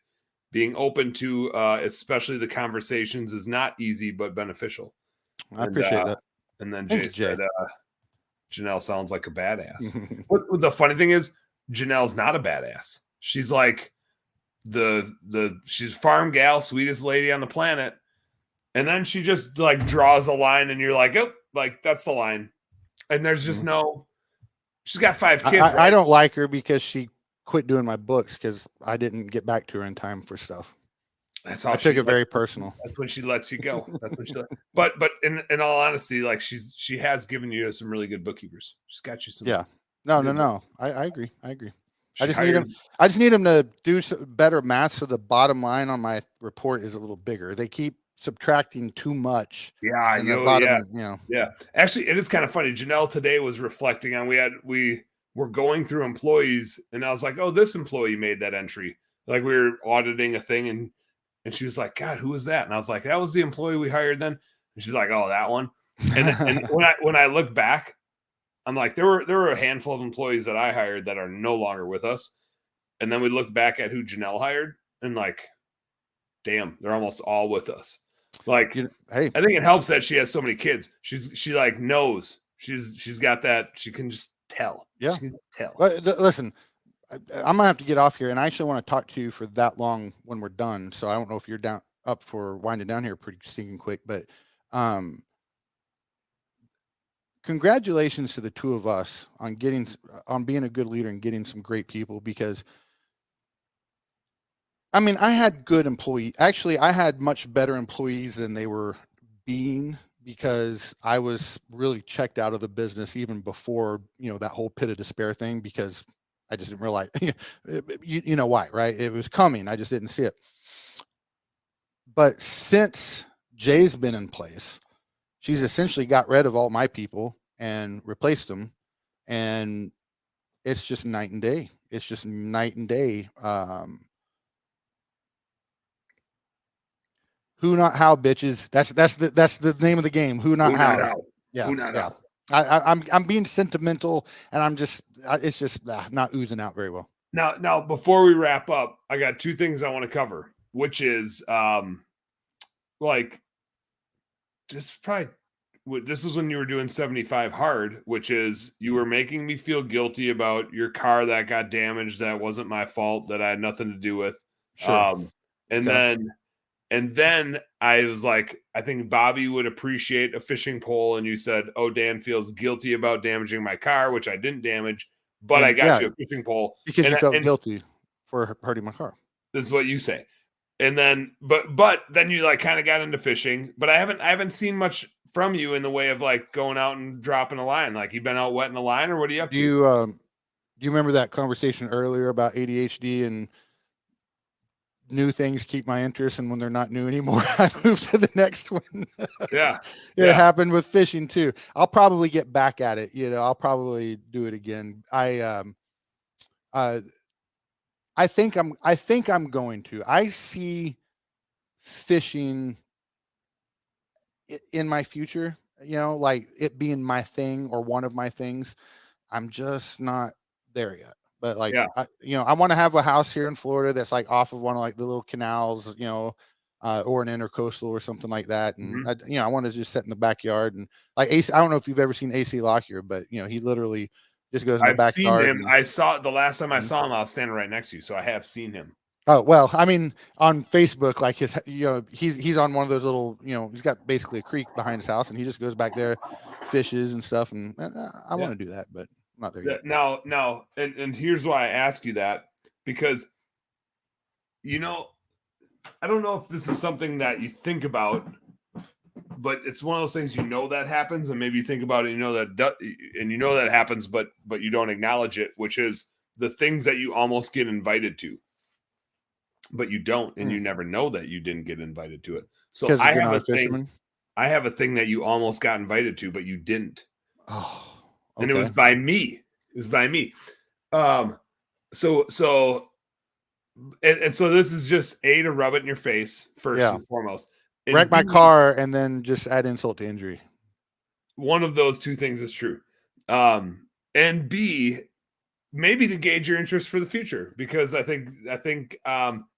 Speaker 1: Being open to especially the conversations is not easy but beneficial.
Speaker 2: I appreciate that.
Speaker 1: And then Jay said, Janelle sounds like a badass. What the funny thing is, Janelle's not a badass. She's like she's farm gal, sweetest lady on the planet. And then she just like draws a line and you're like, oh, like that's the line. And there's just no, she's got 5 kids, right?
Speaker 2: I don't like her because she quit doing my books because I didn't get back to her in time for stuff.
Speaker 1: That's all
Speaker 2: I took it very personal.
Speaker 1: That's when she lets you go. That's when but in all honesty, like she has given you some really good bookkeepers. She's got you some.
Speaker 2: Yeah. No. I agree. I just need him to do better math so the bottom line on my report is a little bigger. They keep subtracting too much.
Speaker 1: Yeah, yeah. Actually, it is kind of funny. Janelle today was reflecting on we were going through employees, and I was like, "Oh, this employee made that entry." Like we were auditing a thing, and she was like, "God, who was that?" And I was like, "That was the employee we hired then." And she's like, "Oh, that one." And when I look back, I'm like, there were a handful of employees that I hired that are no longer with us, and then we look back at who Janelle hired, and like, damn, they're almost all with us. Like,
Speaker 2: hey,
Speaker 1: I think it helps that she has so many kids. She like knows she's got that. She can just tell.
Speaker 2: Yeah,
Speaker 1: she can just tell.
Speaker 2: Listen, I'm gonna have to get off here, and I actually want to talk to you for that long when we're done. So I don't know if you're up for winding down here pretty stinking quick, but congratulations to the two of us on being a good leader and getting some great people, because I mean, I had good employees. Actually, I had much better employees than they were being, because I was really checked out of the business even before, that whole pit of despair thing, because I just didn't realize, you know why, right? It was coming. I just didn't see it. But since Jay's been in place, she's essentially got rid of all my people and replaced them. And it's just night and day. It's just night and day. Who not how, bitches. That's the name of the game. Who not how. Yeah.
Speaker 1: Who not how.
Speaker 2: I'm being sentimental, and it's just not oozing out very well.
Speaker 1: Now before we wrap up, I got 2 things I want to cover, which is like just probably this was when you were doing 75 hard, which is you were making me feel guilty about your car that got damaged. That wasn't my fault, that I had nothing to do with.
Speaker 2: Sure.
Speaker 1: And then I was like, I think Bobby would appreciate a fishing pole. And you said, oh, Dan feels guilty about damaging my car, which I didn't damage, but I got you a fishing pole.
Speaker 2: Because you felt guilty for hurting my car.
Speaker 1: This is what you say. And then, but then you like kind of got into fishing, but I haven't seen much from you in the way of like going out and dropping a line. Like, you've been out wetting a line, or what are you up to?
Speaker 2: Do you remember that conversation earlier about ADHD and new things keep my interest, and when they're not new anymore, I move to the next one?
Speaker 1: Yeah.
Speaker 2: It happened with fishing too. I'll probably get back at it. I'll probably do it again. I think I'm going to. I see fishing in my future, like it being my thing or one of my things. I'm just not there yet. But like, I want to have a house here in Florida that's like off of one of like the little canals, or an intercoastal or something like that. And I want to just sit in the backyard and like AC. I don't know if you've ever seen AC Lockyer, but he literally just goes in the backyard.
Speaker 1: I've seen him. I saw the last time I saw him, I was standing right next to you, so I have seen him.
Speaker 2: Oh, well, I mean, on Facebook, like he's on one of those little, he's got basically a creek behind his house, and he just goes back there, fishes and stuff. And I want to do that, but I'm not there yet.
Speaker 1: Now, and here's why I ask you that, because, I don't know if this is something that you think about, but it's one of those things, that happens, and maybe you think about it, that happens, but you don't acknowledge it, which is the things that you almost get invited to, but you don't, and you never know that you didn't get invited to it. So I have a thing. I have a thing that you almost got invited to, but you didn't.
Speaker 2: Oh, okay.
Speaker 1: And it was by me. So this is just to rub it in your face first and foremost. And
Speaker 2: wreck my car and then just add insult to injury.
Speaker 1: One of those 2 things is true. And B, maybe to gauge your interest for the future, because I think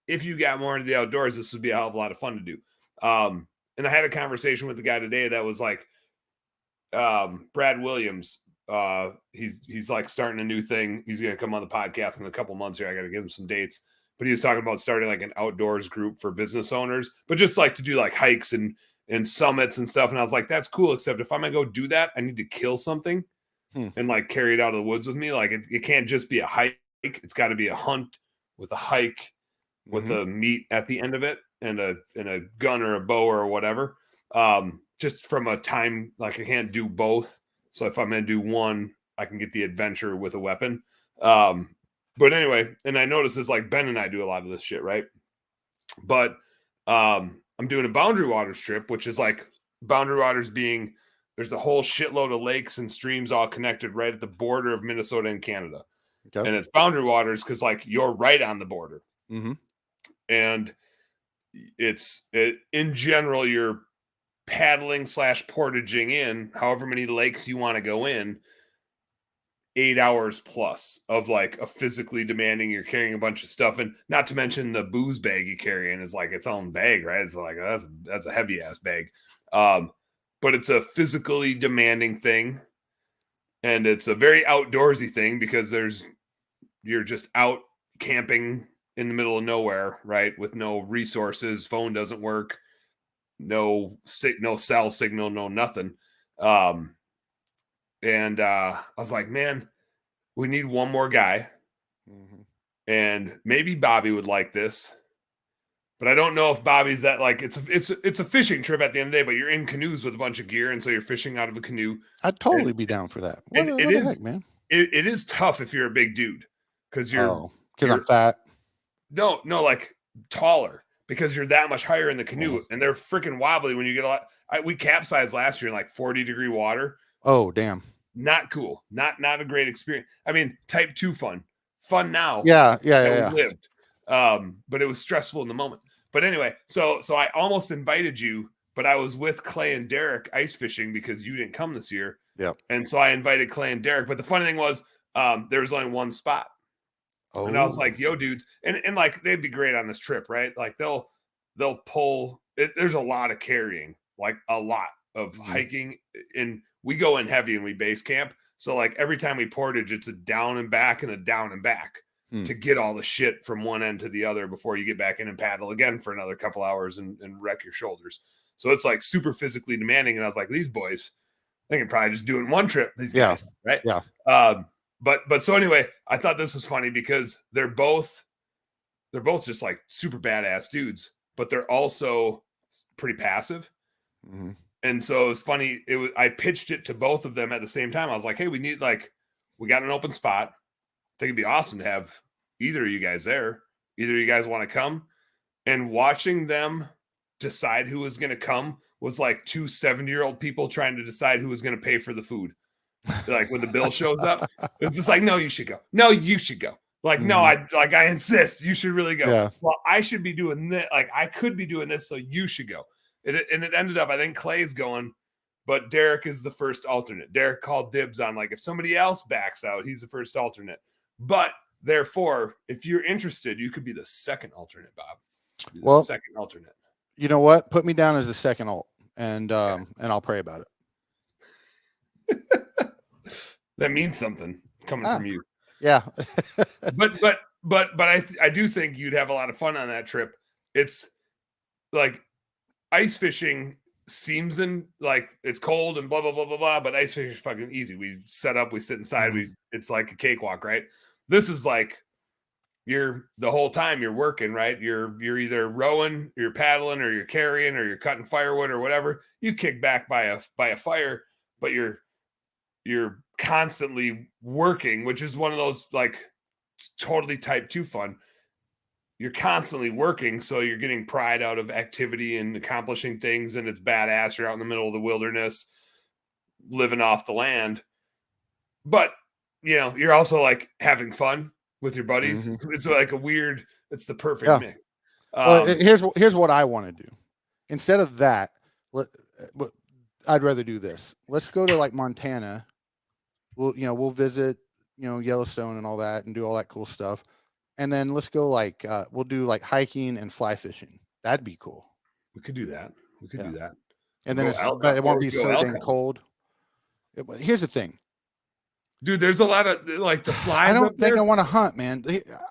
Speaker 1: if you got more into the outdoors, this would be a hell of a lot of fun to do. And I had a conversation with the guy today that was like, Brad Williams, he's like starting a new thing. He's gonna come on the podcast in a couple months here. I got to give him some dates. But he was talking about starting like an outdoors group for business owners, but just like to do like hikes and summits and stuff. And I was like, that's cool. Except if I'm gonna go do that, I need to kill something and like carry it out of the woods with me. Like it can't just be a hike. It's got to be a hunt with a hike with a meat at the end of it and a gun or a bow or whatever. Just from a time, like I can't do both. So if I'm going to do one, I can get the adventure with a weapon. But anyway, and I noticed this, like Ben and I do a lot of this shit, right? But I'm doing a Boundary Waters trip, which is like Boundary Waters being, there's a whole shitload of lakes and streams all connected right at the border of Minnesota and Canada. Okay. And it's Boundary Waters because like you're right on the border. And in general, you're paddling / portaging in however many lakes you want to go in 8 hours plus of like a physically demanding. You're carrying a bunch of stuff, and not to mention the booze bag you carry in is like its own bag, right? It's like that's a heavy ass bag, but it's a physically demanding thing, and it's a very outdoorsy thing because you're just out camping in the middle of nowhere, right? With no resources, phone doesn't work, no cell signal, no nothing. And I was like, man, we need one more guy. And maybe Bobby would like this. But I don't know if Bobby's that like it's a fishing trip at the end of the day, but you're in canoes with a bunch of gear, and so you're fishing out of a canoe.
Speaker 2: I'd totally be down for that. What the heck, man?
Speaker 1: It is tough if you're a big dude because
Speaker 2: I'm fat.
Speaker 1: No, like taller because you're that much higher in the canoe, and they're freaking wobbly when you get a lot. We capsized last year in like 40-degree water.
Speaker 2: Oh, damn.
Speaker 1: Not cool. Not a great experience. I mean, type 2 fun now.
Speaker 2: Yeah.
Speaker 1: We lived. But it was stressful in the moment. But anyway, so I almost invited you, but I was with Clay and Derek ice fishing because you didn't come this year.
Speaker 2: Yeah.
Speaker 1: And so I invited Clay and Derek. But the funny thing was, there was only one spot. Oh. And I was like, yo, dudes, and like they'd be great on this trip, right? Like they'll pull it, there's a lot of carrying, like a lot of hiking, and we go in heavy and we base camp. So like every time we portage, it's a down and back and a down and back to get all the shit from one end to the other before you get back in and paddle again for another couple hours and wreck your shoulders. So it's like super physically demanding. And I was like, these boys, they can probably just do it in one trip. These guys, right?
Speaker 2: Yeah.
Speaker 1: But so anyway, I thought this was funny because they're both just like super badass dudes, but they're also pretty passive. And so it was funny. I pitched it to both of them at the same time. I was like, hey, we got an open spot. I think it'd be awesome to have either of you guys there. Either of you guys want to come. And watching them decide who was going to come was like two 70-year-old people trying to decide who was going to pay for the food. Like when the bill shows up, it's just like, no, you should go. No, you should go. Like, no, I insist. You should really go. Yeah. Well, I should be doing this. Like, I could be doing this, so you should go. And it ended up, I think Clay's going, but Derek is the first alternate. Derek called dibs on, like, if somebody else backs out, he's the first alternate. But therefore, if you're interested, you could be the second alternate, Bob. Second alternate.
Speaker 2: You know what? Put me down as the second alt, and I'll pray about it.
Speaker 1: That means something coming from you.
Speaker 2: Yeah.
Speaker 1: but I do think you'd have a lot of fun on that trip. It's like ice fishing seems like it's cold and blah blah blah blah blah, but ice fishing is fucking easy. We set up, we sit inside, it's like a cakewalk, right? This is like the whole time you're working, right? You're either rowing, you're paddling, or you're carrying, or you're cutting firewood or whatever. You kick back by a fire, but you're constantly working, which is one of those like totally type 2 fun. You're constantly working, so you're getting pride out of activity and accomplishing things, and it's badass. You're out in the middle of the wilderness, living off the land. But, you're also like having fun with your buddies. It's like it's the perfect mix.
Speaker 2: Well, here's what I want to do. Instead of that, I'd rather do this. Let's go to like Montana. We'll visit, Yellowstone and all that and do all that cool stuff. And then let's go we'll do like hiking and fly fishing. That'd be cool.
Speaker 1: We could do that.
Speaker 2: And then it won't be so dang cold. Here's the thing.
Speaker 1: Dude, there's a lot of like the
Speaker 2: I
Speaker 1: flies up
Speaker 2: don't think I
Speaker 1: there.
Speaker 2: want to hunt, man.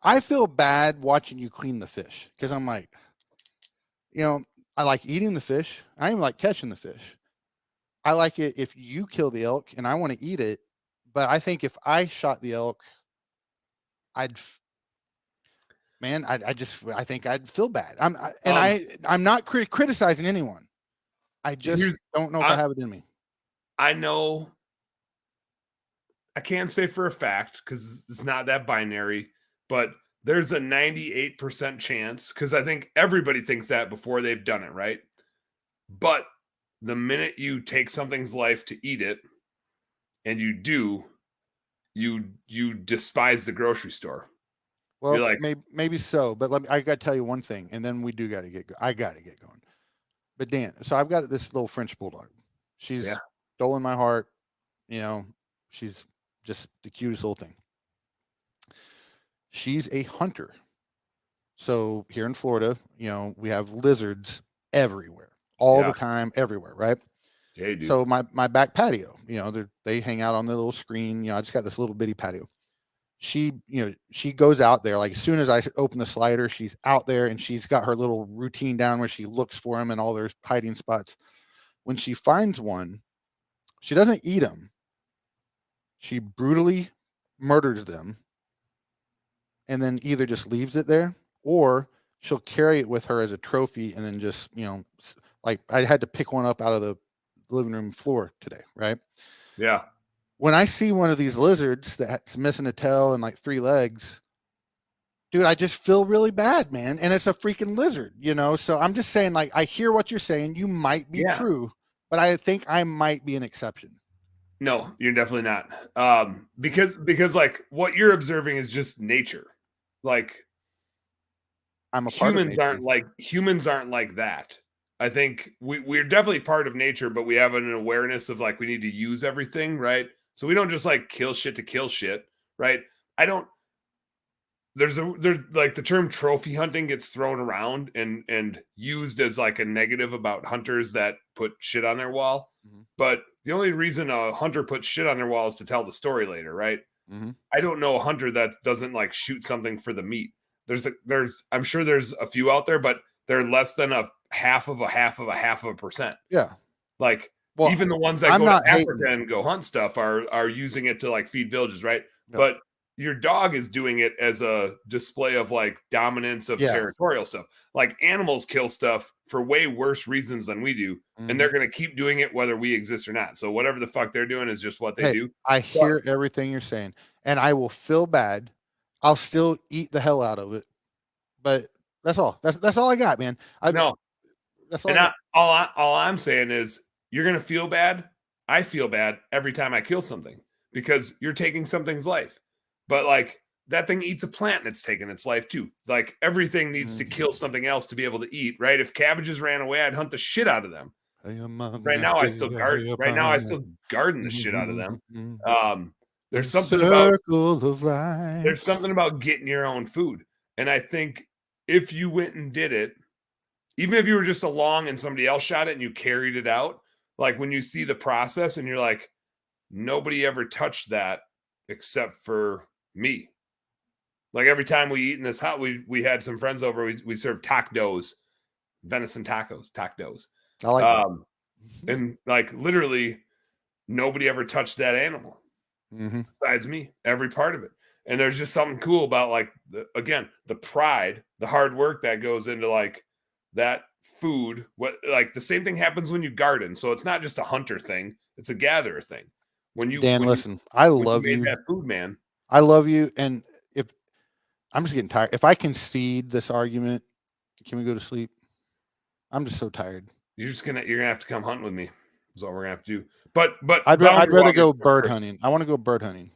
Speaker 2: I feel bad watching you clean the fish because I'm like, you know, I like eating the fish. I even like catching the fish. I like it if you kill the elk and I want to eat it. But I think if I shot the elk, I'd, man, I think I'd feel bad.
Speaker 1: Um,
Speaker 2: I'm not criticizing anyone. I just
Speaker 1: here's
Speaker 2: don't know if I
Speaker 1: I
Speaker 2: have it in me.
Speaker 1: I know I can't say for a fact because it's not that binary, but there's a 98% chance because I think everybody thinks that before they've done it, right? But the minute you take something's life to eat it, and you do, you despise the grocery store. You're
Speaker 2: Well,
Speaker 1: like,
Speaker 2: maybe so, but I got to tell you one thing, and then we do got to get. I got to get going. But Dan, so I've got this little French bulldog.
Speaker 1: yeah,
Speaker 2: She's stolen my heart. You know, she's just the cutest little thing. She's a hunter. So here in Florida, we have lizards everywhere, all
Speaker 1: yeah,
Speaker 2: the time, everywhere, right?
Speaker 1: yeah, you do.
Speaker 2: So my back patio, they hang out on the little screen. I just got this little bitty patio. She goes out there like as soon as I open the slider, she's out there and she's got her little routine down where she looks for them and all their hiding spots. When she finds one, she doesn't eat them. She brutally murders them and then either just leaves it there or she'll carry it with her as a trophy and then just, like I had to pick one up out of the living room floor today, right?
Speaker 1: Yeah,
Speaker 2: When I see one of these lizards that's missing a tail and like 3 legs, dude, I just feel really bad, man. And it's a freaking lizard, So I'm just saying, like, I hear what you're saying. You might be
Speaker 1: yeah.
Speaker 2: true, but I think I might be an exception.
Speaker 1: No, you're definitely not.
Speaker 2: Mhm.
Speaker 1: Because like what you're observing is just nature. Like
Speaker 2: I'm a part of nature.
Speaker 1: humans aren't like that. I think we're definitely part of nature, but we have an awareness of like we need to use everything, right? So we don't just like kill shit to kill shit, right? I don't there's like the term trophy hunting gets thrown around and used as like a negative about hunters that put shit on their wall.
Speaker 2: Mhm.
Speaker 1: But the only reason a hunter puts shit on their wall is to tell the story later, right?
Speaker 2: Mhm.
Speaker 1: I don't know a hunter that doesn't like shoot something for the meat. There's I'm sure there's a few out there, but they're less than a half of a half of a half of a percent.
Speaker 2: Yeah.
Speaker 1: Like
Speaker 2: Well,
Speaker 1: even the ones that
Speaker 2: I'm
Speaker 1: go to
Speaker 2: not
Speaker 1: Africa
Speaker 2: hating.
Speaker 1: and go hunt stuff are using it to like feed villages, right?
Speaker 2: Yeah.
Speaker 1: But your dog is doing it as a display of like dominance of
Speaker 2: Yeah.
Speaker 1: territorial stuff. Like animals kill stuff for way worse reasons than we do, and
Speaker 2: Mhm.
Speaker 1: they're going to keep doing it whether we exist or not. So whatever the fuck they're doing is just what they
Speaker 2: Hey,
Speaker 1: do.
Speaker 2: I
Speaker 1: But
Speaker 2: hear everything you're saying, and I will feel bad. I'll still eat the hell out of it, but that's all. That's all I got, man.
Speaker 1: no,
Speaker 2: That's all I
Speaker 1: and
Speaker 2: got.
Speaker 1: all I'm saying is you're gonna feel bad. I feel bad every time I kill something because you're taking something's life. But like that thing eats a plant and it's taking its life too. Like everything needs to
Speaker 2: Mhm.
Speaker 1: kill something else to be able to eat, right? If cabbages ran away, I'd hunt the shit out of them.
Speaker 2: Hey, mommy,
Speaker 1: Right
Speaker 2: I
Speaker 1: now I
Speaker 2: tell
Speaker 1: still
Speaker 2: you,
Speaker 1: guard
Speaker 2: hey,
Speaker 1: right now I
Speaker 2: mommy.
Speaker 1: still garden the shit out of them.
Speaker 2: Mhm.
Speaker 1: Um
Speaker 2: The
Speaker 1: there's something about
Speaker 2: circle of life.
Speaker 1: getting your own food. And I think if you went and did it, even if you were just along and somebody else shot it and you carried it out, like when you see the process and you're like, nobody ever touched that except for me. Like every time we eat in this house, we had some friends over, we served tacos, venison tacos, tacos.
Speaker 2: I like that.
Speaker 1: Um, and like literally nobody ever touched that animal
Speaker 2: Mhm.
Speaker 1: besides me, every part of it. And there's just something cool about like again, the pride, the hard work that goes into like that food. What like the same thing happens when you garden. So it's not just a hunter thing, it's a gatherer thing.
Speaker 2: Dan, listen, I
Speaker 1: When you
Speaker 2: love
Speaker 1: made
Speaker 2: you.
Speaker 1: that food, man,
Speaker 2: I love you. And if I'm just getting tired, if I concede this argument, can we go to sleep? I'm just so tired.
Speaker 1: you're gonna have to come hunting with me. Is all we're gonna have to do. But
Speaker 2: I'd
Speaker 1: boundary
Speaker 2: rather
Speaker 1: waters
Speaker 2: go
Speaker 1: come
Speaker 2: bird
Speaker 1: first.
Speaker 2: hunting. I want to go bird hunting.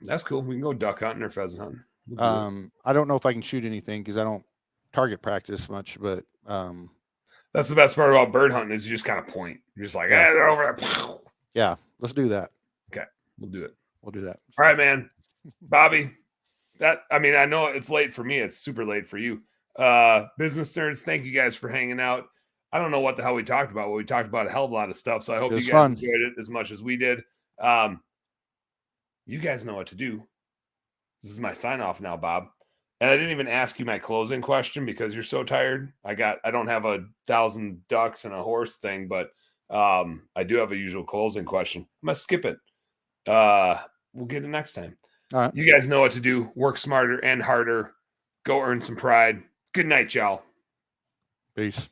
Speaker 1: That's cool. We can go duck hunting or pheasant hunting. We'll do it.
Speaker 2: I don't know if I can shoot anything because I don't target practice much, but
Speaker 1: That's the best part about bird hunting is you just kind of point. You're just like,
Speaker 2: yeah,
Speaker 1: they're over there.
Speaker 2: yeah, let's do that.
Speaker 1: Okay, we'll do it.
Speaker 2: We'll do that.
Speaker 1: All right, man. Bobby, that I mean, I know it's late for me. It's super late for you. Business nerds, thank you guys for hanging out. I don't know what the hell we talked about. Well, we talked about a hell of a lot of stuff. So I
Speaker 2: It
Speaker 1: hope
Speaker 2: was
Speaker 1: you guys
Speaker 2: fun.
Speaker 1: enjoyed it as much as we did. Um, You guys know what to do. This is my sign off now, Bob. And I didn't even ask you my closing question because you're so tired. I don't have 1,000 ducks and a horse thing, but I do have a usual closing question. I'm gonna skip it. We'll get it next time.
Speaker 2: All right.
Speaker 1: You guys know what to do. Work smarter and harder. Go earn some pride. Good night, y'all.
Speaker 2: Peace.